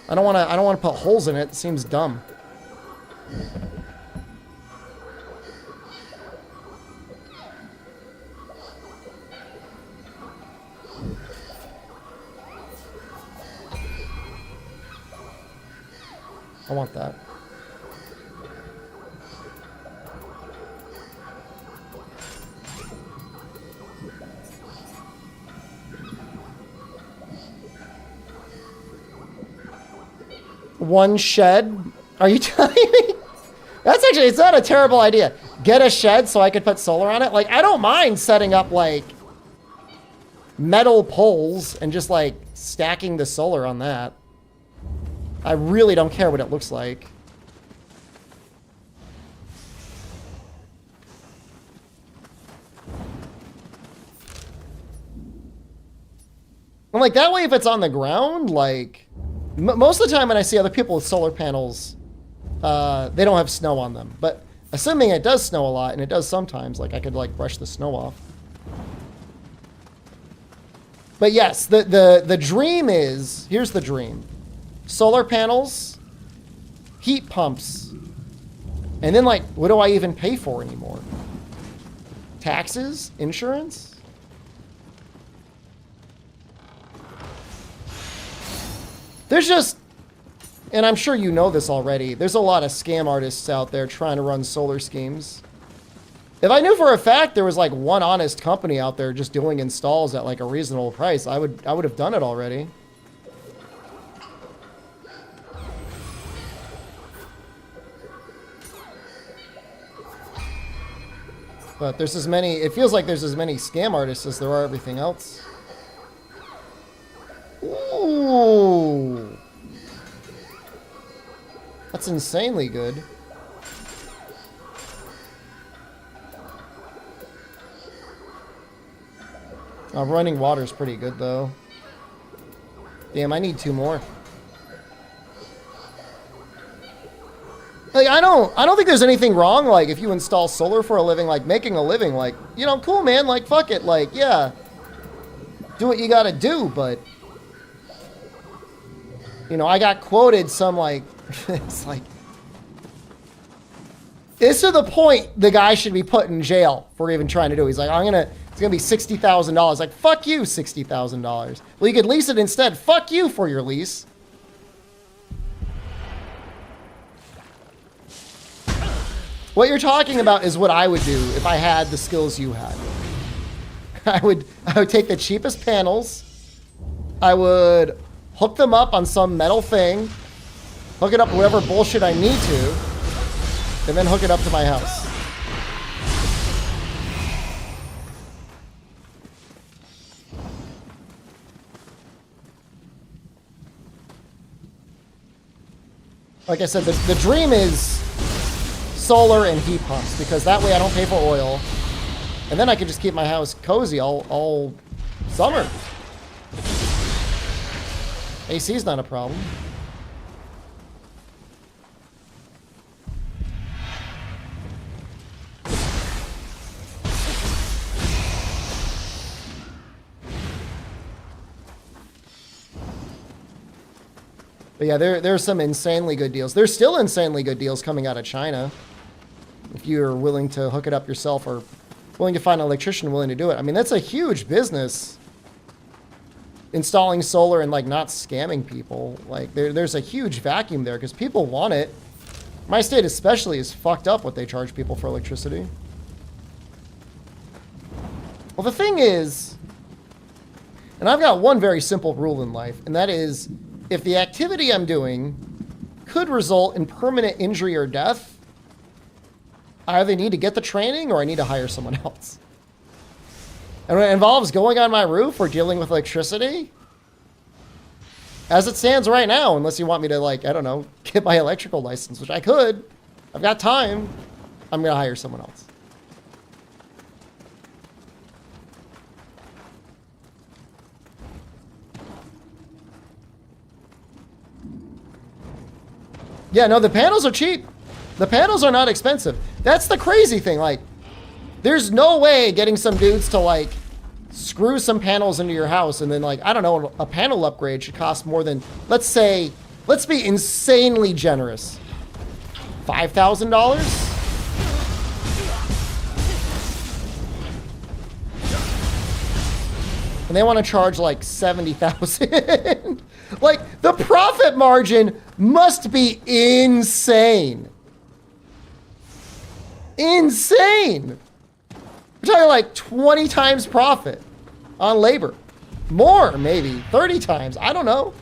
I don't want to put holes in it. It seems dumb. I want that. One shed? Are you telling me? That's actually, it's not a terrible idea. Get a shed so I could put solar on it. Like, I don't mind setting up, like, metal poles and just, like, stacking the solar on that. I really don't care what it looks like. And, like, that way if it's on the ground, like... most of the time when I see other people with solar panels, they don't have snow on them. But assuming it does snow a lot, and it does sometimes, like I could like brush the snow off. But yes, the dream is, here's the dream. Solar panels, heat pumps, and then like, what do I even pay for anymore? Taxes? Insurance? There's just, and I'm sure you know this already, there's a lot of scam artists out there trying to run solar schemes. If I knew for a fact there was like one honest company out there just doing installs at like a reasonable price, I would have done it already. But there's as many, it feels like there's as many scam artists as there are everything else. Ooh. That's insanely good. Running water's pretty good though. Damn, I need 2 more. Like, I don't think there's anything wrong, like, if you install solar for a living, like, making a living, like, you know, cool, man, like, fuck it, like, yeah. Do what you gotta do, but... You know, I got quoted some, like, it's like... It's to the point the guy should be put in jail for even trying to do it. He's like, it's gonna be $60,000. Like, fuck you, $60,000. Well, you could lease it instead. Fuck you for your lease. What you're talking about is what I would do if I had the skills you had. I would take the cheapest panels. I would hook them up on some metal thing, hook it up with whatever bullshit I need to, and then hook it up to my house. Like I said, the dream is solar and heat pumps, because that way I don't pay for oil. And then I can just keep my house cozy all summer. AC is not a problem. But yeah, there's some insanely good deals. There's still insanely good deals coming out of China. If you're willing to hook it up yourself or willing to find an electrician willing to do it. I mean, that's a huge business. Installing solar and like not scamming people. Like there's a huge vacuum there because people want it. My state especially is fucked up what they charge people for electricity. Well, the thing is, and I've got one very simple rule in life, and that is, if the activity I'm doing could result in permanent injury or death, I either need to get the training or I need to hire someone else. And when it involves going on my roof or dealing with electricity, as it stands right now, unless you want me to, like, I don't know, get my electrical license, which I could, I've got time, I'm going to hire someone else. Yeah, no, the panels are cheap. The panels are not expensive. That's the crazy thing. Like, there's no way getting some dudes to, like, screw some panels into your house and then, like, I don't know, a panel upgrade should cost more than, let's be insanely generous, $5,000? And they want to charge like $70,000. Like, the profit margin must be insane. Insane. We're talking like 20 times profit on labor. More, maybe 30 times. I don't know.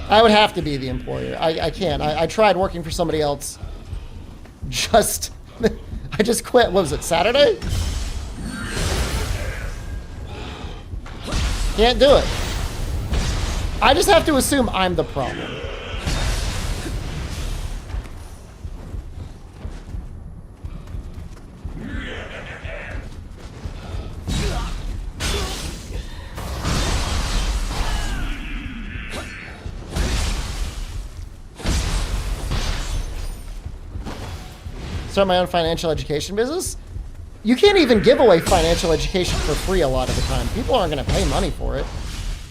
I would have to be the employer. I can't. I tried working for somebody else. I just quit. What was it, Saturday? Can't do it. I just have to assume I'm the problem. Start my own financial education business? You can't even give away financial education for free a lot of the time. People aren't going to pay money for it.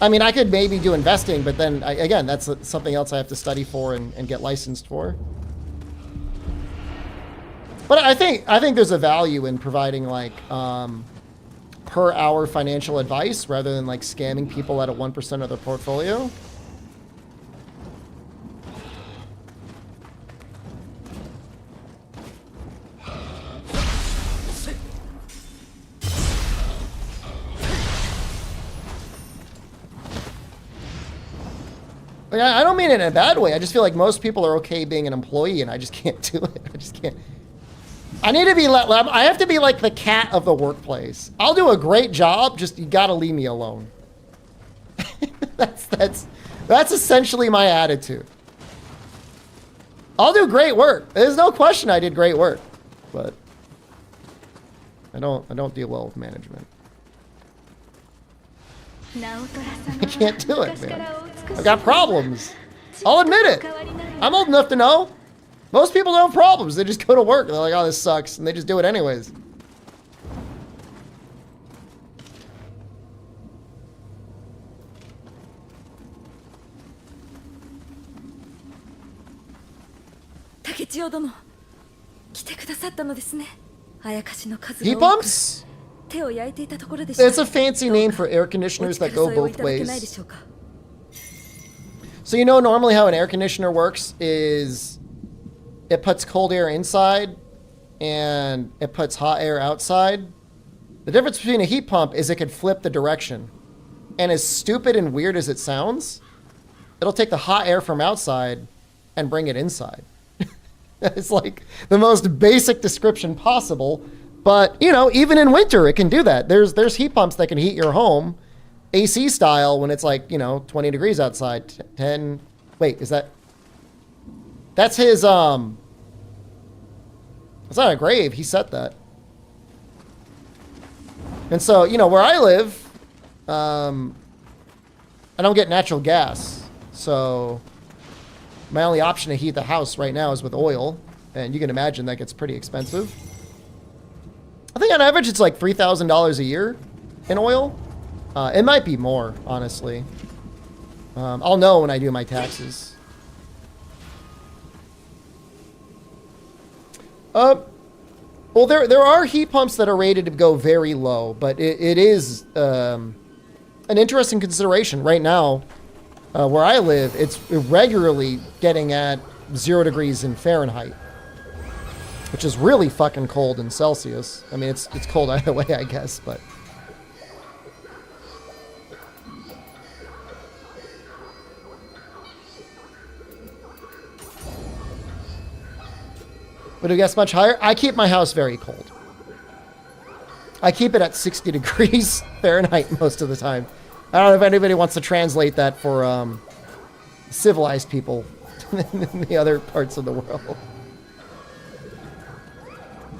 I mean, I could maybe do investing, but then, again, that's something else I have to study for and get licensed for. But I think there's a value in providing, like, per hour financial advice rather than, like, scamming people out of 1% of their portfolio. Like, I don't mean it in a bad way. I just feel like most people are okay being an employee, and I just can't do it. I just can't. I need to be I have to be like the cat of the workplace. I'll do a great job, just you gotta leave me alone. That's essentially my attitude. I'll do great work. There's no question I did great work, but I don't deal well with management. I can't do it, man. I've got problems. I'll admit it. I'm old enough to know. Most people don't have problems. They just go to work. They're like, oh, this sucks. And they just do it anyways. Heat pumps? It's a fancy name for air conditioners that go both ways. So you know normally how an air conditioner works is it puts cold air inside and it puts hot air outside. The difference between a heat pump is it could flip the direction. And as stupid and weird as it sounds, it'll take the hot air from outside and bring it inside. It's like the most basic description possible. But, you know, even in winter, it can do that. There's heat pumps that can heat your home AC style when it's like, you know, 20 degrees outside. 10. Wait, is that? That's his, it's not a grave. He set that. And so, you know, where I live, I don't get natural gas. So my only option to heat the house right now is with oil. And you can imagine that gets pretty expensive. I think on average it's like $3,000 a year in oil. It might be more, honestly. I'll know when I do my taxes. Well, there are heat pumps that are rated to go very low, but it is an interesting consideration. Right now, where I live, it's regularly getting at 0 degrees in Fahrenheit, which is really fucking cold in Celsius. I mean, it's cold either way, I guess, but... Would it guess much higher? I keep my house very cold. I keep it at 60 degrees Fahrenheit most of the time. I don't know if anybody wants to translate that for civilized people in the other parts of the world.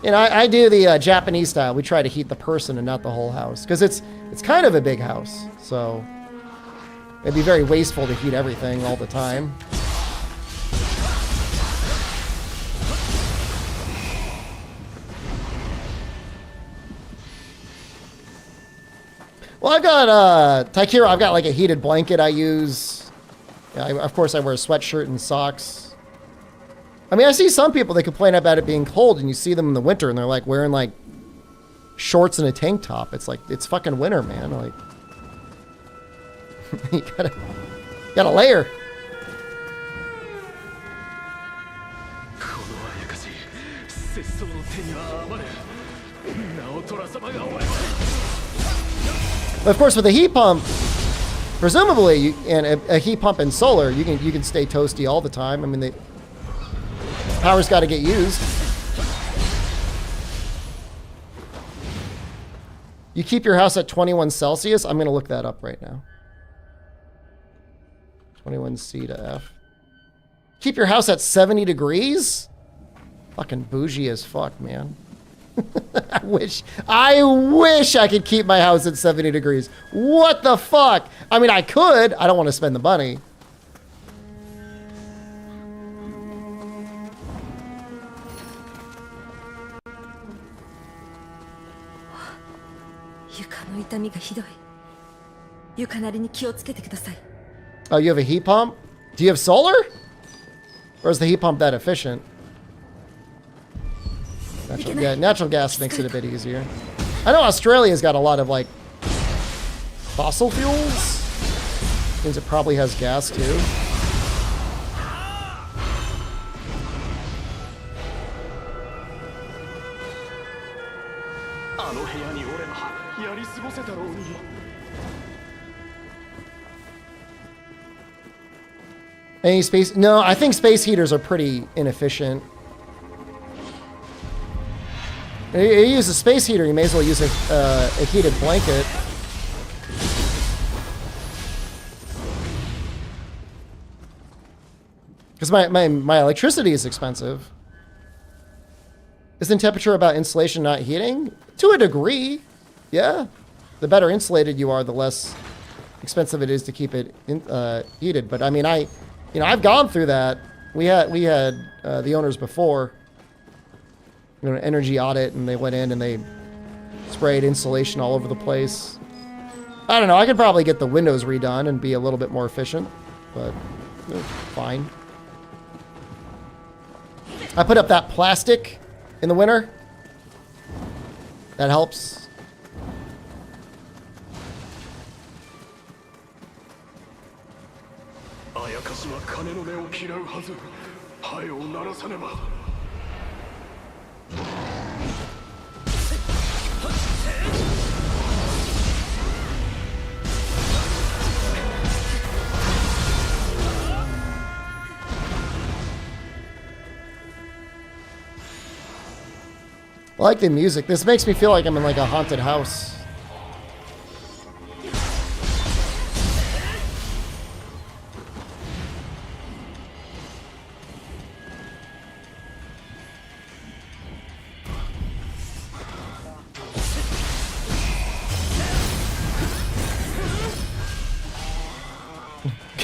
You know, I do the Japanese style. We try to heat the person and not the whole house. Because it's kind of a big house. So it'd be very wasteful to heat everything all the time. Well, I've got, Taikiro, I've got like a heated blanket I use. Of course, I wear a sweatshirt and socks. I mean, I see some people, they complain about it being cold, and you see them in the winter, and they're like wearing like shorts and a tank top. It's like, it's fucking winter, man. Like, you gotta layer. But of course, with a heat pump, presumably, and a heat pump and solar, you can stay toasty all the time. I mean, the power's got to get used. You keep your house at 21 Celsius. I'm gonna look that up right now. 21 C to F. Keep your house at 70 degrees? Fucking bougie as fuck, man. I wish I could keep my house at 70 degrees. What the fuck? I mean, I could. I don't want to spend the money. Oh, you have a heat pump? Do you have solar? Or is the heat pump that efficient? Natural gas makes it a bit easier. I know Australia's got a lot of like fossil fuels. Means it probably has gas too. Any space? No, I think space heaters are pretty inefficient. You use a space heater, you may as well use a heated blanket. Because my electricity is expensive. Isn't temperature about insulation, not heating? To a degree, yeah. The better insulated you are, the less expensive it is to keep it heated. But I mean, I've gone through that. We had the owners before. An energy audit, and they went in and they sprayed insulation all over the place. I don't know. I could probably get the windows redone and be a little bit more efficient, but fine. I put up that plastic in the winter. That helps. あやかしは金の値を嫌うはず。ハエを鳴らさねば。I like the music. This makes me feel like I'm in like a haunted house.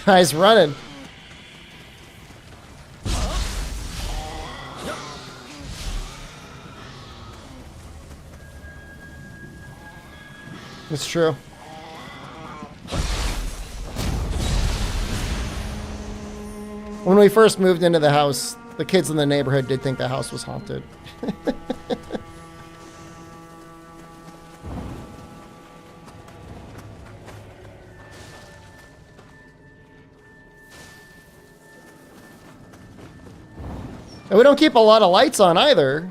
Guy's running. It's true. When we first moved into the house, the kids in the neighborhood did think the house was haunted. And we don't keep a lot of lights on either.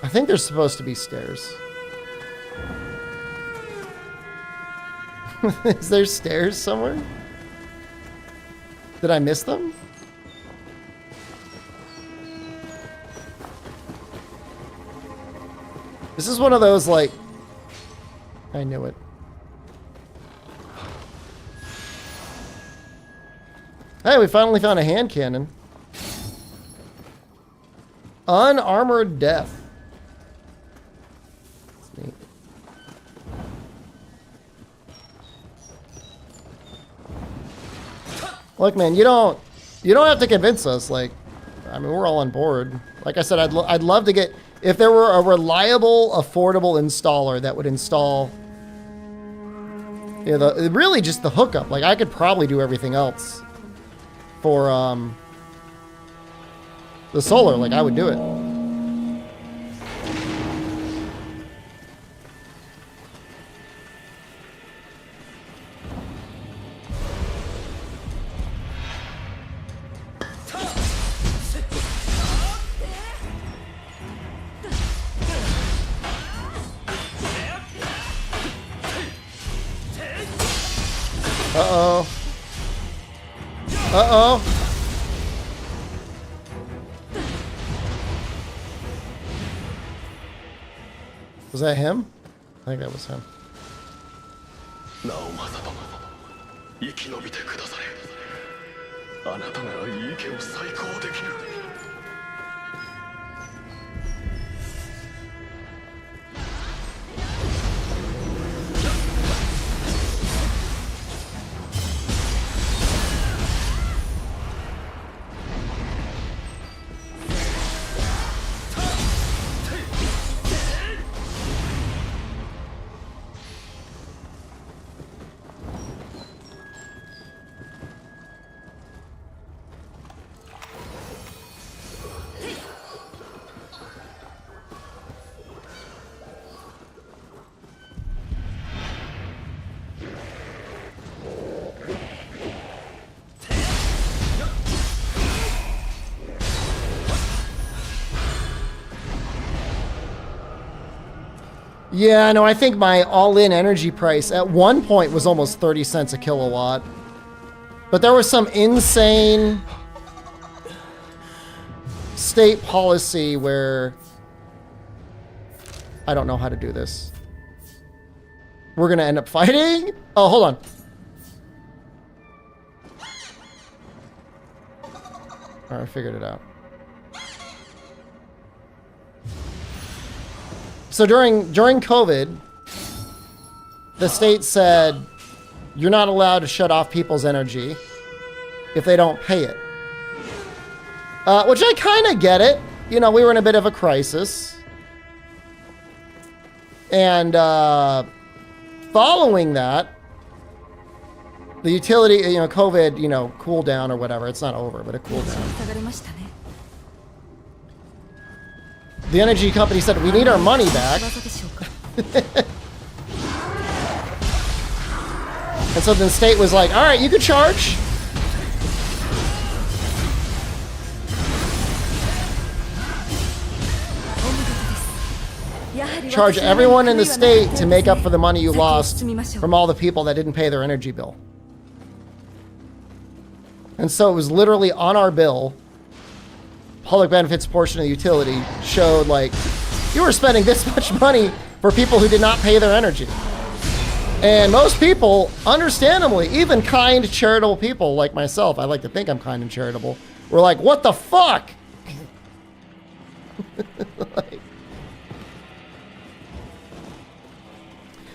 I think there's supposed to be stairs. Is there stairs somewhere? Did I miss them? This is one of those, like... I knew it. Hey, we finally found a hand cannon. Unarmored death. That's neat. Look, man, you don't have to convince us. Like, I mean, we're all on board. Like I said, I'd love to get, if there were a reliable, affordable installer that would install, you know, really just the hookup. Like, I could probably do everything else for the solar. Like, I would do it. Uh-oh. Uh-oh. Was that him? I think that was him. なおまさと生き延びてくだされ。あなたなら井伊家を再興できる。Yeah, no, I think my all-in energy price at one point was almost 30 cents a kilowatt. But there was some insane state policy where I don't know how to do this. We're gonna end up fighting? Oh, hold on. Alright, I figured it out. So during COVID, the state said you're not allowed to shut off people's energy if they don't pay it. Which I kind of get it. You know, we were in a bit of a crisis. And following that, the utility, you know, COVID, you know, cooled down or whatever. It's not over, but it cooled down. the energy company said, we need our money back. And so the state was like, all right, you could charge. Charge everyone in the state to make up for the money you lost from all the people that didn't pay their energy bill. And so it was literally on our bill. Public benefits portion of the utility showed like, you were spending this much money for people who did not pay their energy. And most people, understandably, even kind, charitable people like myself, I like to think I'm kind and charitable, were like, what the fuck? Like,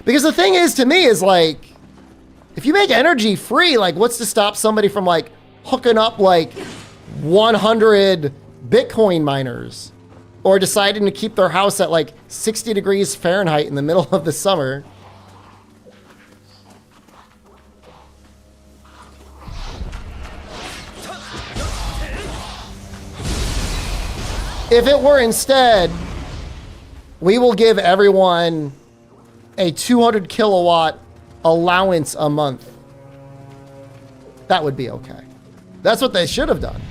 because the thing is, to me, is like, if you make energy free, like, what's to stop somebody from like hooking up like 100 Bitcoin miners or deciding to keep their house at like 60 degrees Fahrenheit in the middle of the summer? If it were instead, we will give everyone a 200 kilowatt allowance a month, that would be okay. That's what they should have done.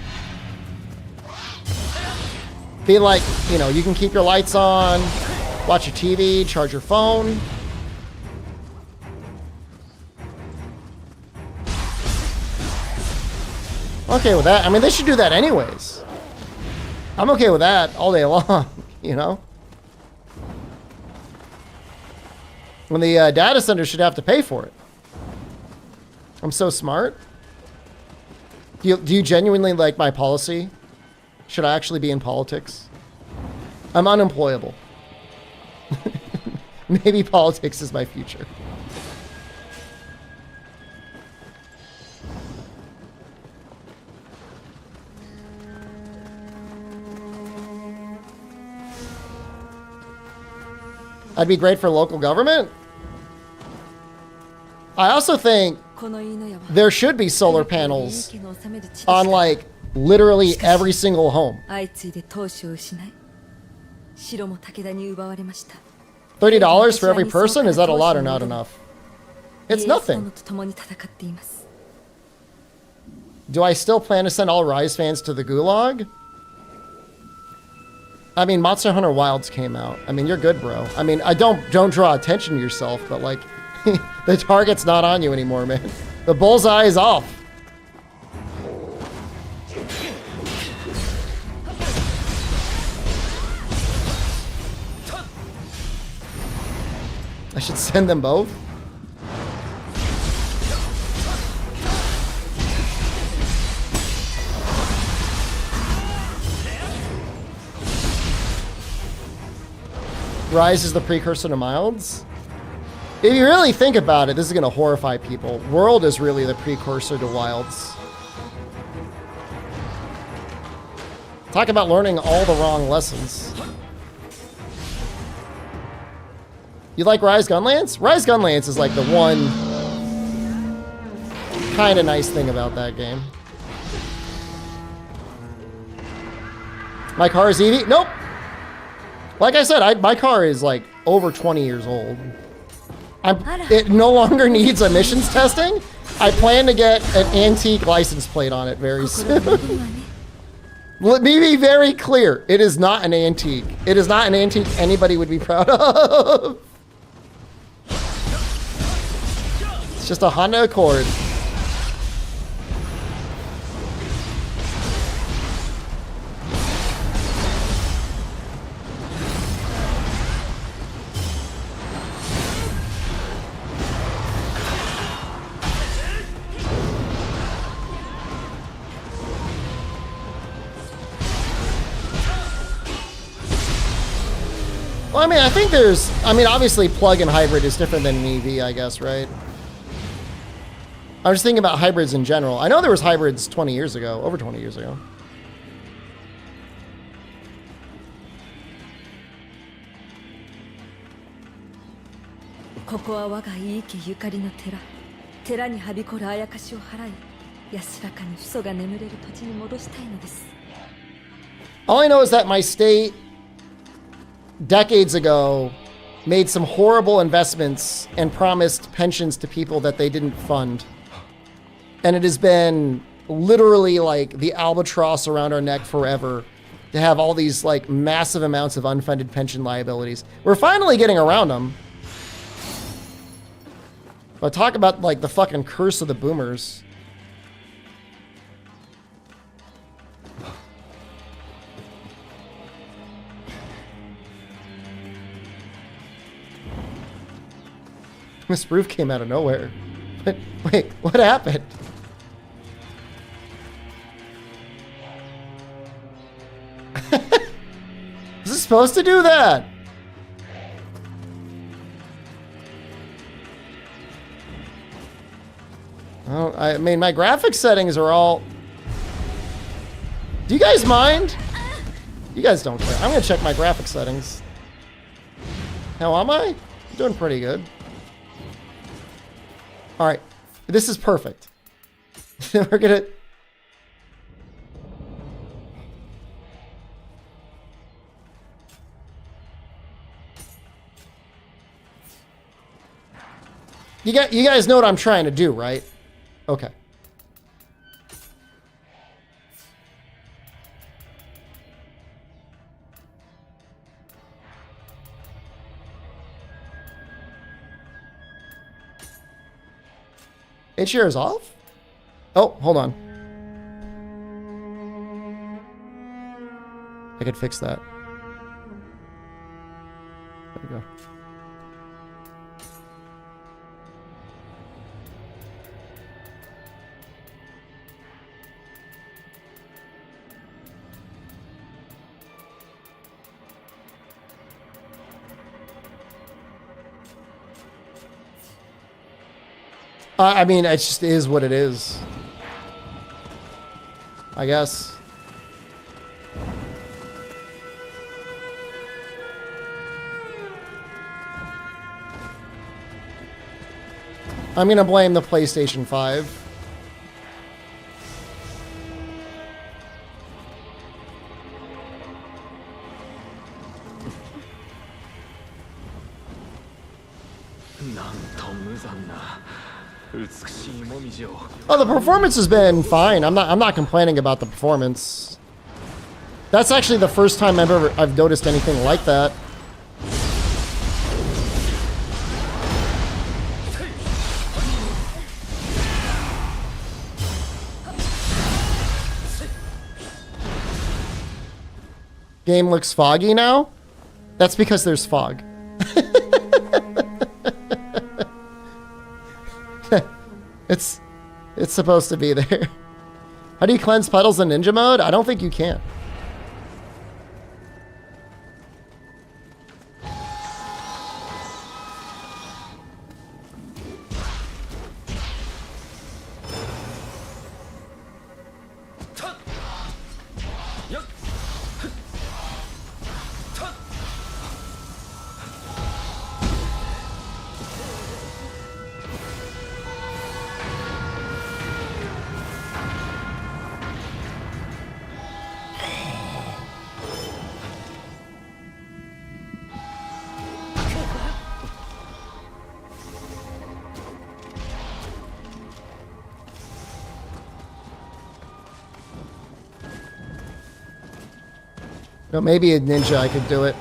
Be like, you know, you can keep your lights on, watch your TV, charge your phone. Okay with that. I mean, they should do that anyways. I'm okay with that all day long, you know? When the data center should have to pay for it. I'm so smart. Do you genuinely like my policy? Should I actually be in politics? I'm unemployable. Maybe politics is my future. I'd be great for local government. I also think there should be solar panels on like literally every single home. $30 for every person? Is that a lot or not enough? It's nothing. Do I still plan to send all Rise fans to the Gulag? I mean, Monster Hunter Wilds came out. I mean, you're good, bro. I mean, don't draw attention to yourself, but like, the target's not on you anymore, man. The bullseye is off. I should send them both. Rise is the precursor to Milds. If you really think about it, this is going to horrify people. World is really the precursor to Wilds. Talk about learning all the wrong lessons. You like Rise Gunlance? Rise Gunlance is like the one kind of nice thing about that game. My car is EV? Nope. Like I said, my car is like over 20 years old. It no longer needs emissions testing. I plan to get an antique license plate on it very soon. Let me be very clear. It is not an antique. It is not an antique anybody would be proud of. It's just a Honda Accord. Well, I mean, I think there's... I mean, obviously plug-in hybrid is different than an EV, I guess, right? I was thinking about hybrids in general. I know there was hybrids 20 years ago, over 20 years ago. All I know is that my state decades ago made some horrible investments and promised pensions to people that they didn't fund. And it has been literally like the albatross around our neck forever to have all these like massive amounts of unfunded pension liabilities. We're finally getting around them. But talk about like the fucking curse of the boomers. This roof came out of nowhere. Wait, what happened? Is it supposed to do that? Oh, I mean, my graphics settings are all... Do you guys mind? You guys don't care. I'm gonna check my graphics settings. How am I? I'm doing pretty good. All right, this is perfect. We're gonna... You guys know what I'm trying to do, right? Okay. HDR is off? Oh, hold on. I could fix that. There we go. I mean, it just is what it is. I guess. I'm gonna blame the PlayStation 5. Oh, the performance has been fine. I'm not complaining about the performance. That's actually the first time I've noticed anything like that. Game looks foggy now? That's because there's fog. It's supposed to be there. How do you cleanse puddles in ninja mode? I don't think you can. No, maybe a ninja I could do it.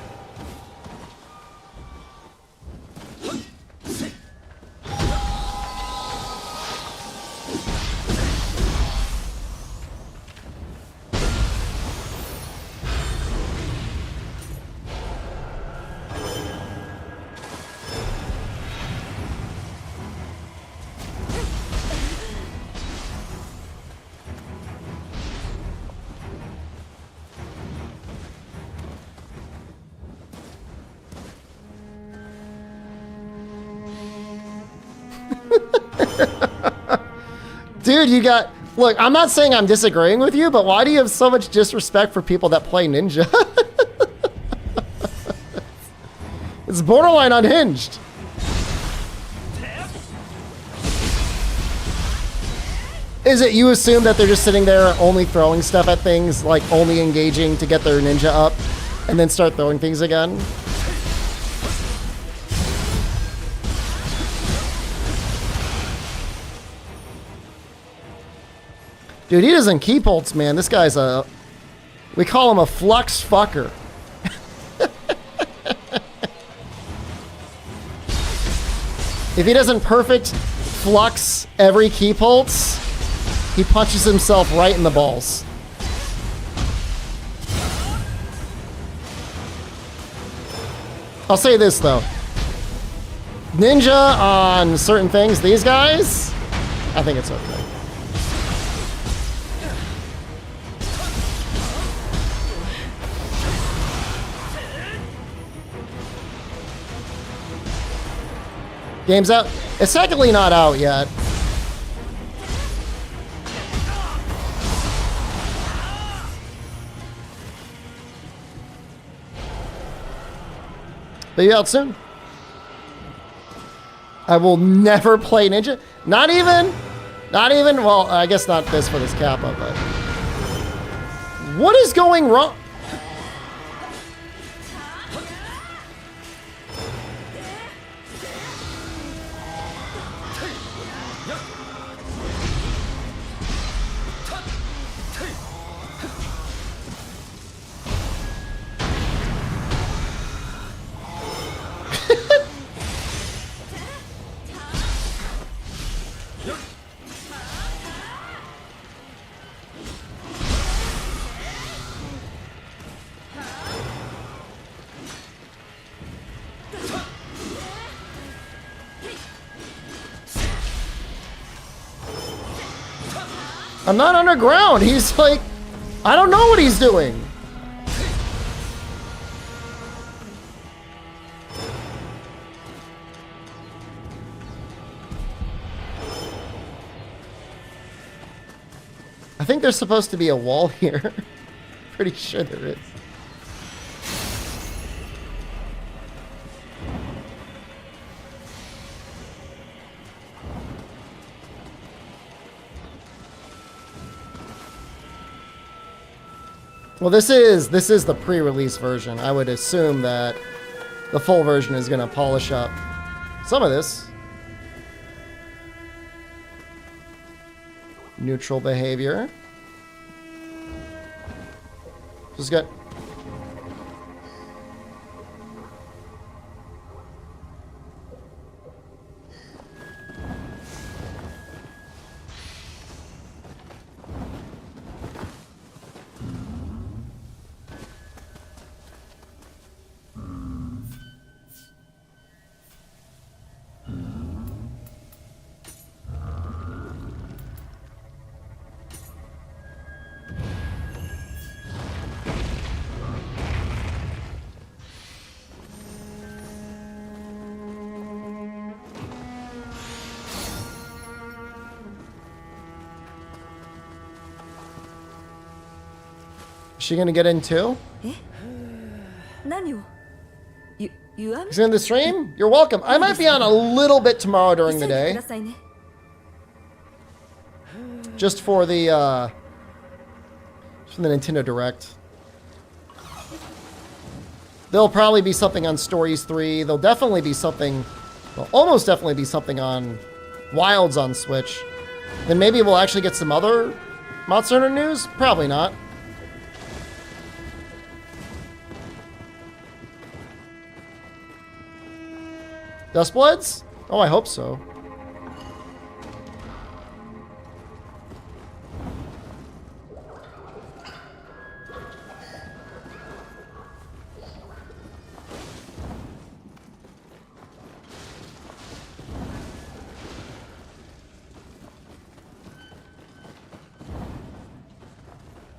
Dude, you got... Look, I'm not saying I'm disagreeing with you, but why do you have so much disrespect for people that play ninja? It's borderline unhinged. Is it you assume that they're just sitting there only throwing stuff at things, like only engaging to get their ninja up, and then start throwing things again? Dude, he doesn't keep ults, man. This guy's a... We call him a flux fucker. If he doesn't perfect flux every keep ults, he punches himself right in the balls. I'll say this, though. Ninja on certain things, these guys, I think it's okay. Game's out. It's technically not out yet. But you out soon. I will never play Ninja. Not even, well, I guess not this for this Kappa, but. What is going wrong? I'm not underground. He's like, I don't know what he's doing. I think there's supposed to be a wall here. Pretty sure there is. Well, this is the pre-release version. I would assume that the full version is going to polish up some of this. Neutral behavior. Just got... Is she gonna get in too? Nioh? You are? He's in the stream? You're welcome. I might be on a little bit tomorrow during the day. Just for the Nintendo Direct. There'll probably be something on Stories 3. There'll definitely be something, well, almost definitely be something on Wilds on Switch. Then maybe we'll actually get some other Monster Hunter news? Probably not. Dustbloods? Oh, I hope so.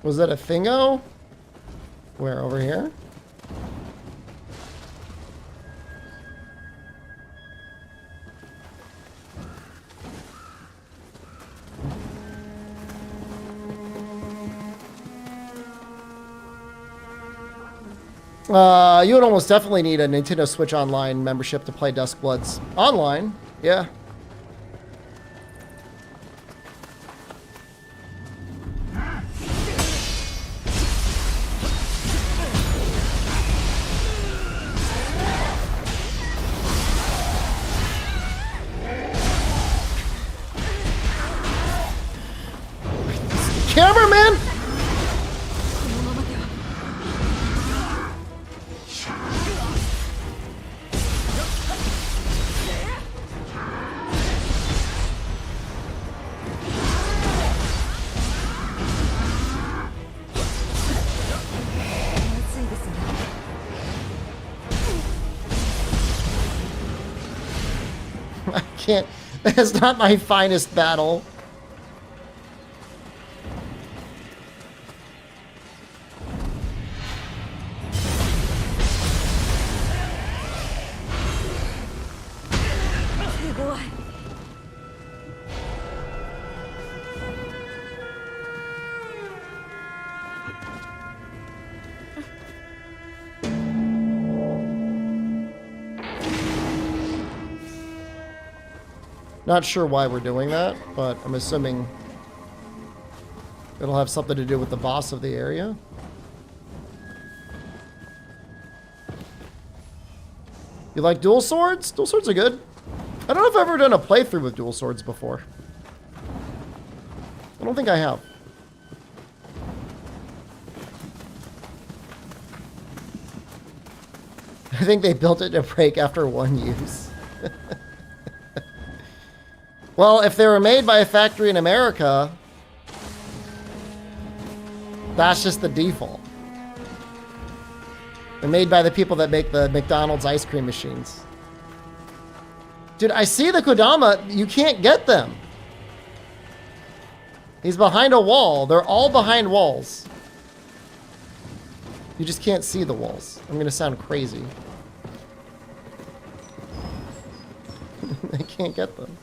Was that a thingo? Where, over here? You would almost definitely need a Nintendo Switch Online membership to play Duskbloods. Online, yeah. can't. That's not my finest battle. Not sure why we're doing that, but I'm assuming it'll have something to do with the boss of the area. You like dual swords? Dual swords are good. I don't know if I've ever done a playthrough with dual swords before. I don't think I have. I think they built it to break after one use. Well, if they were made by a factory in America, that's just the default. They're made by the people that make the McDonald's ice cream machines. Dude, I see the Kodama. You can't get them. He's behind a wall. They're all behind walls. You just can't see the walls. I'm going to sound crazy. I can't get them.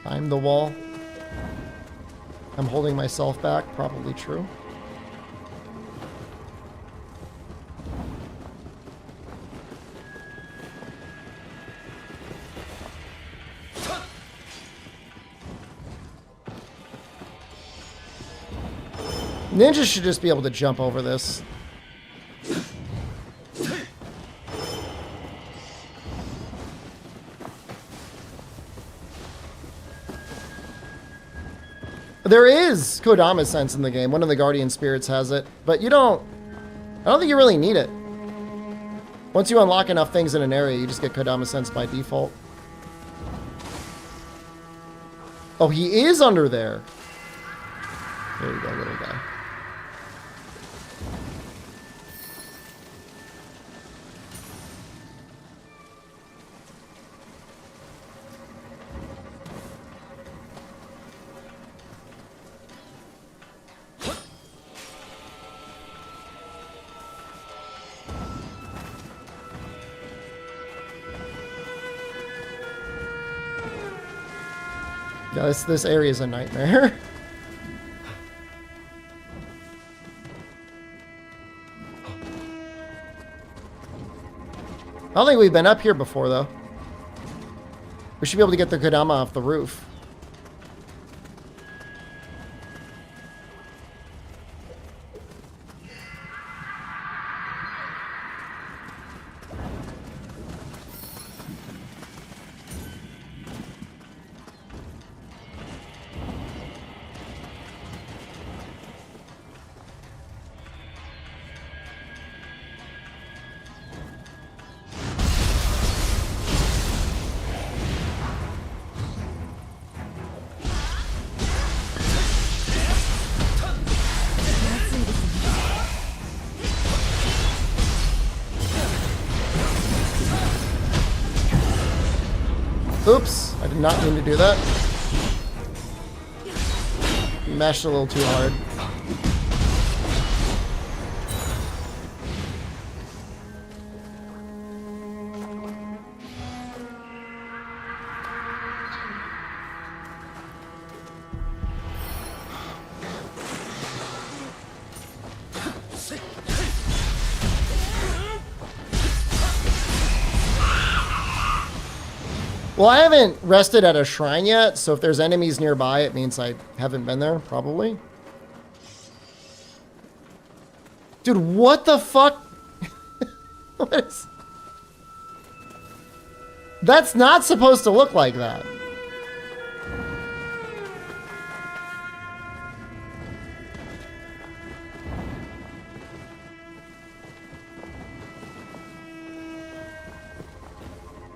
I'm the wall. I'm holding myself back. Probably true. Ninjas should just be able to jump over this. There is Kodama sense in the game. One of the Guardian Spirits has it. But you don't... I don't think you really need it. Once you unlock enough things in an area, you just get Kodama sense by default. Oh, he is under there. There you go, little guy. Yeah, this area is a nightmare. I don't think we've been up here before, though. We should be able to get the Kodama off the roof. Oops, I did not mean to do that. Mashed a little too hard. Well, I haven't rested at a shrine yet, so if there's enemies nearby, it means I haven't been there, probably. Dude, what the fuck? What is... That's not supposed to look like that.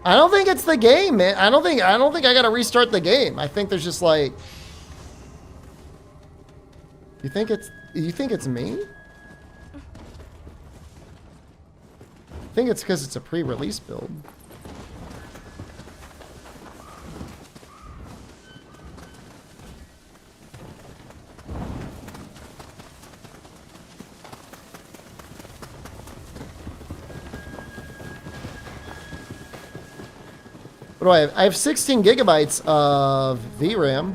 I don't think it's the game, man. I don't think I gotta restart the game. I think there's just like. You think it's me? I think it's because it's a pre-release build. What do I have? I have 16 gigabytes of VRAM.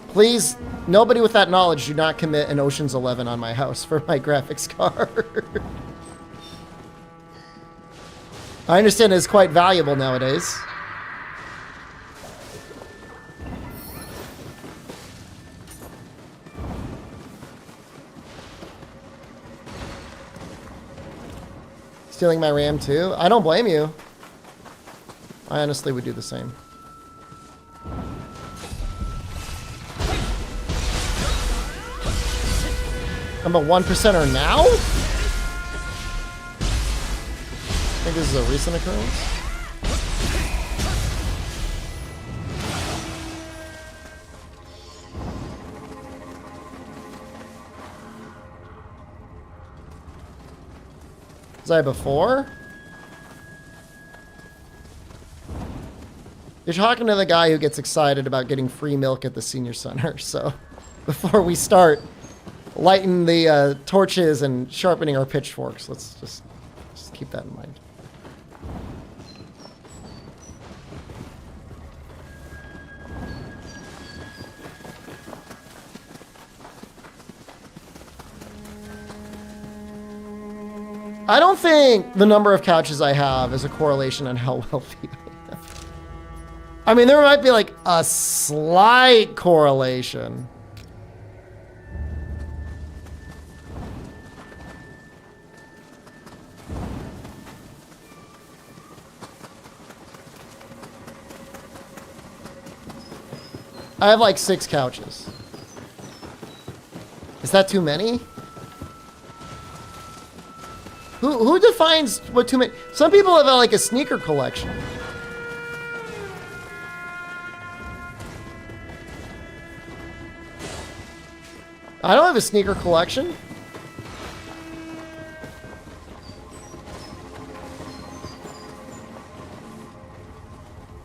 Please, nobody with that knowledge, do not commit an Ocean's 11 on my house for my graphics card. I understand it's quite valuable nowadays. Stealing my RAM too? I don't blame you. I honestly would do the same. I'm a 1%er now? I think this is a recent occurrence. Was I before? You're talking to the guy who gets excited about getting free milk at the senior center, so before we start lighting the torches and sharpening our pitchforks, let's just keep that in mind. I don't think the number of couches I have is a correlation on how wealthy I am. I mean, there might be like a slight correlation. I have like 6 couches. Is that too many? Who defines what too many? Some people have like a sneaker collection. I don't have a sneaker collection.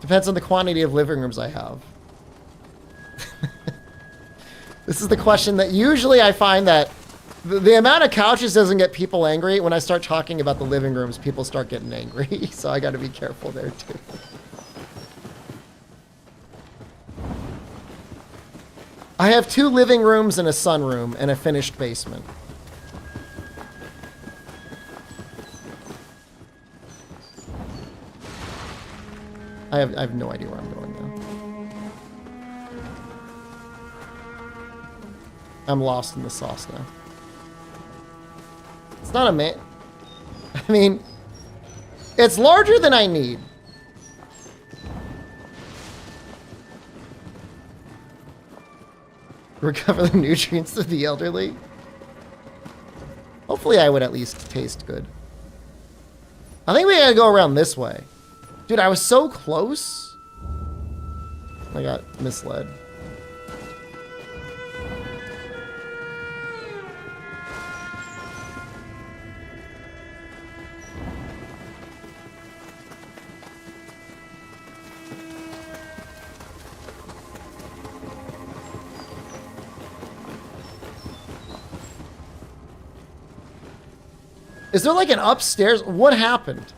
Depends on the quantity of living rooms I have. This is the question that usually I find that the amount of couches doesn't get people angry. When I start talking about the living rooms, people start getting angry. So I got to be careful there too. I have 2 living rooms and a sunroom and a finished basement. I have no idea where I'm going now. I'm lost in the sauce now. It's not a man. I mean, it's larger than I need. Recover the nutrients of the elderly. Hopefully I would at least taste good. I think we gotta go around this way. Dude, I was so close. I got misled. Is there like an upstairs? What happened?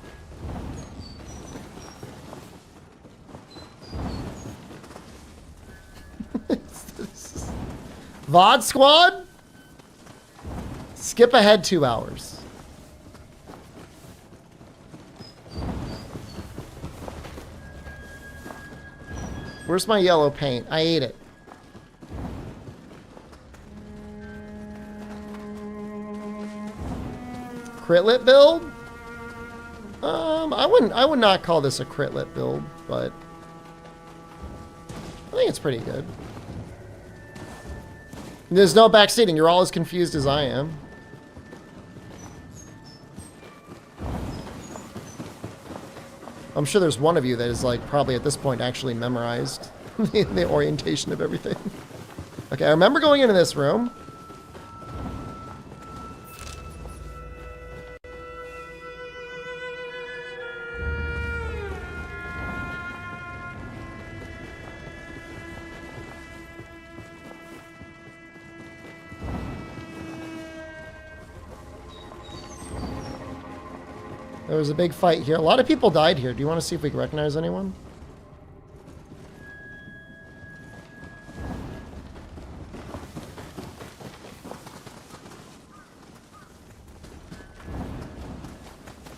VOD squad? Skip ahead 2 hours. Where's my yellow paint? I ate it. Critlet build? I would not call this a critlet build, but I think it's pretty good. There's no backseating. You're all as confused as I am. I'm sure there's one of you that is like probably at this point actually memorized the orientation of everything. Okay, I remember going into this room. There was a big fight here. A lot of people died here. Do you want to see if we can recognize anyone?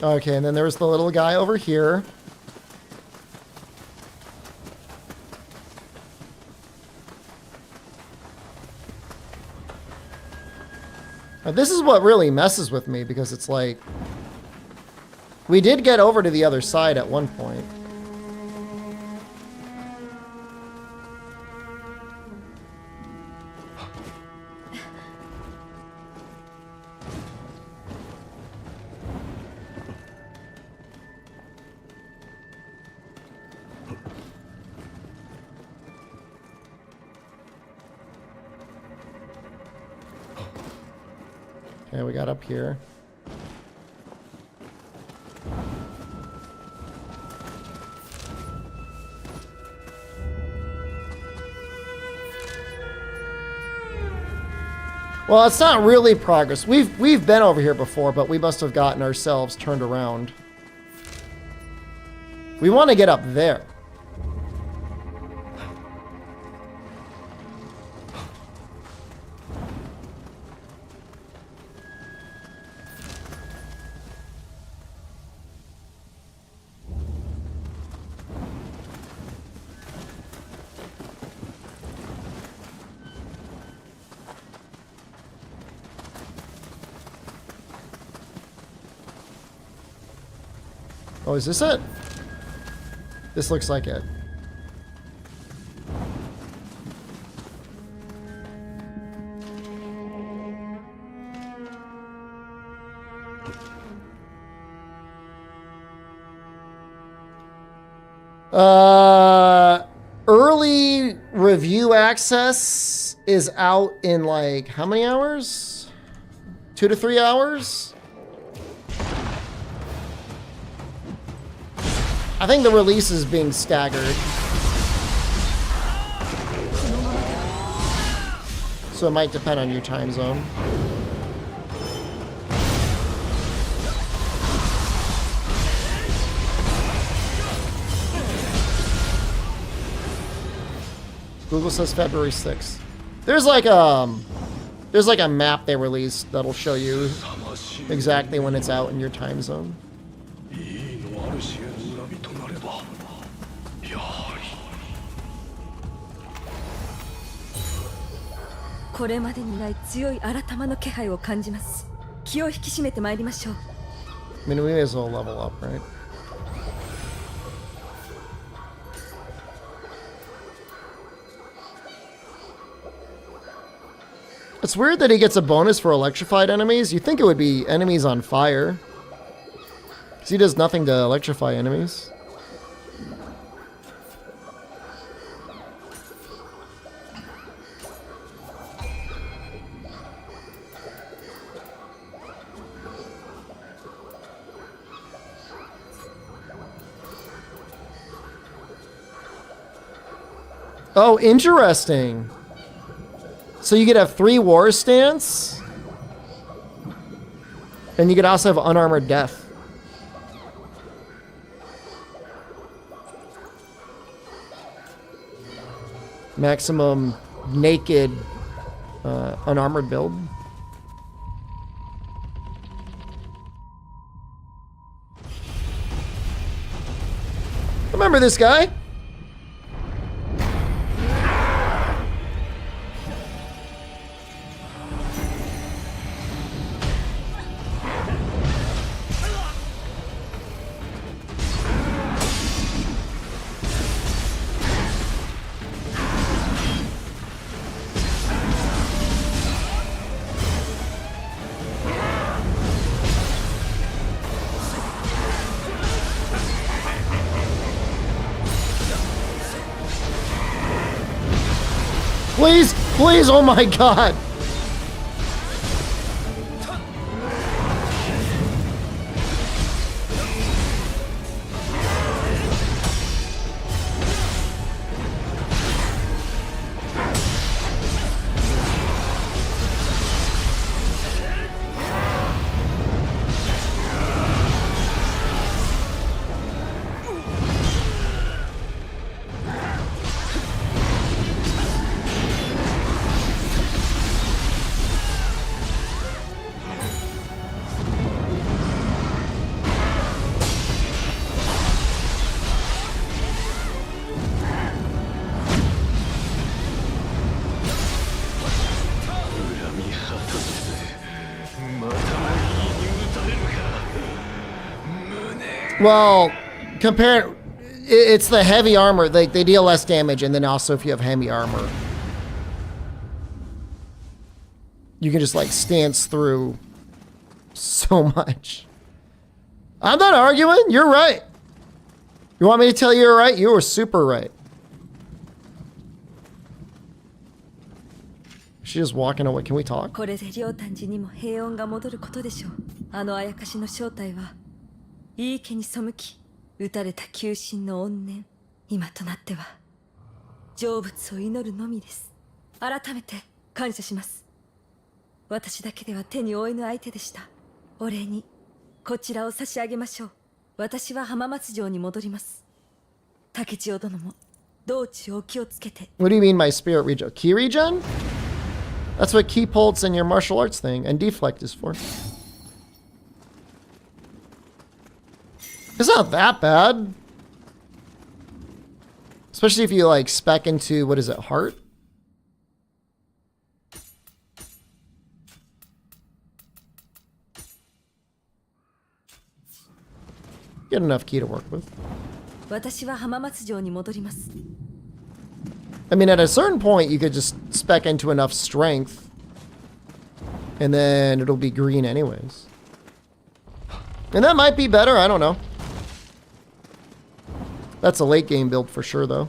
Okay, and then there was the little guy over here. Now, this is what really messes with me because it's like... We did get over to the other side at one point. Okay, we got up here. Well, it's not really progress. We've been over here before, but we must have gotten ourselves turned around. We want to get up there. Oh, is this it? This looks like it. Early review access is out in like how many hours? 2 to 3 hours? I think the release is being staggered. So it might depend on your time zone. Google says February 6th. There's like a map they released that'll show you exactly when it's out in your time zone. これまでにない強い新玉の気配を感じます。気を引き締めてまいりましょう。 I mean, we may as well level up, right? It's weird that he gets a bonus for electrified enemies. You'd think it would be enemies on fire. Because he does nothing to electrify enemies. Oh, interesting. So you could have 3 war stance. And you could also have unarmored death. Maximum naked unarmored build. Remember this guy? Please, please, oh my god. Well, compare, it's the heavy armor. They deal less damage, and then also if you have heavy armor, you can just like stance through so much. I'm not arguing. You're right. You want me to tell you you're right? You were super right. She's just walking away. Can we talk? これで両丹寺にも平穏が戻ることでしょう。あのあやかしの正体は、いい毛に背き、打たれた求心の怨念。今となっては、成仏を祈るのみです。改めて感謝します。私だけでは手に負えぬ相手でした。お礼に、こちらを差し上げましょう。私は浜松城に戻ります。竹千代殿も、道中お気をつけて。What do you mean by spirit regen? Key regen? That's what key pulse in your martial arts thing and deflect is for. It's not that bad. Especially if you like spec into, what is it, heart? Get enough key to work with. 私は浜松城に戻ります。I mean, at a certain point, you could just spec into enough strength, and then it'll be green anyways. And that might be better, I don't know. That's a late game build for sure, though.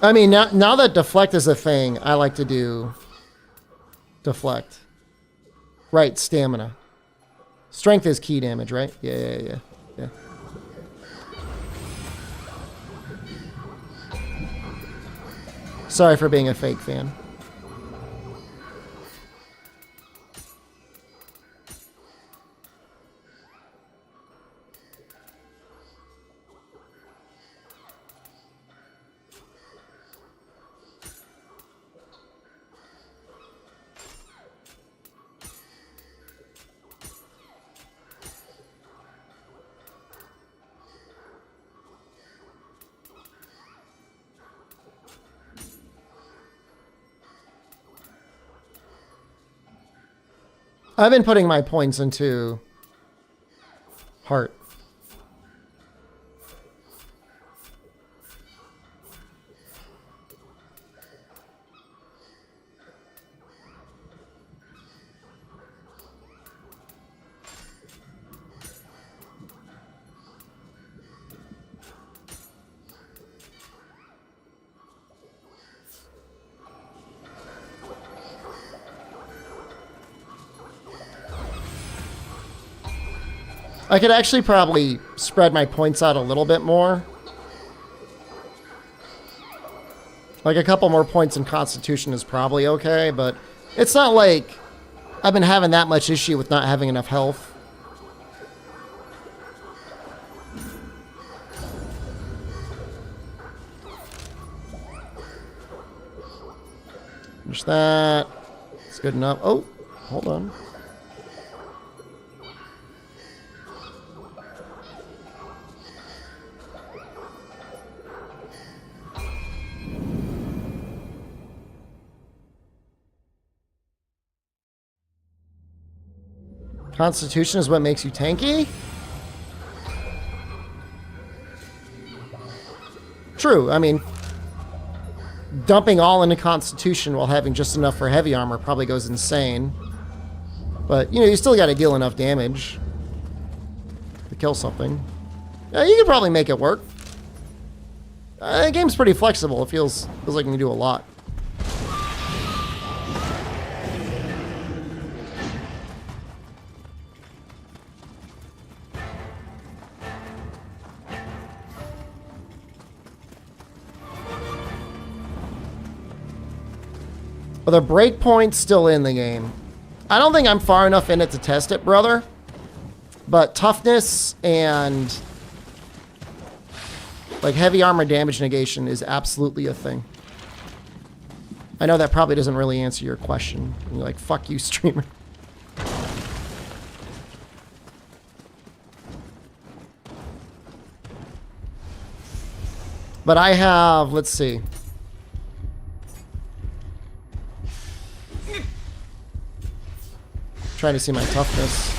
I mean, now that deflect is a thing, I like to do deflect. Right, stamina. Strength is key damage, right? Yeah. Sorry for being a fake fan. I've been putting my points into heart. I could actually probably spread my points out a little bit more. Like a couple more points in Constitution is probably okay, but it's not like I've been having that much issue with not having enough health. Finish that. It's good enough. Oh, hold on. Constitution is what makes you tanky? True, I mean, dumping all into Constitution while having just enough for heavy armor probably goes insane. But, you know, you still gotta deal enough damage to kill something. Yeah, you could probably make it work. The game's pretty flexible. It feels like you can do a lot. Well, the breakpoint's still in the game. I don't think I'm far enough in it to test it, brother. But toughness and like heavy armor damage negation is absolutely a thing. I know that probably doesn't really answer your question. You're like, fuck you, streamer. But I have, let's see. Trying to see my toughness.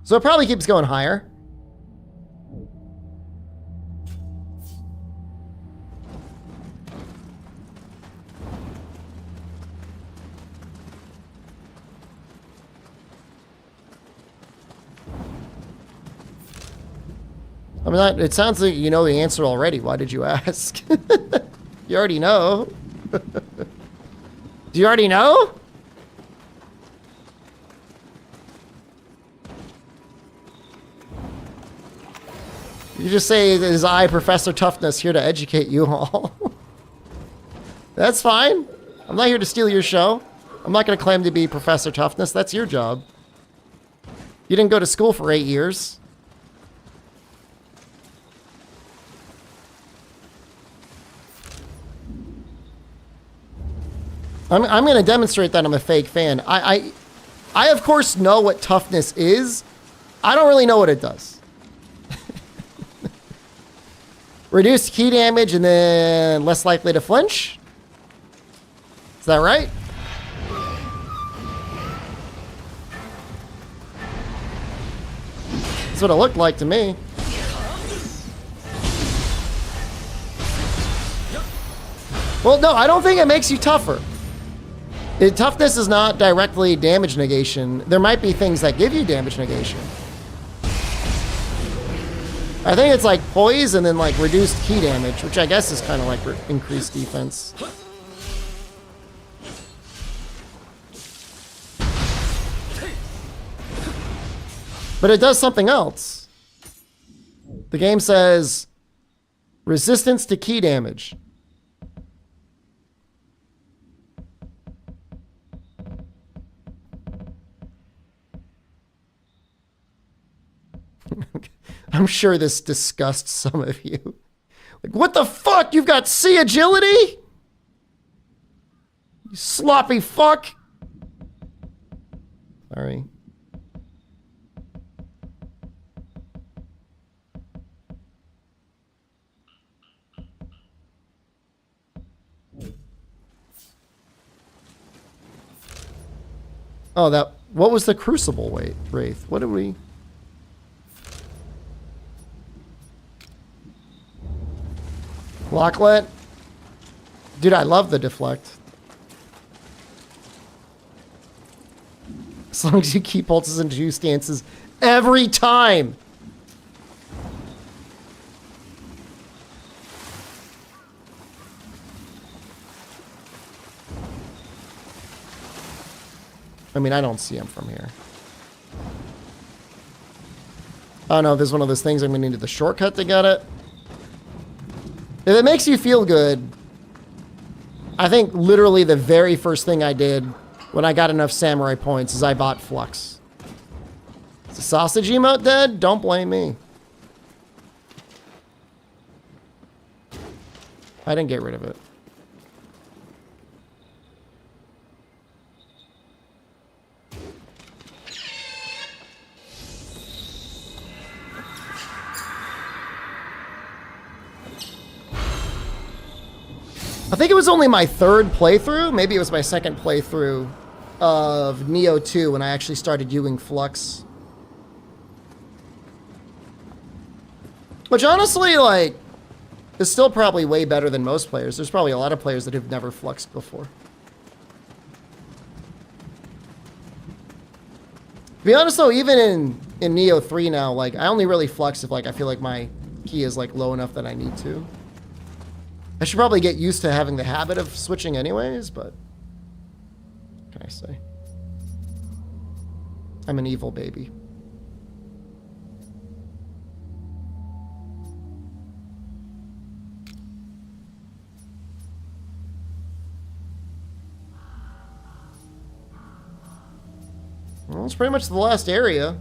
So it probably keeps going higher. I mean, it sounds like you know the answer already. Why did you ask? You already know. Do you already know? You just say, "Is I, Professor Toughness, here to educate you all?" That's fine. I'm not here to steal your show. I'm not going to claim to be Professor Toughness. That's your job. You didn't go to school for 8 years. I'm going to demonstrate that I'm a fake fan. I of course know what toughness is. I don't really know what it does. Reduced key damage and then less likely to flinch. Is that right? That's what it looked like to me. Well, no, I don't think it makes you tougher. Toughness is not directly damage negation. There might be things that give you damage negation. I think it's like poise and then like reduced key damage, which I guess is kind of like increased defense. But it does something else. The game says resistance to key damage. I'm sure this disgusts some of you. Like, what the fuck? You've got C agility? You sloppy fuck. Sorry. Oh, what was the Crucible Wraith? What did we... Locklet? Dude, I love the deflect. As long as you keep pulses into 2 stances every time. I mean, I don't see him from here. Oh no, there's one of those things I'm gonna need the shortcut to get it. If it makes you feel good, I think literally the very first thing I did when I got enough samurai points is I bought Flux. Is the sausage emote dead? Don't blame me. I didn't get rid of it. I think it was only my third playthrough. Maybe it was my second playthrough of Nioh 2 when I actually started using Flux. Which honestly, like, is still probably way better than most players. There's probably a lot of players that have never fluxed before. To be honest though, even in Nioh 3 now, like, I only really flux if, like, I feel like my key is, like, low enough that I need to. I should probably get used to having the habit of switching anyways, but what can I say? I'm an evil baby. Well, it's pretty much the last area.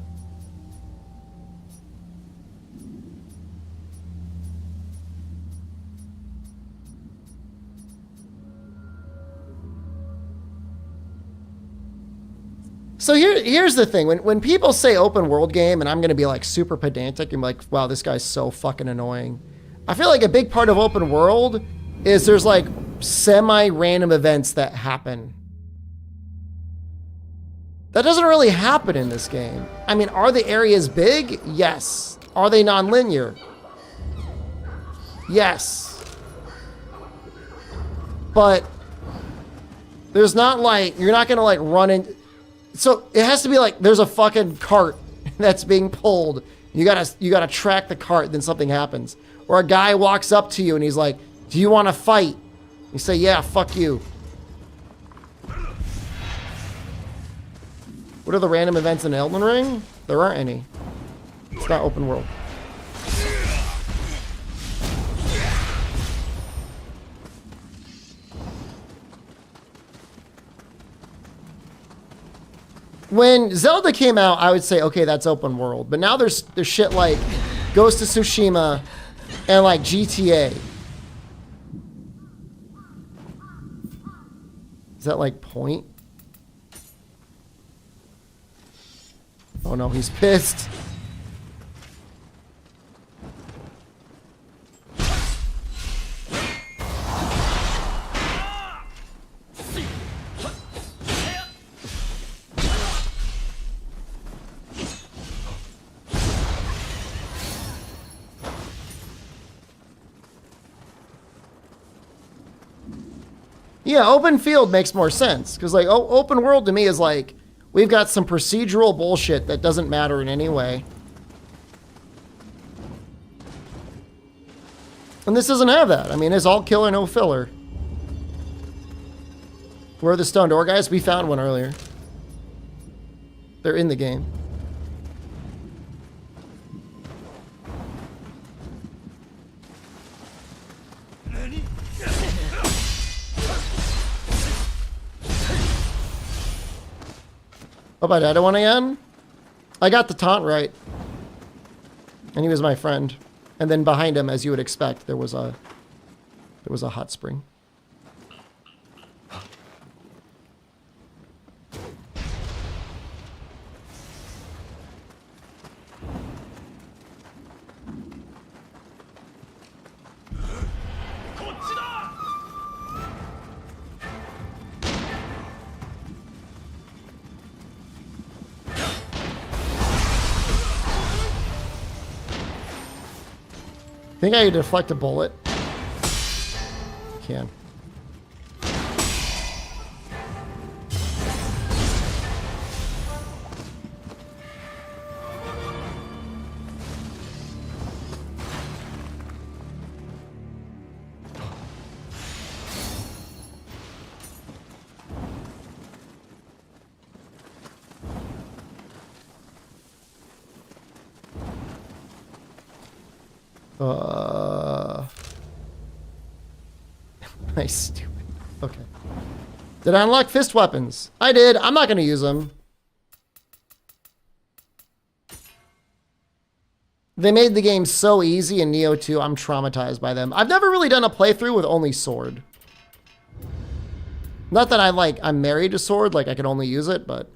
So here's the thing. When people say open world game, and I'm going to be like super pedantic and be like, wow, this guy's so fucking annoying. I feel like a big part of open world is there's like semi-random events that happen. That doesn't really happen in this game. I mean, are the areas big? Yes. Are they non-linear? Yes. But there's not like, you're not gonna like run in. So it has to be like, there's a fucking cart that's being pulled. You gotta track the cart, then something happens. Or a guy walks up to you and he's like, do you want to fight? You say, yeah, fuck you. What are the random events in Elden Ring? There aren't any. It's not open world. When Zelda came out, I would say, okay, that's open world. But now there's shit like Ghost of Tsushima and like GTA. Is that like Point? Oh no, he's pissed. Yeah, open field makes more sense. Because, like, open world to me is like, we've got some procedural bullshit that doesn't matter in any way. And this doesn't have that. I mean, it's all killer, no filler. Where are the stone door guys? We found one earlier. They're in the game. Oh, I died at one again? I got the taunt right. And he was my friend. And then behind him, as you would expect, there was a hot spring. Think I can deflect a bullet? Can. Nice, stupid. Okay. Did I unlock fist weapons? I did. I'm not going to use them. They made the game so easy in Nioh 2. I'm traumatized by them. I've never really done a playthrough with only sword. Not that I'm married to sword, like I can only use it, but...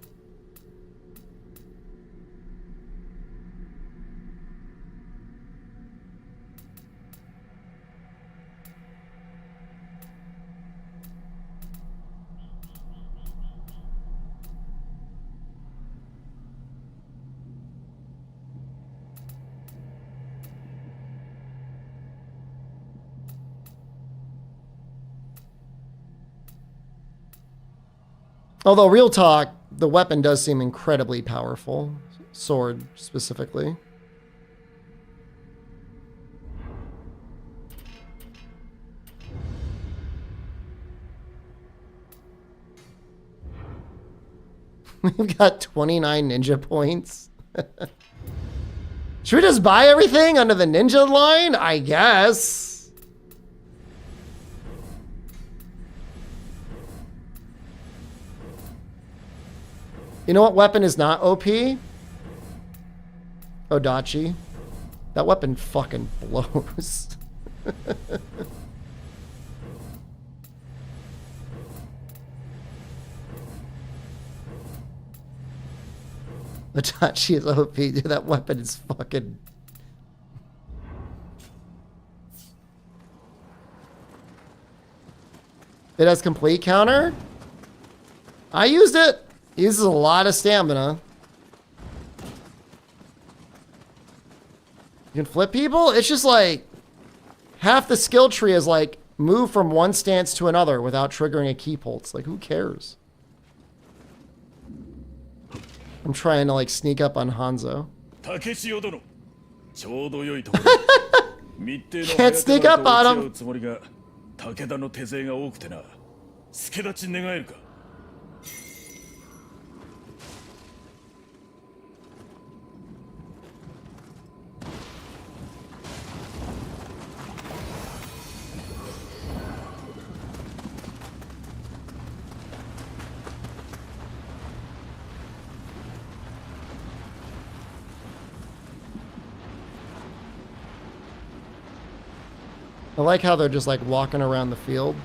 Although, real talk, the weapon does seem incredibly powerful. Sword, specifically. We've got 29 ninja points. Should we just buy everything under the ninja line? I guess. You know what weapon is not OP? Odachi. That weapon fucking blows. Odachi is OP, dude. That weapon is fucking... It has complete counter? I used it. It uses a lot of stamina. You can flip people? It's just like... half the skill tree is like, move from one stance to another without triggering a key pulse. Like, who cares? I'm trying to like sneak up on Hanzo. Can't sneak up on him. I like how they're just like walking around the field.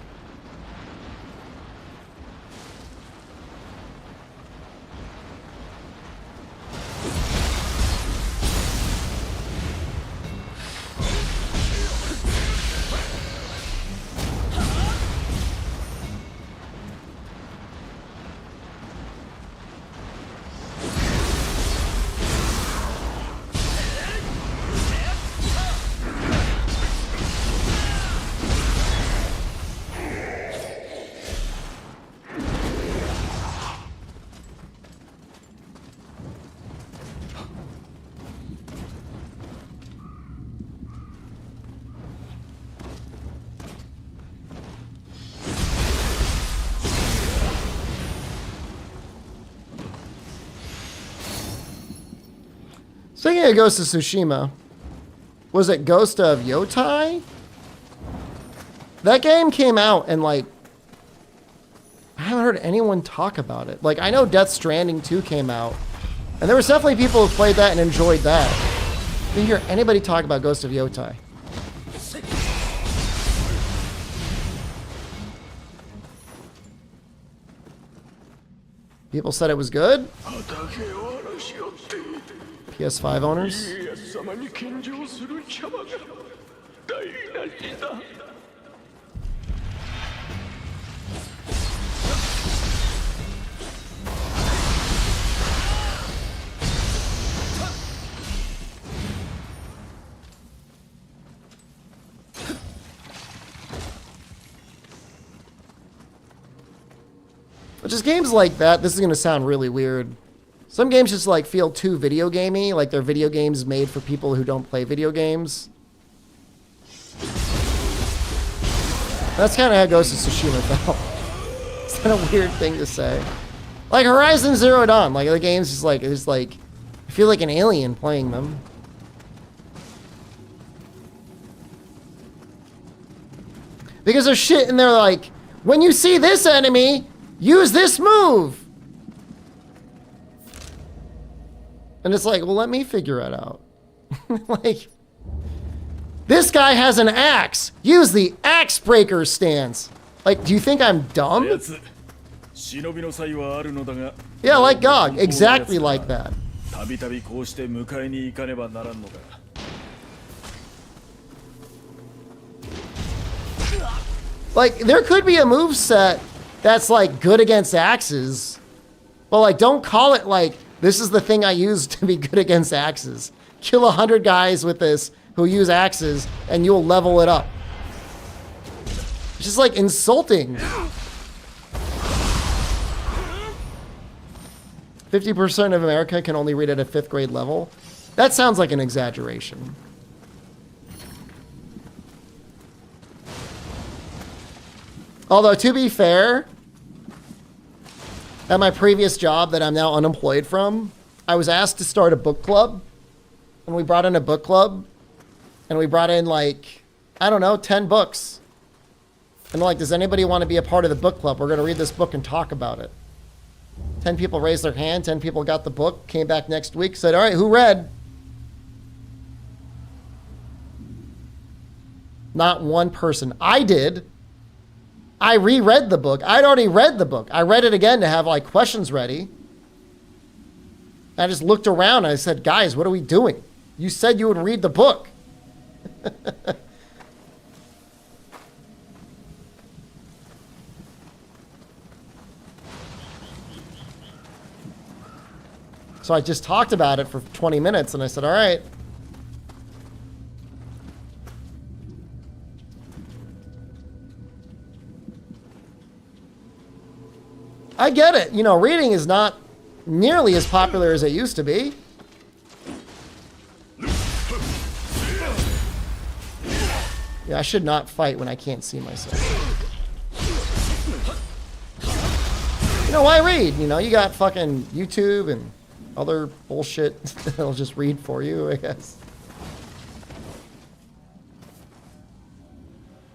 Speaking of Ghost of Tsushima, was it Ghost of Yotai? That game came out and like, I haven't heard anyone talk about it. Like, I know Death Stranding 2 came out, and there was definitely people who played that and enjoyed that. I didn't hear anybody talk about Ghost of Yotai. People said it was good? PS5 owners? But just games like that, this is going to sound really weird. Some games just like feel too video gamey, like they're video games made for people who don't play video games. That's kind of how Ghost of Tsushima felt. It's kind of a weird thing to say. Like Horizon Zero Dawn, like the games just like, it's like, I feel like an alien playing them. Because there's shit in there like, when you see this enemy, use this move. And it's like, well, let me figure it out. Like, this guy has an axe. Use the axe breaker stance. Like, do you think I'm dumb? Yeah, like GOG. Exactly like that. Like, there could be a moveset that's like good against axes. But like, don't call it like, this is the thing I use to be good against axes. Kill 100 guys with this who use axes and you'll level it up. It's just like insulting. 50% of America can only read at a 5th grade level. That sounds like an exaggeration. Although, to be fair, at my previous job that I'm now unemployed from, I was asked to start a book club. And we brought in a book club. And we brought in, like, I don't know, 10 books. And like, does anybody want to be a part of the book club? We're going to read this book and talk about it. 10 people raised their hand. 10 people got the book. Came back next week. Said, all right, who read? Not one person. I did. I reread the book. I'd already read the book. I read it again to have like questions ready. I just looked around and I said, guys, what are we doing? You said you would read the book. So I just talked about it for 20 minutes and I said, all right. I get it. You know, reading is not nearly as popular as it used to be. Yeah, I should not fight when I can't see myself. You know, why read? You know, you got fucking YouTube and other bullshit that'll just read for you, I guess.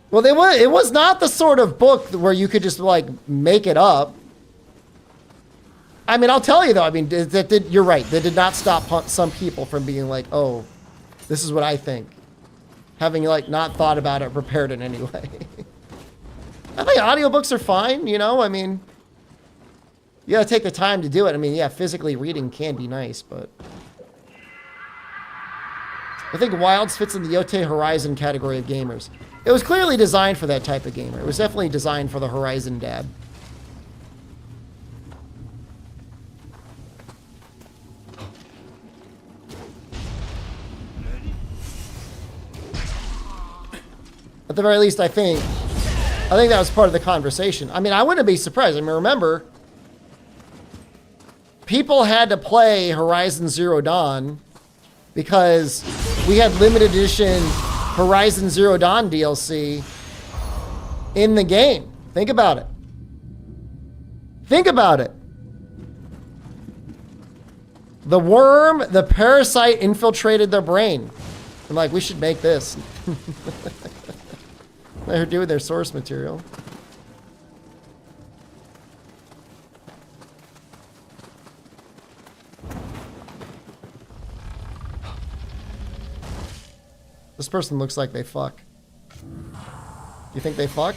Well, it was not the sort of book where you could just, like, make it up. I mean, I'll tell you, though, I mean, you're right. They did not stop some people from being like, oh, this is what I think. Having, like, not thought about it, prepared in any way. I think audiobooks are fine, you know? I mean, you gotta take the time to do it. I mean, yeah, physically reading can be nice, but... I think Wilds fits in the Yote Horizon category of gamers. It was clearly designed for that type of gamer. It was definitely designed for the Horizon dad. At the very least, I think that was part of the conversation. I mean, I wouldn't be surprised. I mean, remember, people had to play Horizon Zero Dawn because we had limited edition Horizon Zero Dawn DLC in the game. Think about it. Think about it. The worm, the parasite infiltrated their brain. I'm like, we should make this. Let her do with their source material. This person looks like they fuck. You think they fuck?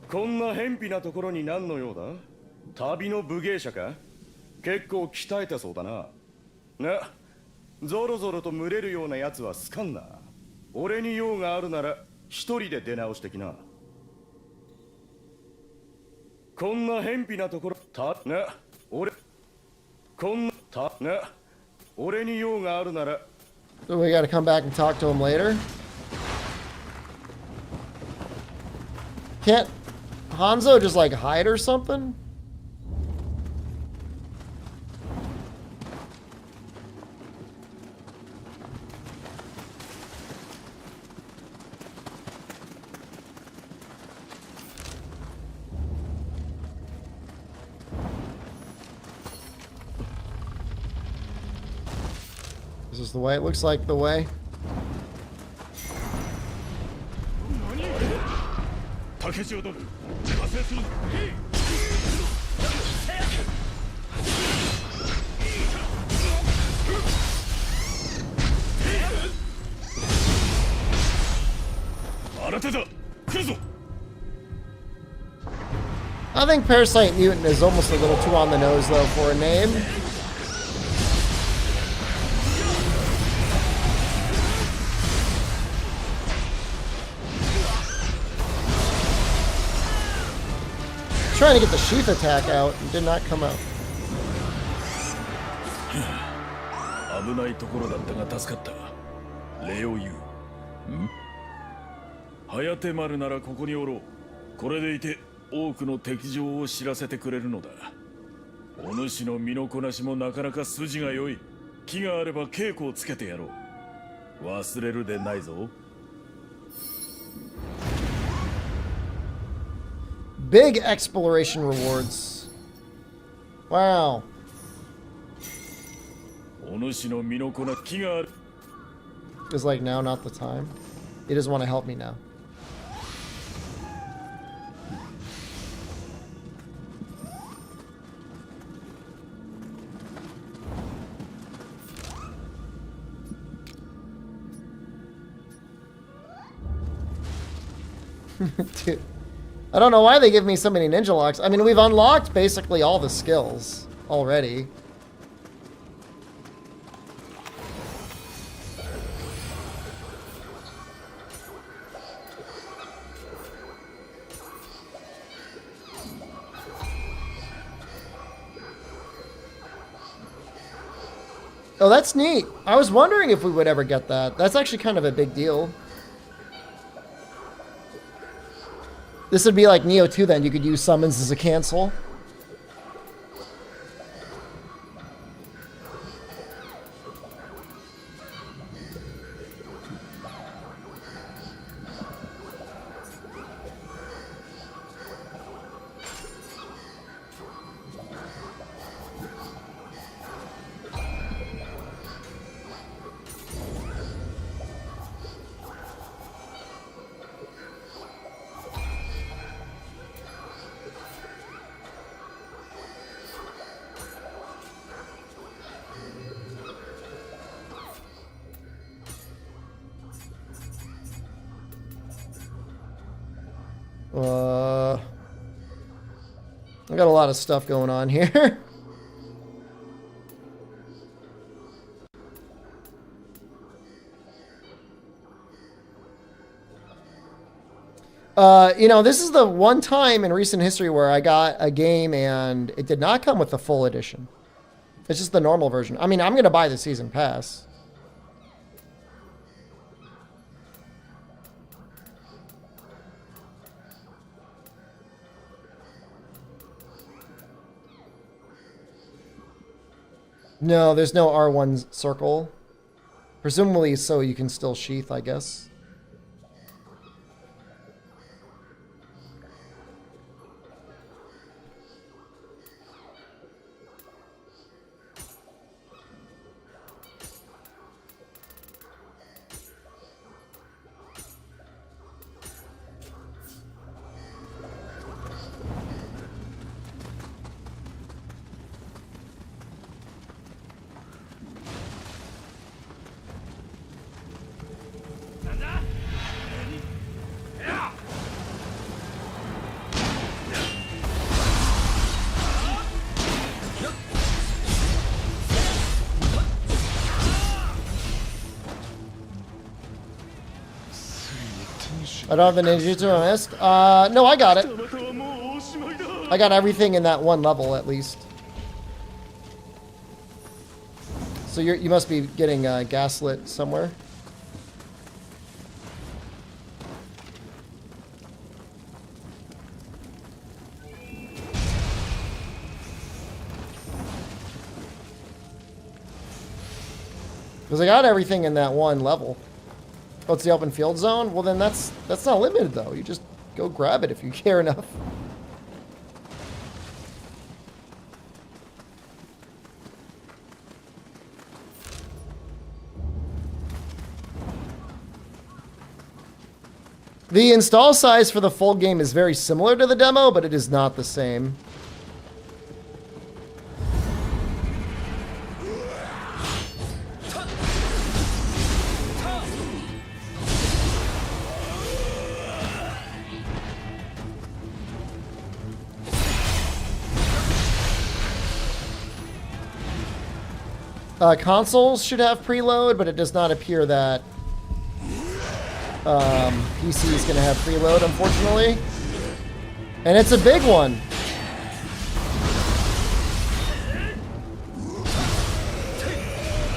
Konna henpi na tokoro ni nan no you da? Tabi no bugeisha ka? Kekkou kitaeta sou da na. Na, zoro zoro to mureru you na yatsu wa skan na. Ore ni you ga aru nara, hitori de denaoshite ki na. Konna henpi na tokoro ta na, ore konna ta na, ore ni you ga aru nara. So we gotta come back and talk to him later. Can't Hanzo just like hide or something? Is this the way? It looks like the way. 竹千代殿加勢するぞ。新手だ。来るぞ。 I think Parasite Mutant is almost a little too on the nose though for a name. Trying to get the sheath attack out and did not come out. 危ないところだったが助かった。礼を言う。ん？颯丸ならここにおろう。これでいて多くの敵情を知らせてくれるのだ。お主の身のこなしもなかなか筋が良い。気があれば稽古をつけてやろう。忘れるでないぞ。Big exploration rewards. Wow. お主の身のこな気がある。It's like now, not the time. He doesn't want to help me now. Dude. I don't know why they give me so many ninja locks. I mean, we've unlocked basically all the skills already. Oh, that's neat. I was wondering if we would ever get that. That's actually kind of a big deal. This would be like Nioh 2 then. You could use summons as a cancel. I got a lot of stuff going on here. You know, this is the one time in recent history where I got a game and it did not come with the full edition. It's just the normal version. I mean, I'm going to buy the season pass. No, there's no R1 circle. Presumably so you can still sheath, I guess. I don't have the ninjutsu on Isk. No, I got it. I got everything in that one level, at least. So you must be getting gaslit somewhere. Because I got everything in that one level. Oh, it's the open field zone? Well, then that's not limited, though. You just go grab it if you care enough. The install size for the full game is very similar to the demo, but it is not the same. Consoles should have preload, but it does not appear that PC is going to have preload, unfortunately. And it's a big one.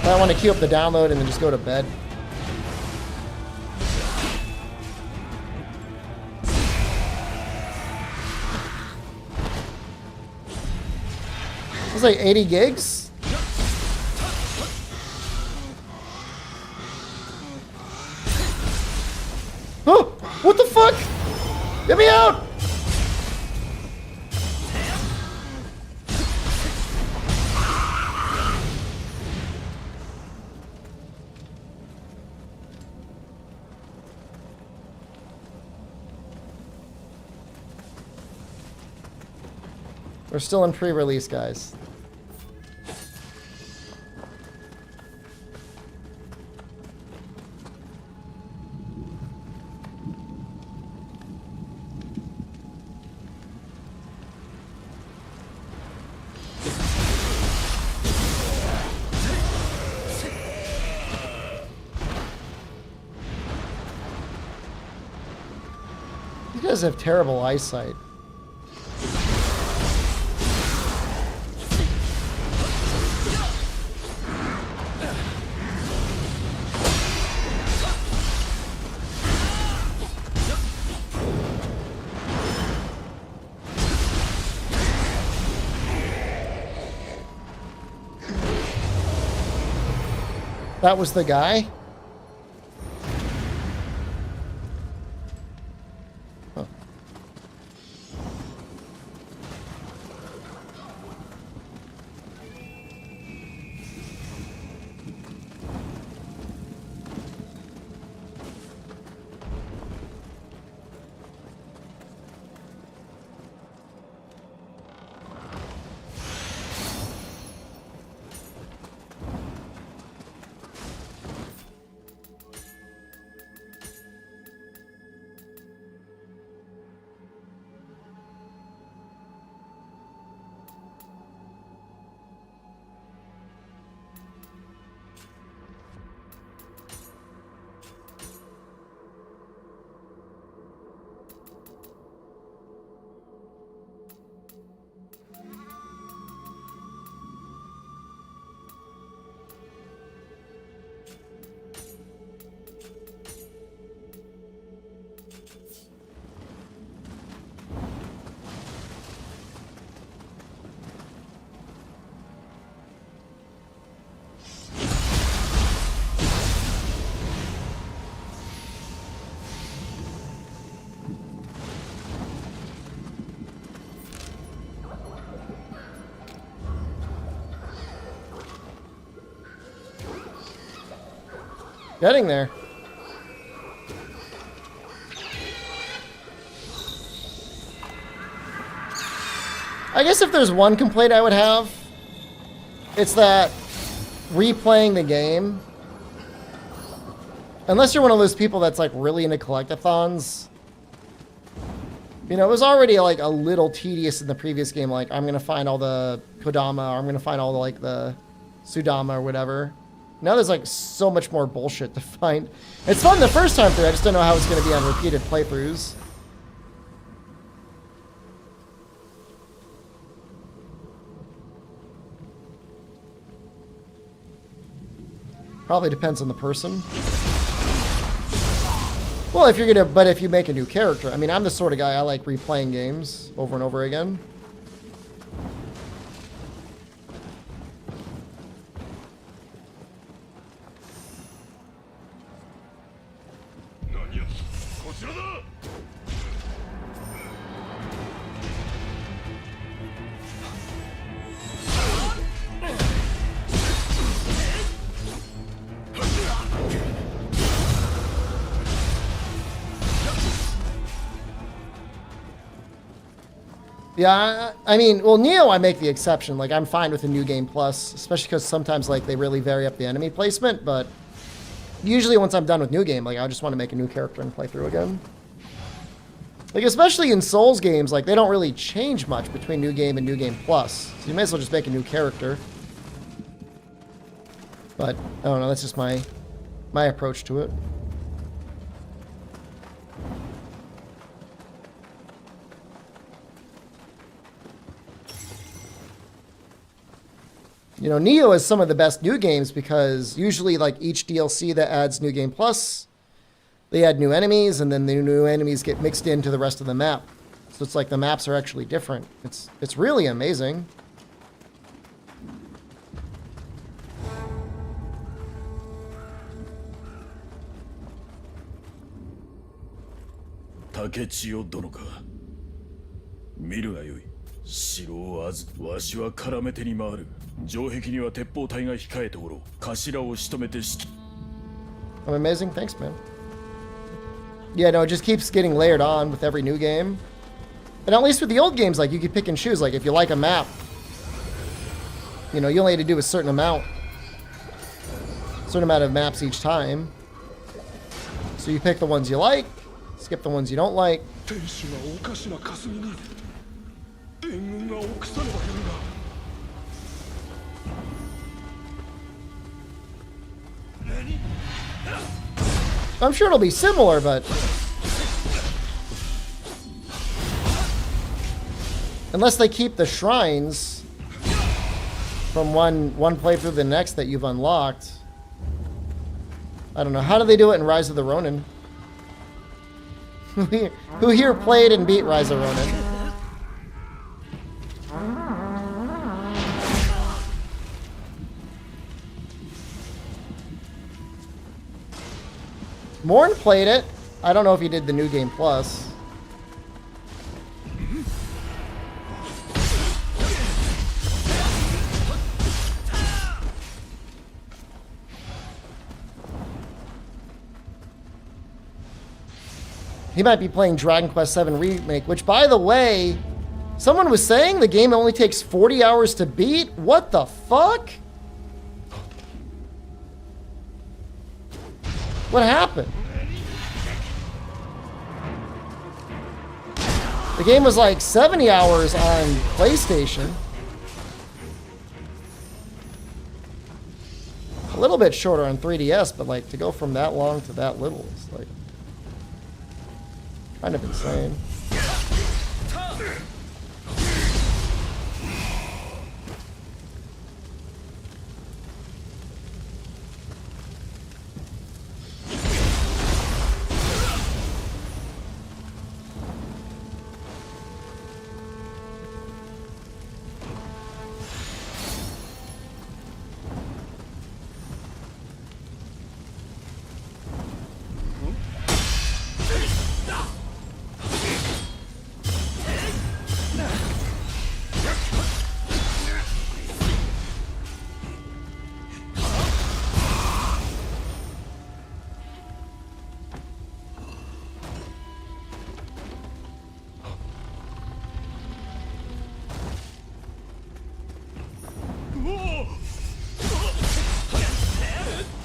I want to queue up the download and then just go to bed. was like 80 gigs? Oh, what the fuck? Get me out! We're still in pre-release, guys. You guys have terrible eyesight. That was the guy? Huh. Getting there. I guess if there's one complaint I would have, it's that replaying the game, unless you're one of those people that's like really into collectathons, you know, it was already like a little tedious in the previous game. Like, I'm gonna find all the Kodama, or I'm gonna find all the like the Sudama or whatever. Now there's like so much more bullshit to find. It's fun the first time through, I just don't know how it's going to be on repeated playthroughs. Probably depends on the person. Well, if you're but if you make a new character. I mean, I'm the sort of guy, I like replaying games over and over again. Yeah, I mean, well, Nioh, I make the exception. Like, I'm fine with the New Game Plus, especially because sometimes, like, they really vary up the enemy placement, but usually once I'm done with New Game, like, I just want to make a new character and play through again. Like, especially in Souls games, like, they don't really change much between New Game and New Game Plus, so you may as well just make a new character. But, I don't know, that's just my approach to it. You know, Nioh is some of the best new games because usually, like, each DLC that adds New Game Plus, they add new enemies, and then the new enemies get mixed into the rest of the map. So it's like the maps are actually different. It's really amazing. 竹千代殿か。見るがよい。城をわしは絡め手に回る。城壁には鉄砲隊が控えておろう。頭を仕留めてI'm amazing. Thanks, man. Yeah, no, it just keeps getting layered on with every new game. And at least with the old games, like, you could pick and choose. Like, if you like a map, you know, you only had to do a certain amount of maps each time. So you pick the ones you like, skip the ones you don't like. 天使がおかしな霞に援軍が臆さればよいが I'm sure it'll be similar, but unless they keep the shrines from one playthrough to the next that you've unlocked. I don't know. How do they do it in Rise of the Ronin? Who here played and beat Rise of Ronin? Morn played it. I don't know if he did the New Game Plus. He might be playing Dragon Quest VII Remake, which, by the way, someone was saying the game only takes 40 hours to beat? What the fuck? What happened? The game was like 70 hours on PlayStation. A little bit shorter on 3DS, but like to go from that long to that little is like kind of insane.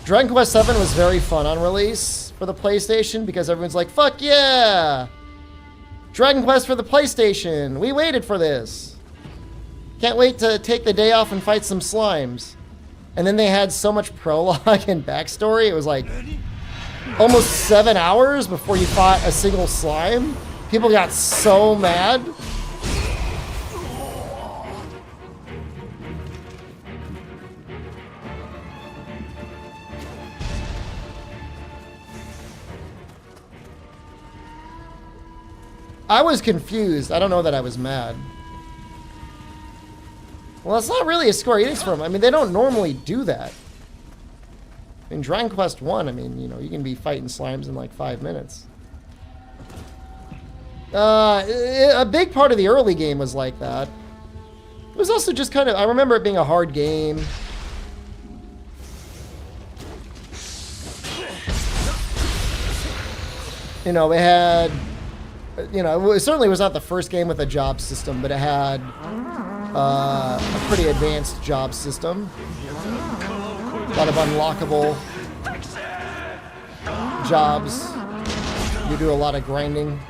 Dragon Quest VII was very fun on release for the PlayStation because everyone's like, fuck yeah! Dragon Quest for the PlayStation! We waited for this! Can't wait to take the day off and fight some slimes. And then they had so much prologue and backstory, it was like almost 7 hours before you fought a single slime. People got so mad. I was confused. I don't know that I was mad. Well, it's not really a Square Enix firm. I mean, they don't normally do that. In Dragon Quest 1, I mean, you know, you can be fighting slimes in like 5 minutes. A big part of the early game was like that. It was also just kind of, I remember it being a hard game. You know, it had, you know, it certainly was not the first game with a job system, but it had a pretty advanced job system. A lot of unlockable jobs. You do a lot of grinding.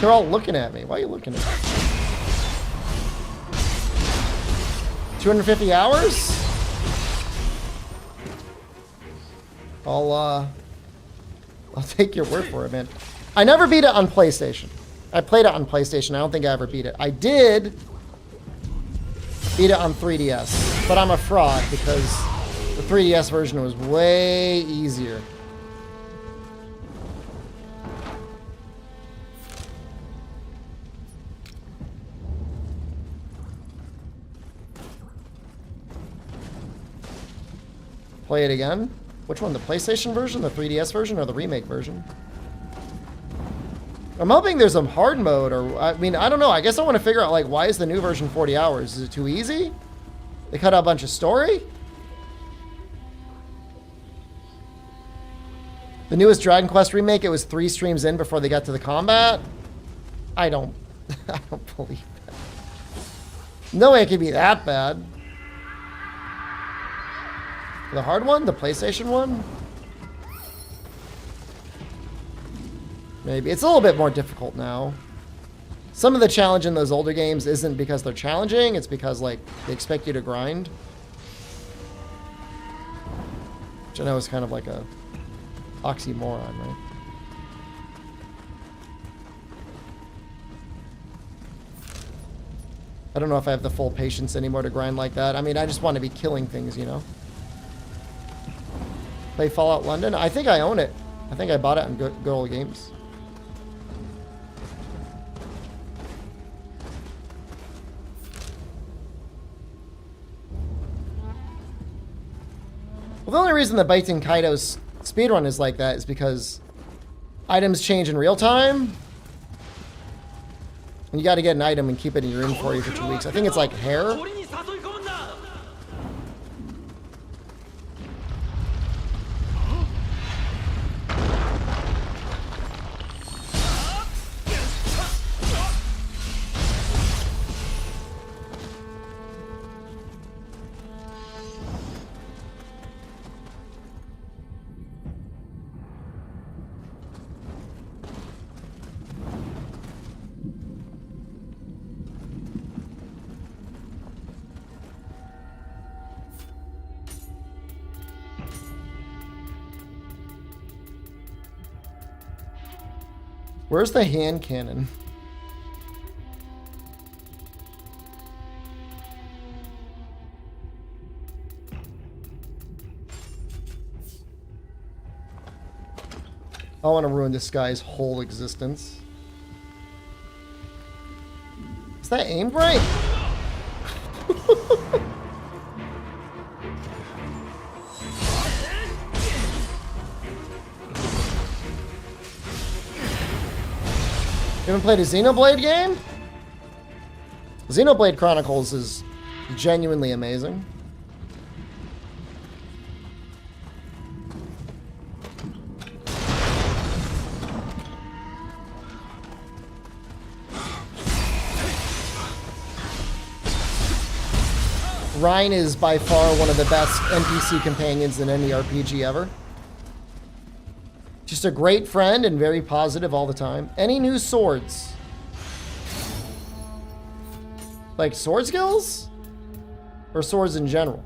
They're all looking at me. Why are you looking at me? 250 hours? I'll take your word for it, man. I never beat it on PlayStation. I played it on PlayStation. I don't think I ever beat it. I did beat it on 3DS, but I'm a fraud because the 3DS version was way easier. Play it again? Which one? The PlayStation version, the 3DS version, or the remake version? I'm hoping there's a hard mode, or, I mean, I don't know. I guess I want to figure out, like, why is the new version 40 hours? Is it too easy? They cut out a bunch of story? The newest Dragon Quest remake, it was 3 streams in before they got to the combat? I don't believe that. No way it could be that bad. The hard one? The PlayStation one? Maybe. It's a little bit more difficult now. Some of the challenge in those older games isn't because they're challenging, it's because, like, they expect you to grind. Which I know is kind of like a oxymoron, right? I don't know if I have the full patience anymore to grind like that. I mean, I just want to be killing things, you know? Play Fallout London? I think I own it. I think I bought it on Good Old Games. Well, the only reason that Baiting Kaido's speedrun is like that is because items change in real time. And you got to get an item and keep it in your inventory for 2 weeks. I think it's like hair. Where's the hand cannon? I want to ruin this guy's whole existence. Is that aimed right? You haven't played a Xenoblade game? Xenoblade Chronicles is genuinely amazing. Rhine is by far one of the best NPC companions in any RPG ever. Just a great friend and very positive all the time. Any new swords? Like sword skills? Or swords in general?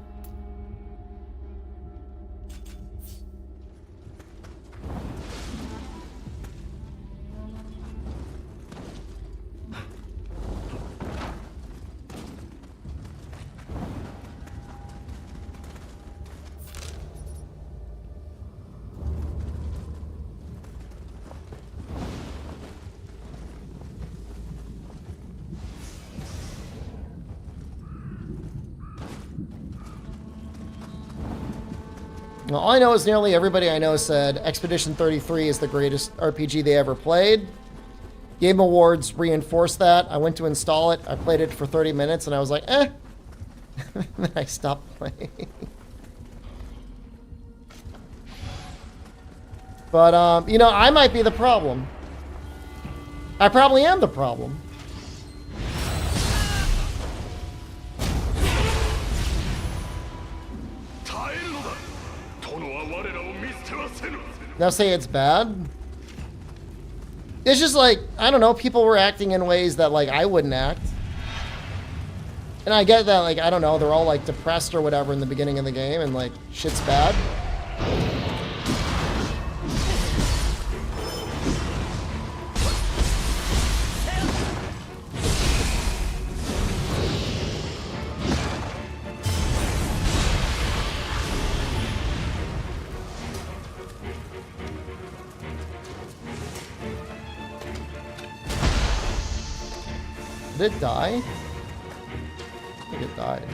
Well, all I know is nearly everybody I know said Expedition 33 is the greatest RPG they ever played. Game Awards reinforced that. I went to install it. I played it for 30 minutes and I was like, eh. Then I stopped playing. But, you know, I might be the problem. I probably am the problem. Now say it's bad. It's just like, I don't know, people were acting in ways that like I wouldn't act. And I get that, like, I don't know, they're all like depressed or whatever in the beginning of the game and like shit's bad. Did it die? I think it died.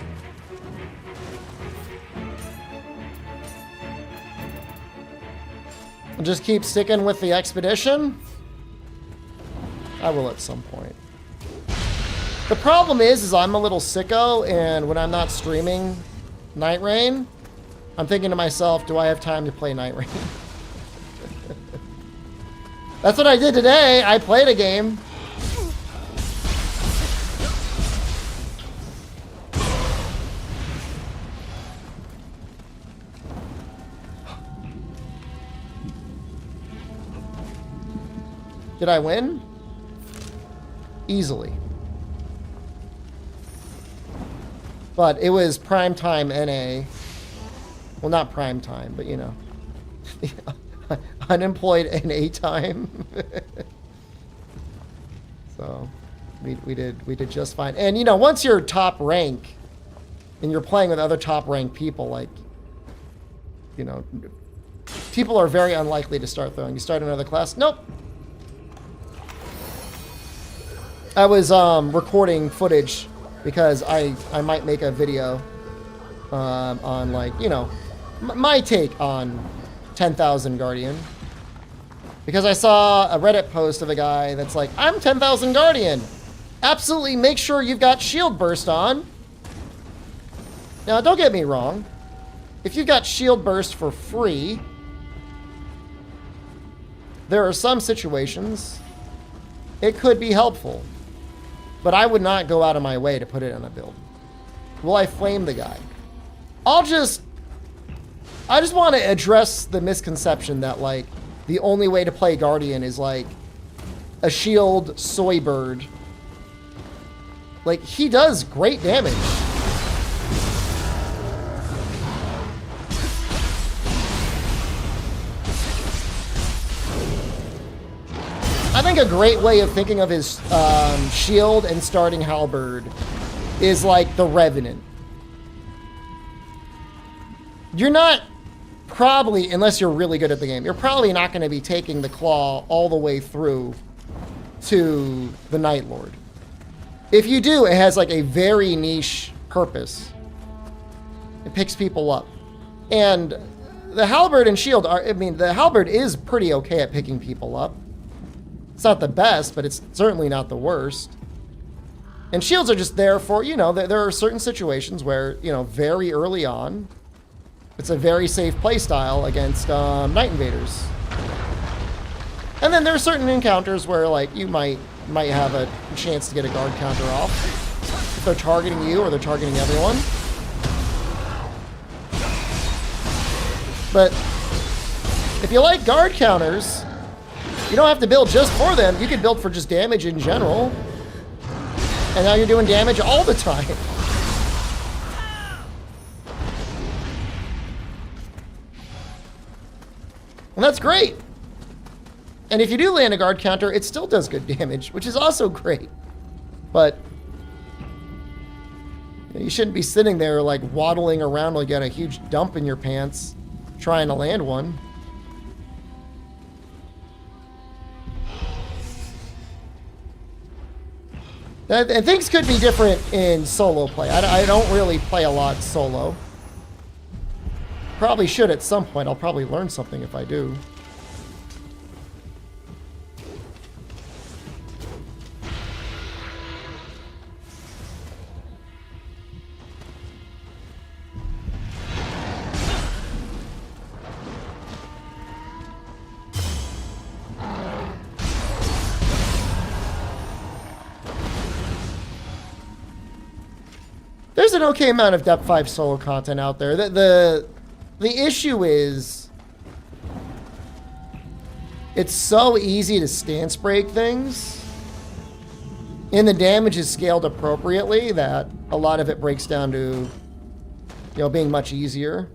I'll just keep sticking with the expedition. I will at some point. The problem is I'm a little sicko, and when I'm not streaming Night Rain, I'm thinking to myself, do I have time to play Night Rain? That's what I did today. I played a game. Did I win? Easily. But it was primetime NA. Well, not primetime, but you know. Unemployed NA time. So we did just fine. And you know, once you're top rank and you're playing with other top rank people, like, you know, people are very unlikely to start throwing. You start another class, nope. I was recording footage because I might make a video on, like, you know, my take on 10,000 Guardian. Because I saw a Reddit post of a guy that's like, I'm 10,000 Guardian. Absolutely make sure you've got Shield Burst on. Now, don't get me wrong. If you've got Shield Burst for free, there are some situations it could be helpful. But I would not go out of my way to put it on a build. Will I flame the guy? I just want to address the misconception that, like, the only way to play Guardian is, like, a shield soy bird. Like, he does great damage. I think a great way of thinking of his shield and starting halberd is like the Revenant. You're not probably, unless you're really good at the game, you're probably not going to be taking the claw all the way through to the Night Lord. If you do, it has like a very niche purpose. It picks people up. And the halberd and shield are, I mean, the halberd is pretty okay at picking people up. It's not the best, but it's certainly not the worst. And shields are just there for, you know, there are certain situations where, you know, very early on, it's a very safe playstyle against Night Invaders. And then there are certain encounters where, like, you might have a chance to get a guard counter off. If they're targeting you or they're targeting everyone. But if you like guard counters, you don't have to build just for them. You can build for just damage in general. And now you're doing damage all the time. And that's great. And if you do land a guard counter, it still does good damage, which is also great. But you shouldn't be sitting there like waddling around like you got a huge dump in your pants trying to land one. And things could be different in solo play. I don't really play a lot solo. Probably should at some point. I'll probably learn something if I do. There's an okay amount of Depth 5 solo content out there. The issue is it's so easy to stance break things, and the damage is scaled appropriately that a lot of it breaks down to, you know, being much easier.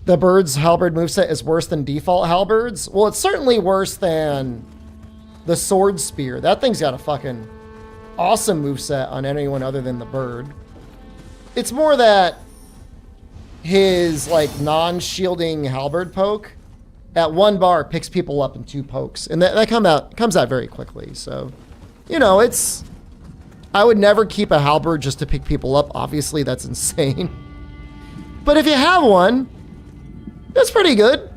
The Bird's halberd moveset is worse than default halberds? Well, it's certainly worse than the Sword Spear. That thing's got a fucking awesome moveset on anyone other than the Bird. it's more that his like non-shielding halberd poke at 1 bar picks people up in 2 pokes, and that comes out very quickly. So, you know, it's, I would never keep a halberd just to pick people up. Obviously, that's insane. But if you have one, that's pretty good.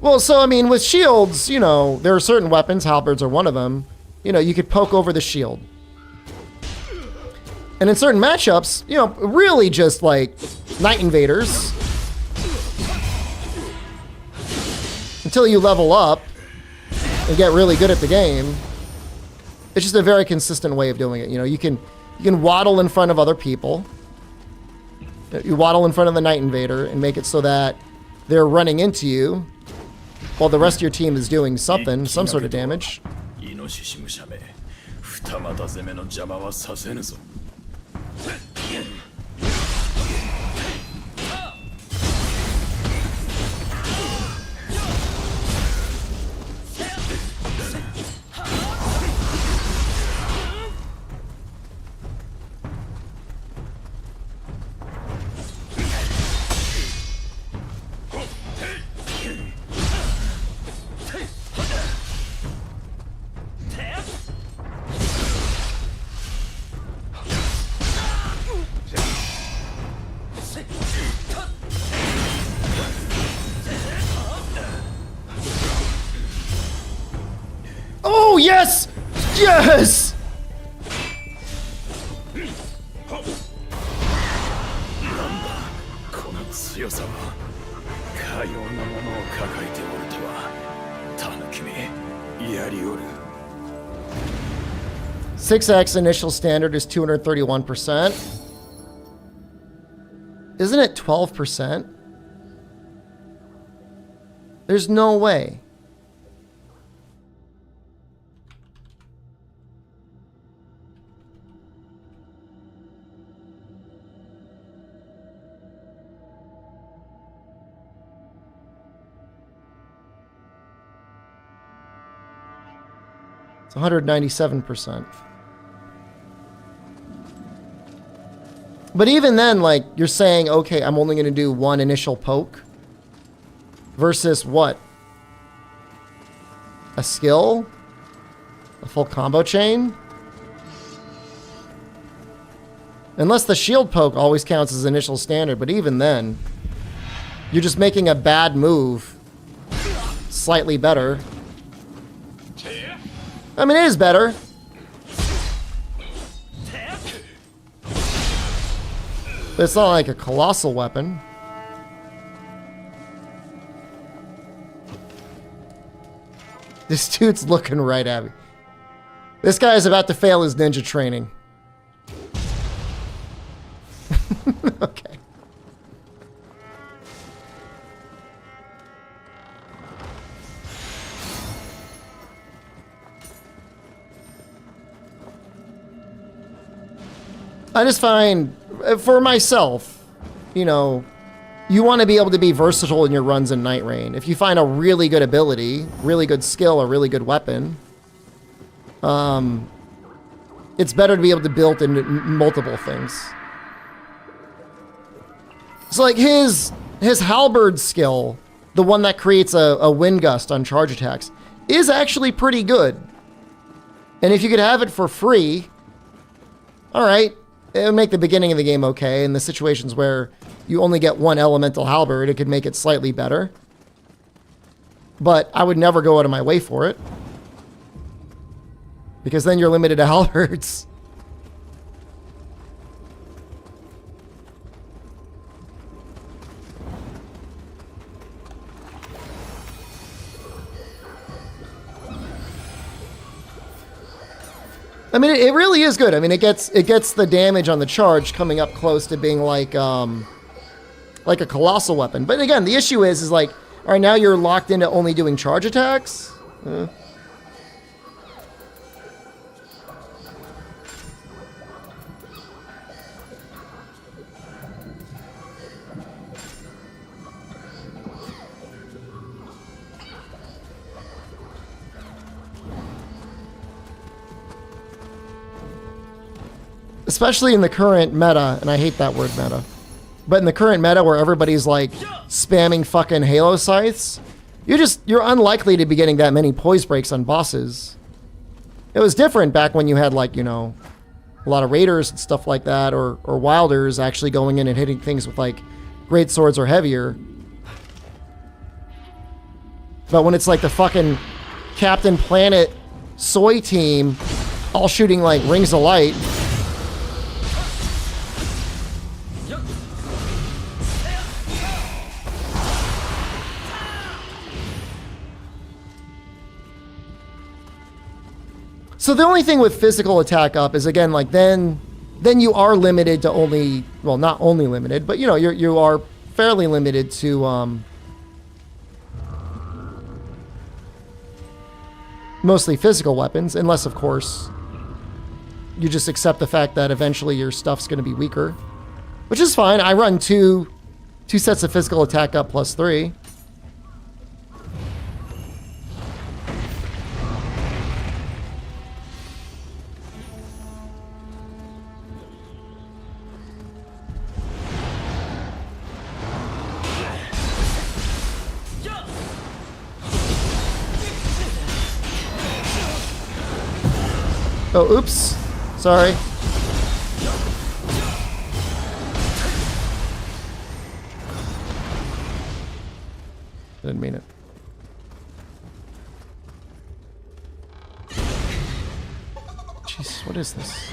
Well, so, I mean, with shields, you know, there are certain weapons, halberds are one of them, you know, you could poke over the shield. And in certain matchups, you know, really just like Night Invaders. Until you level up and get really good at the game. It's just a very consistent way of doing it. You know, you can waddle in front of other people. You waddle in front of the Night Invader and make it so that they're running into you while the rest of your team is doing something, some sort of damage. Oh, yes! Yes! Six X initial standard is 231%. Isn't it 12%? There's no way. It's 197%. But even then, like, you're saying, okay, I'm only going to do 1 initial poke versus what? A skill? A full combo chain? Unless the shield poke always counts as initial standard, but even then, you're just making a bad move slightly better. I mean, it is better. But it's not like a colossal weapon. This dude's looking right at me. This guy is about to fail his ninja training. Okay. I just find, for myself, you know, you want to be able to be versatile in your runs in Night Rain. If you find a really good ability, really good skill, a really good weapon, it's better to be able to build in multiple things. So like his halberd skill, the one that creates a wind gust on charge attacks, is actually pretty good. And if you could have it for free, all right, it would make the beginning of the game okay. In the situations where you only get 1 elemental halberd, it could make it slightly better. But I would never go out of my way for it, because then you're limited to halberds. I mean, it really is good. I mean, it gets the damage on the charge coming up close to being like a colossal weapon. But again, the issue is like, all right, now you're locked into only doing charge attacks. especially in the current meta, and I hate that word meta, but in the current meta where everybody's like spamming fucking Halo scythes, you're unlikely to be getting that many poise breaks on bosses. It was different back when you had like, you know, a lot of raiders and stuff like that, or wilders actually going in and hitting things with like great swords or heavier. But when it's like the fucking Captain Planet soy team all shooting like rings of light. So the only thing with physical attack up is, again, like then you are limited to only, well, not only limited, but you know, you are fairly limited to mostly physical weapons, unless of course you just accept the fact that eventually your stuff's going to be weaker, which is fine. I run two sets of physical attack up plus 3. Oh, oops. Sorry. Didn't mean it. Jeez, what is this?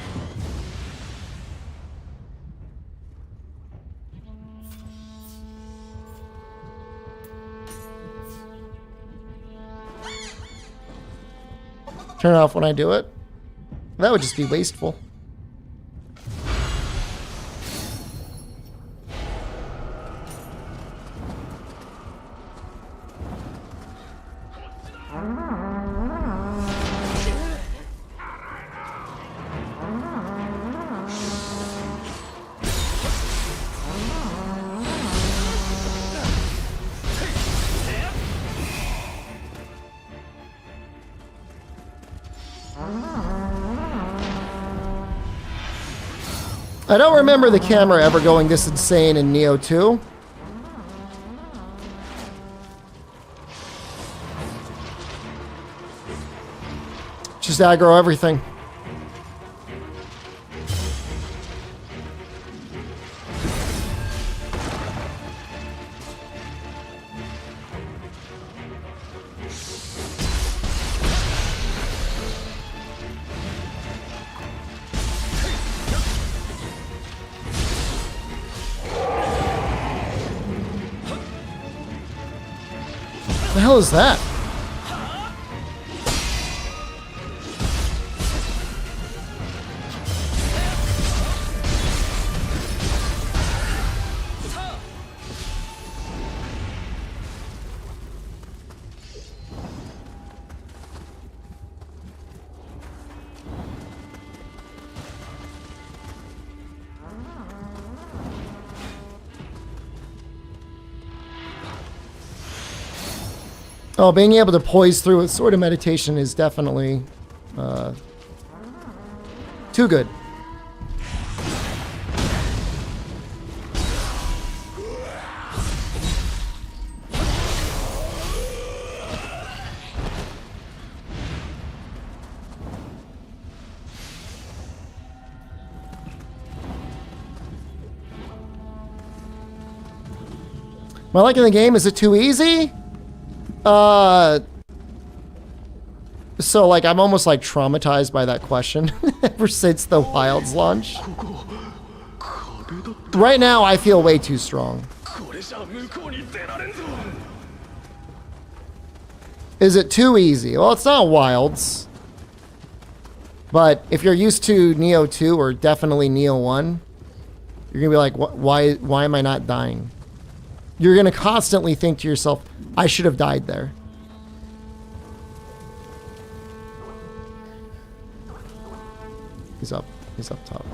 Turn it off when I do it? That would just be wasteful. I don't remember the camera ever going this insane in Nioh 2. Just aggro everything. The hell is that? Oh, being able to poise through with Sword of Meditation is definitely too good. Am I liking the game? Is it too easy? So like I'm almost like traumatized by that question ever since the Wilds launch. Right now I feel way too strong. Is it too easy? Well, it's not Wilds. But if you're used to Nioh 2 or definitely Nioh 1, you're gonna be like, why am I not dying? You're gonna constantly think to yourself, I should have died there. He's up top.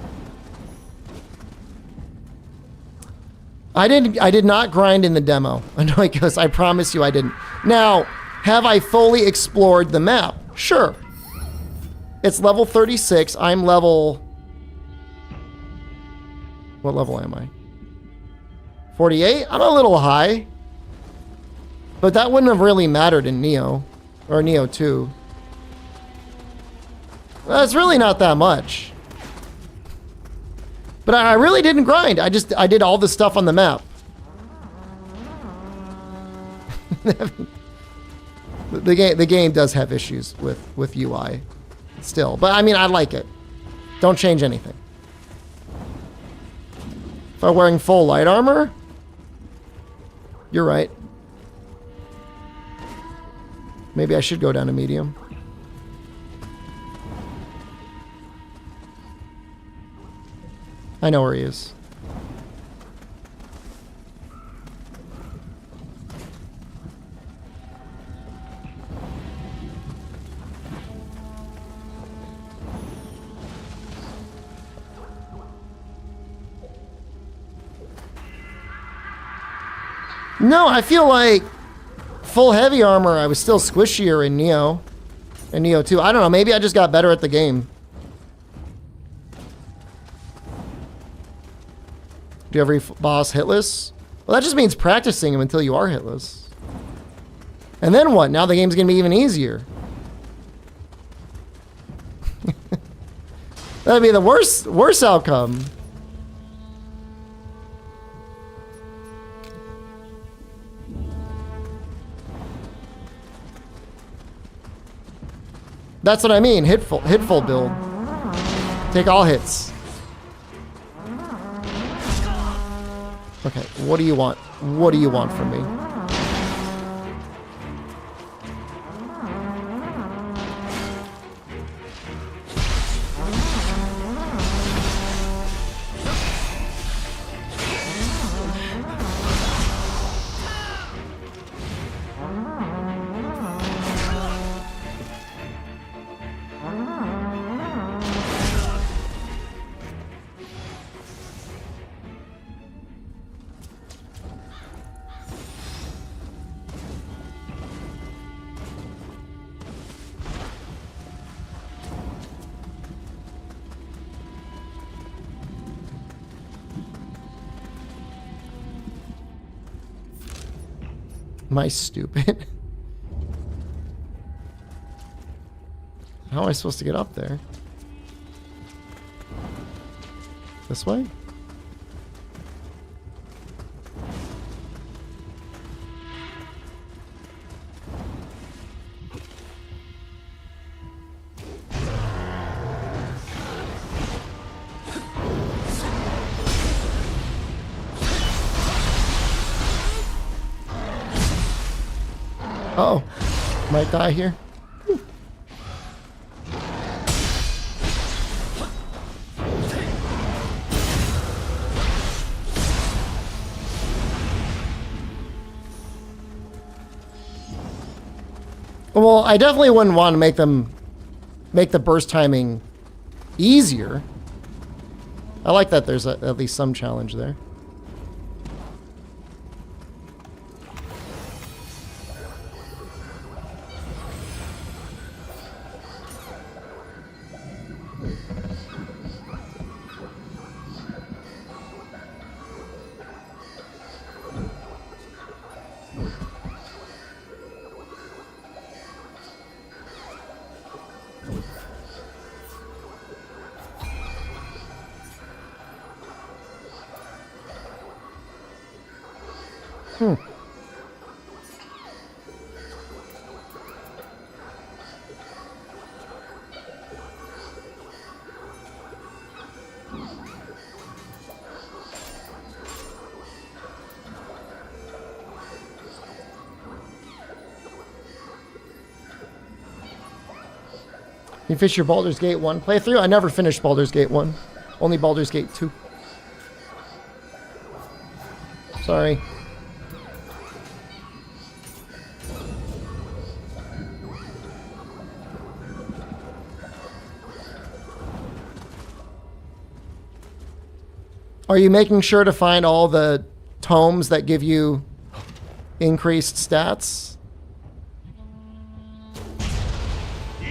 I did not grind in the demo. I know, because I promise you I didn't. Now, have I fully explored the map? Sure. It's level 36. I'm level What level am I? 48? I'm a little high. But that wouldn't have really mattered in Nioh. Or Nioh 2. That's really not that much. But I really didn't grind. I did all the stuff on the map. the game does have issues with UI still. But I mean, I like it. Don't change anything. If I'm wearing full light armor, you're right. Maybe I should go down to medium. I know where he is. No, I feel like full heavy armor, I was still squishier in Nioh. In Nioh 2. I don't know, maybe I just got better at the game. Do every boss hitless? Well, that just means practicing him until you are hitless. And then what? Now the game's gonna be even easier. That'd be the worst outcome. That's what I mean. Hitful build. Take all hits. Okay, what do you want? What do you want from me? Am I stupid? How am I supposed to get up there? This way? Uh-oh. Might die here. Well, I definitely wouldn't want to make the burst timing easier. I like that there's at least some challenge there. You finished your Baldur's Gate 1 playthrough? I never finished Baldur's Gate 1. Only Baldur's Gate 2. Sorry. Are you making sure to find all the tomes that give you increased stats?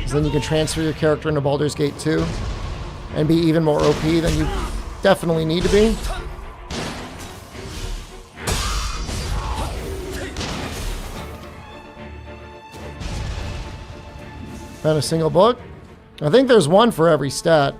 Then you can transfer your character into Baldur's Gate 2 and be even more OP than you definitely need to be. Found a single book? I think there's one for every stat.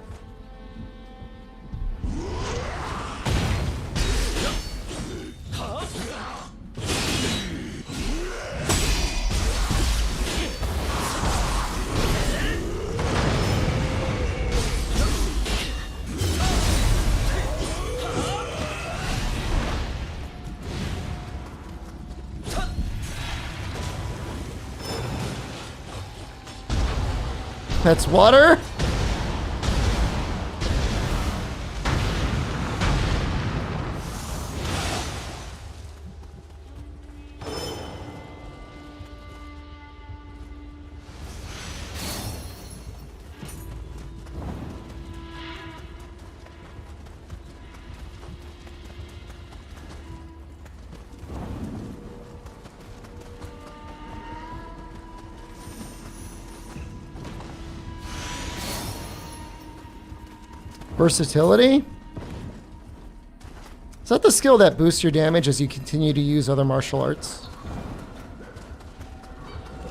That's water? Versatility? Is that the skill that boosts your damage as you continue to use other martial arts?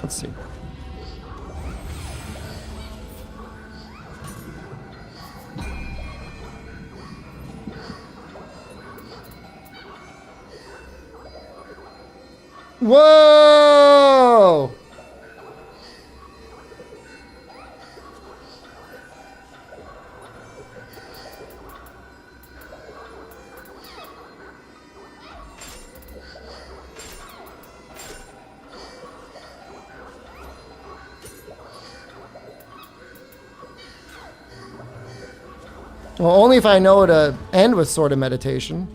Let's see. Whoa! Well, only if I know to end with Sword of Meditation.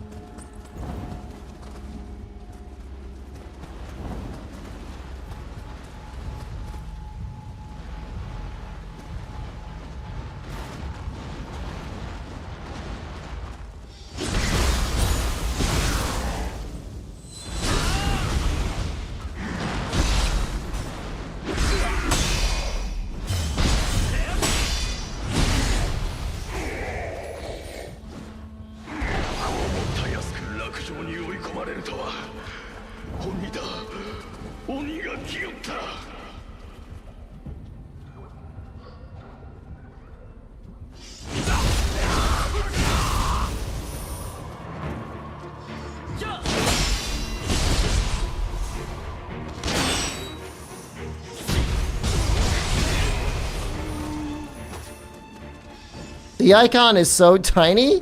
The icon is so tiny,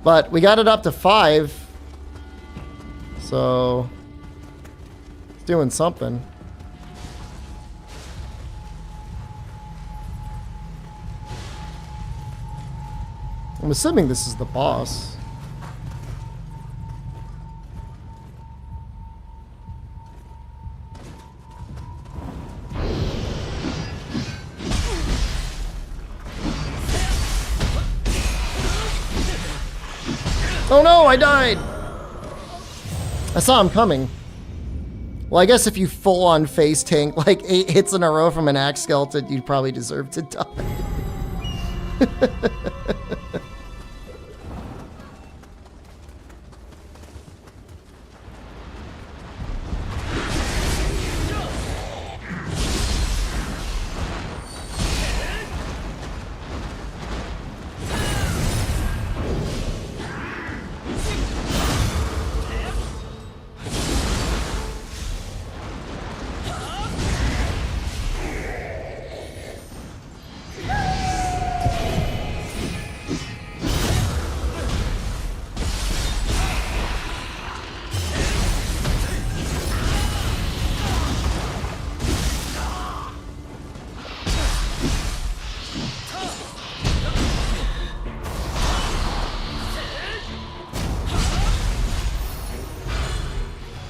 but we got it up to 5. So it's doing something. I'm assuming this is the boss. Oh no, I died! I saw him coming. Well, I guess if you full-on face tank like 8 hits in a row from an axe skeleton, you'd probably deserve to die.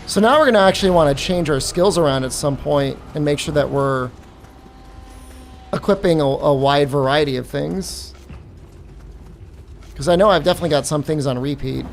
So now we're going to actually want to change our skills around at some point and make sure that we're equipping a wide variety of things. Because I know I've definitely got some things on repeat.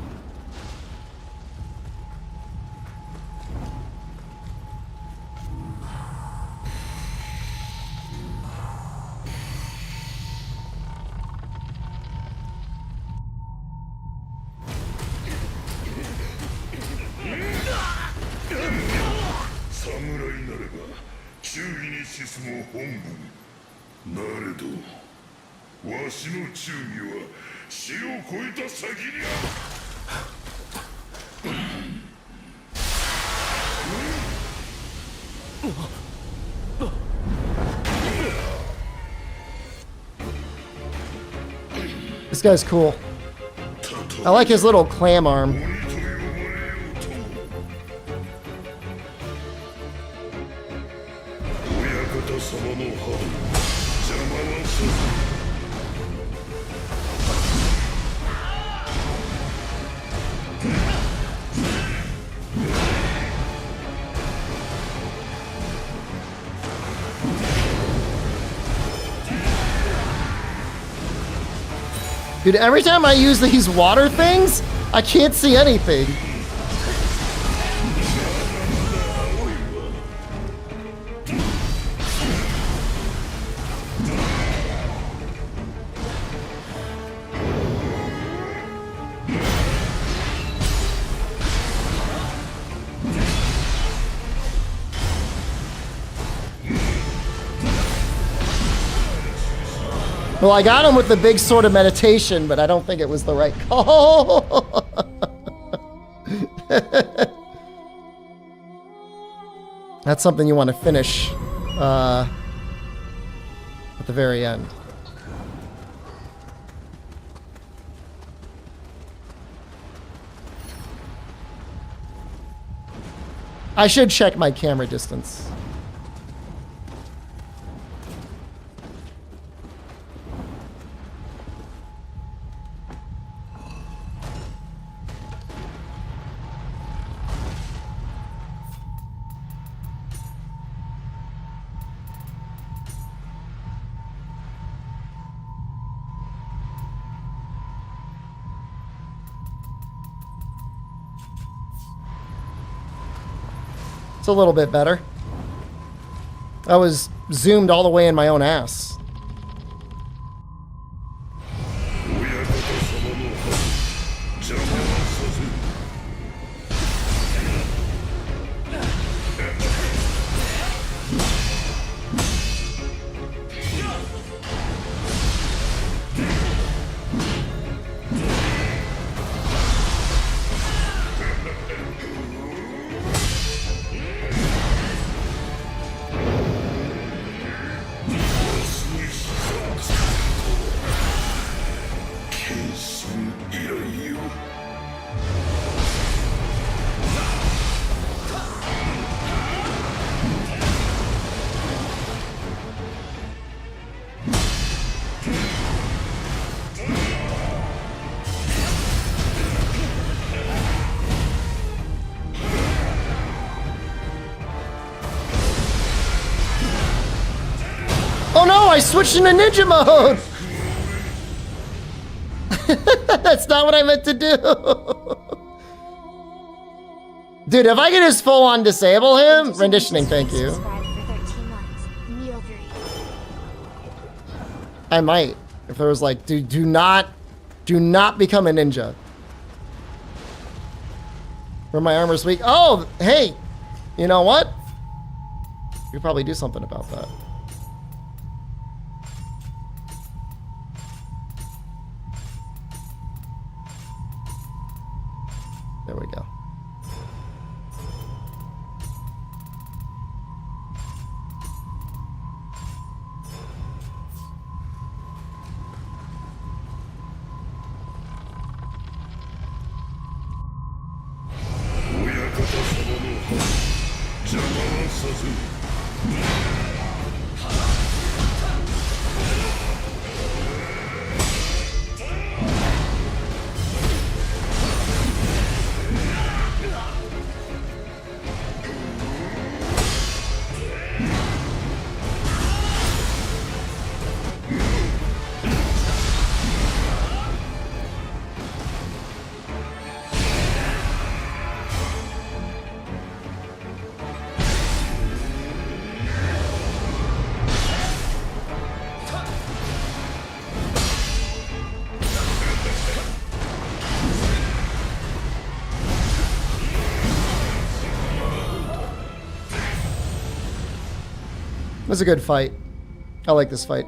忠義に進む本軍なれどわしの忠義は死を超えた先にある。This guy's cool. I like his little clam arm. 鬼と呼ばれようとも親方様の波動邪魔はさせ Dude, every time I use these water things, I can't see anything. Well, I got him with the big sword of meditation, but I don't think it was the right call. That's something you want to finish at the very end. I should check my camera distance. It's a little bit better. I was zoomed all the way in my own ass. Oh no, I switched into ninja mode! That's not what I meant to do. Dude, if I could just full on disable him, renditioning, thank you. I might. If there was like, dude, do not become a ninja. Where my armor's weak. Oh, hey, you know what? You could probably do something about that. There we go. It was a good fight. I like this fight.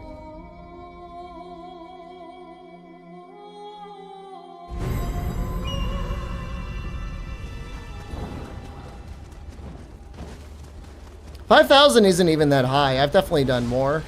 $5,000 isn't even that high. I've definitely done more.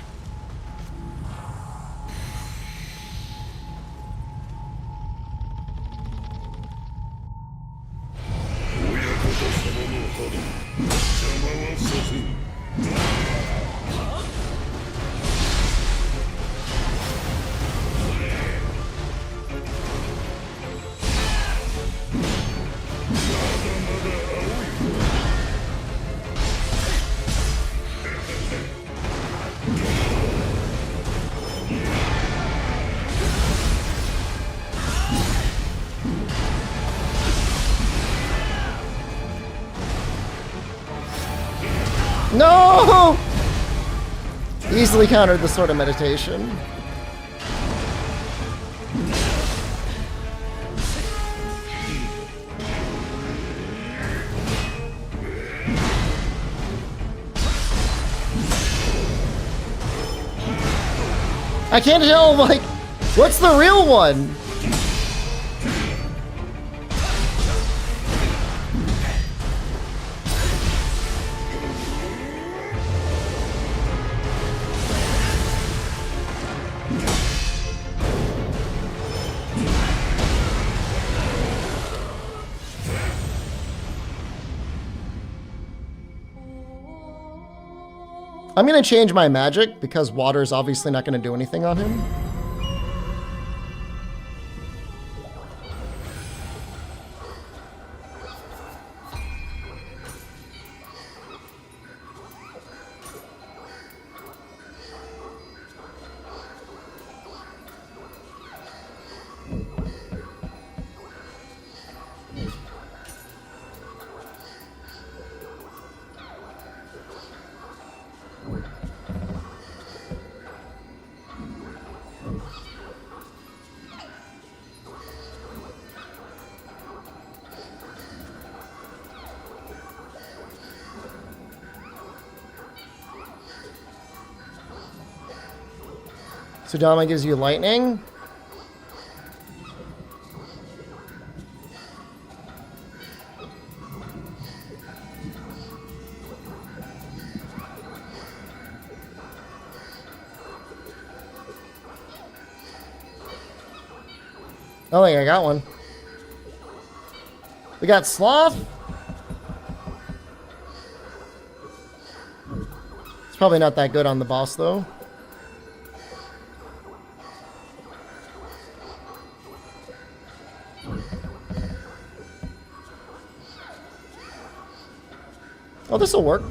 No! Easily countered the sword of meditation. I can't tell, like, what's the real one? I'm gonna change my magic because water is obviously not gonna do anything on him. Sudama gives you lightning. Oh, I got one. We got Sloth. It's probably not that good on the boss, though. Oh, this will work.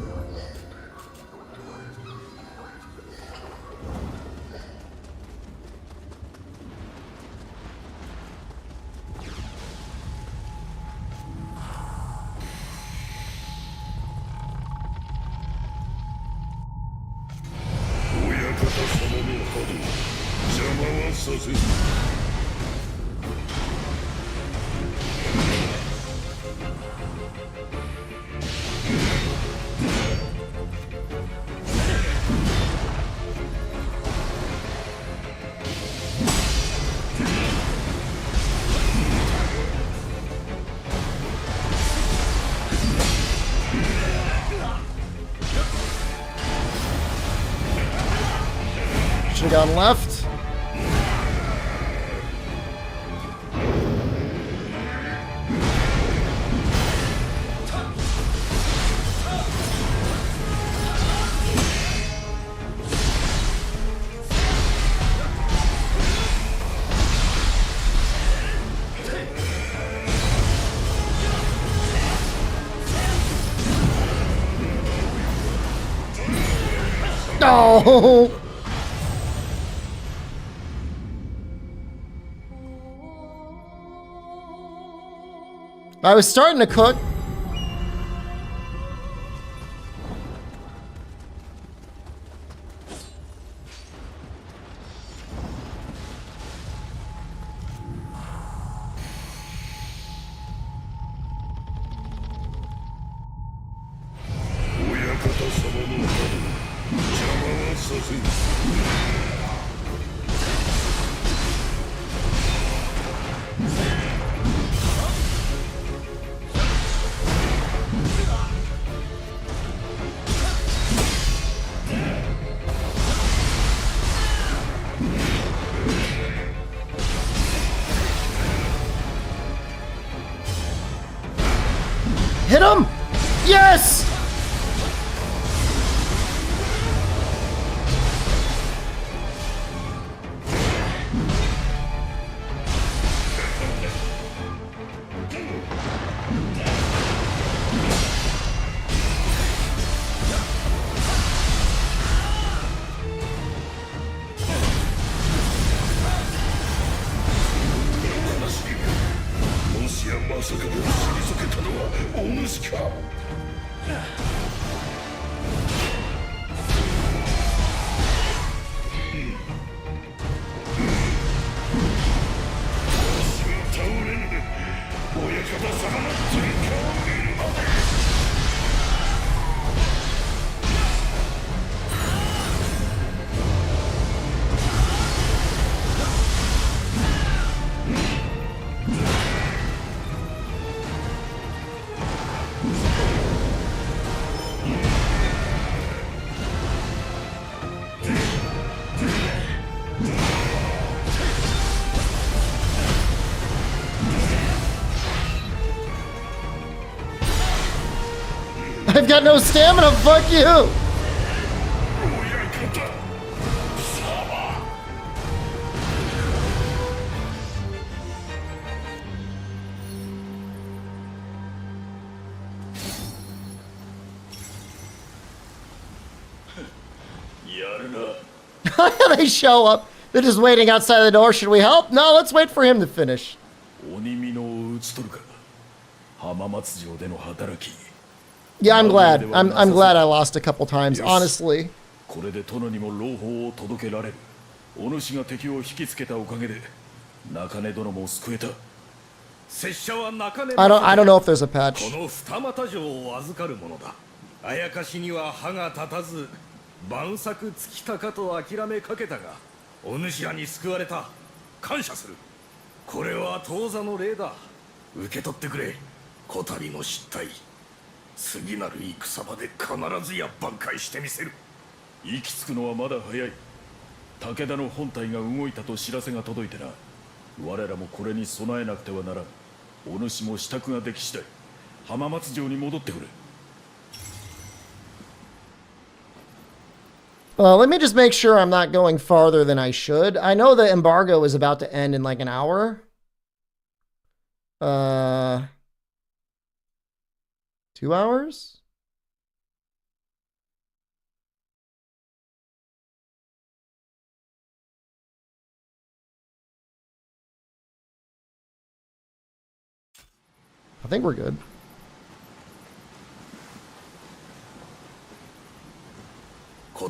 Should have gone left. No. I was starting to cook. させん。 Hit him! Yes! I've got no stamina, fuck you! They show up. They're just waiting outside the door. Should we help? No, let's wait for him to finish. 鬼見の打ち取るか浜松城での働き Yeah, I'm glad. I'm glad I lost a couple times, honestly. これで殿にも朗報を届けられるお主が敵を引きつけたおかげで中根殿も救えた拙者は中根 I don't know if there's a patch. この二俣城を預かるものだあやかしには歯が立たず万策尽きたかと諦めかけたがお主らに救われた感謝するこれは当座の礼だ受け取ってくれこたびの失態次なる戦場で必ずや挽回してみせる行き着くのはまだ早い武田の本体が動いたと知らせが届いてな我らもこれに備えなくてはならんお主も支度ができ次第浜松城に戻ってくれ Let me just make sure I'm not going farther than I should. I know the embargo is about to end in like an hour. 2 hours? I think we're good. You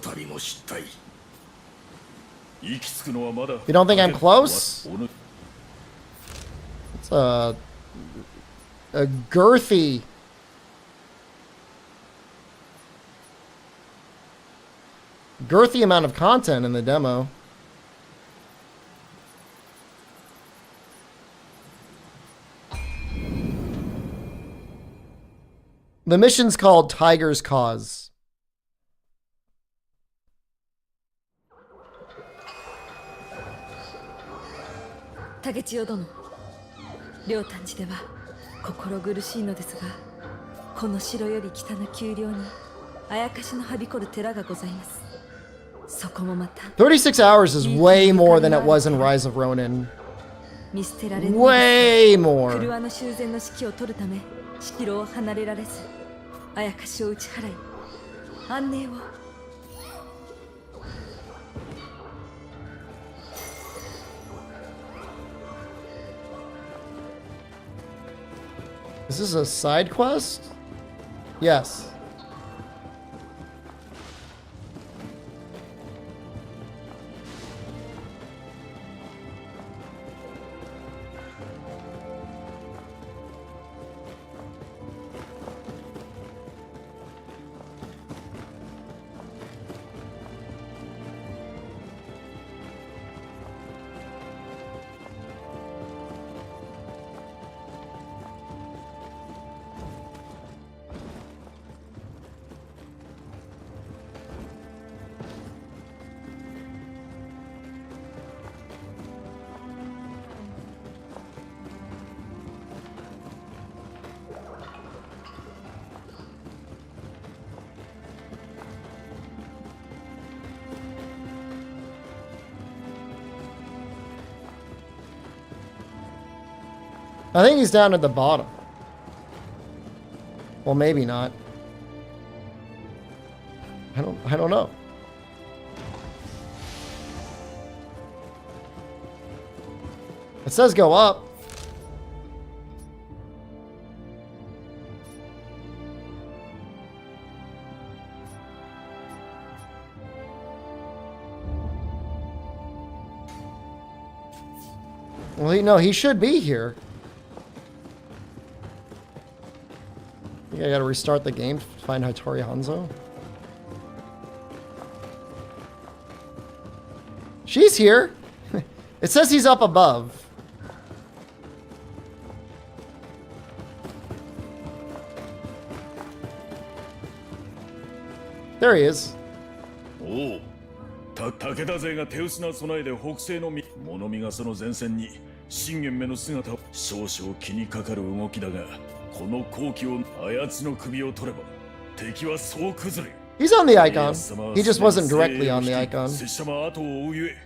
don't think I'm close? It's a girthy amount of content in the demo. The mission's called Tiger's Cause. 竹千代殿両丹寺では心苦しいのですがこの城より北の丘陵にあやかしのはびこる寺がございますそこもまた36 hours is way more than it was in Rise of Ronin. 見捨てられる Way more. 車の修繕の指揮を取るため城を離れられずあやかしを打ち払い安寧を Is this a side quest? Yes. I think he's down at the bottom. Well, maybe not. I don't know. It says go up. Well, no, he should be here. I think I gotta restart the game to find Hattori Hanzo. She's here. It says he's up above. There he is. おう。武田勢が手薄な備えで北西の物見がその前線に信玄目の姿を少々気にかかる動きだが、この好機をあやつの首を取れば敵はそう崩れ。 He's on the icon. He just wasn't directly on the icon. 拙者は後を追うゆえ。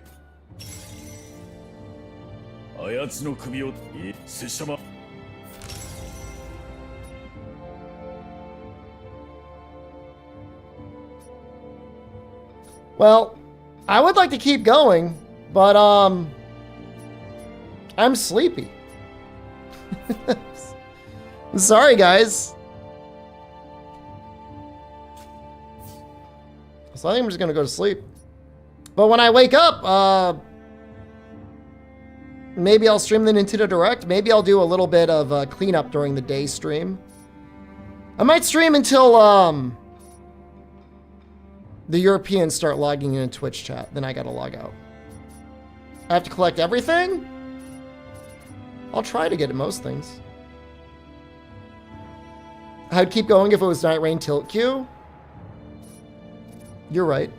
あやつの首を拙者は Well, I would like to keep going, but I'm sleepy. Sorry, guys. So I think I'm just gonna go to sleep. But when I wake up, maybe I'll stream the Nintendo Direct. Maybe I'll do a little bit of cleanup during the day stream. I might stream until the Europeans start logging in Twitch chat. Then I gotta log out. I have to collect everything? I'll try to get most things. I'd keep going if it was Night Rain Tilt Q. You're right.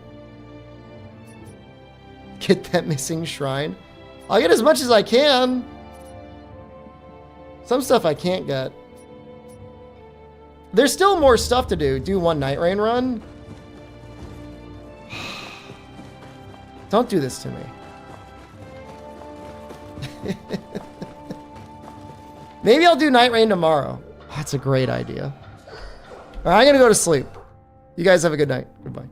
Get that missing shrine. I'll get as much as I can. Some stuff I can't get. There's still more stuff to do. Do one Night Rain run. Don't do this to me. Maybe I'll do Night Rain tomorrow. That's a great idea. All right, I'm going to go to sleep. You guys have a good night. Goodbye.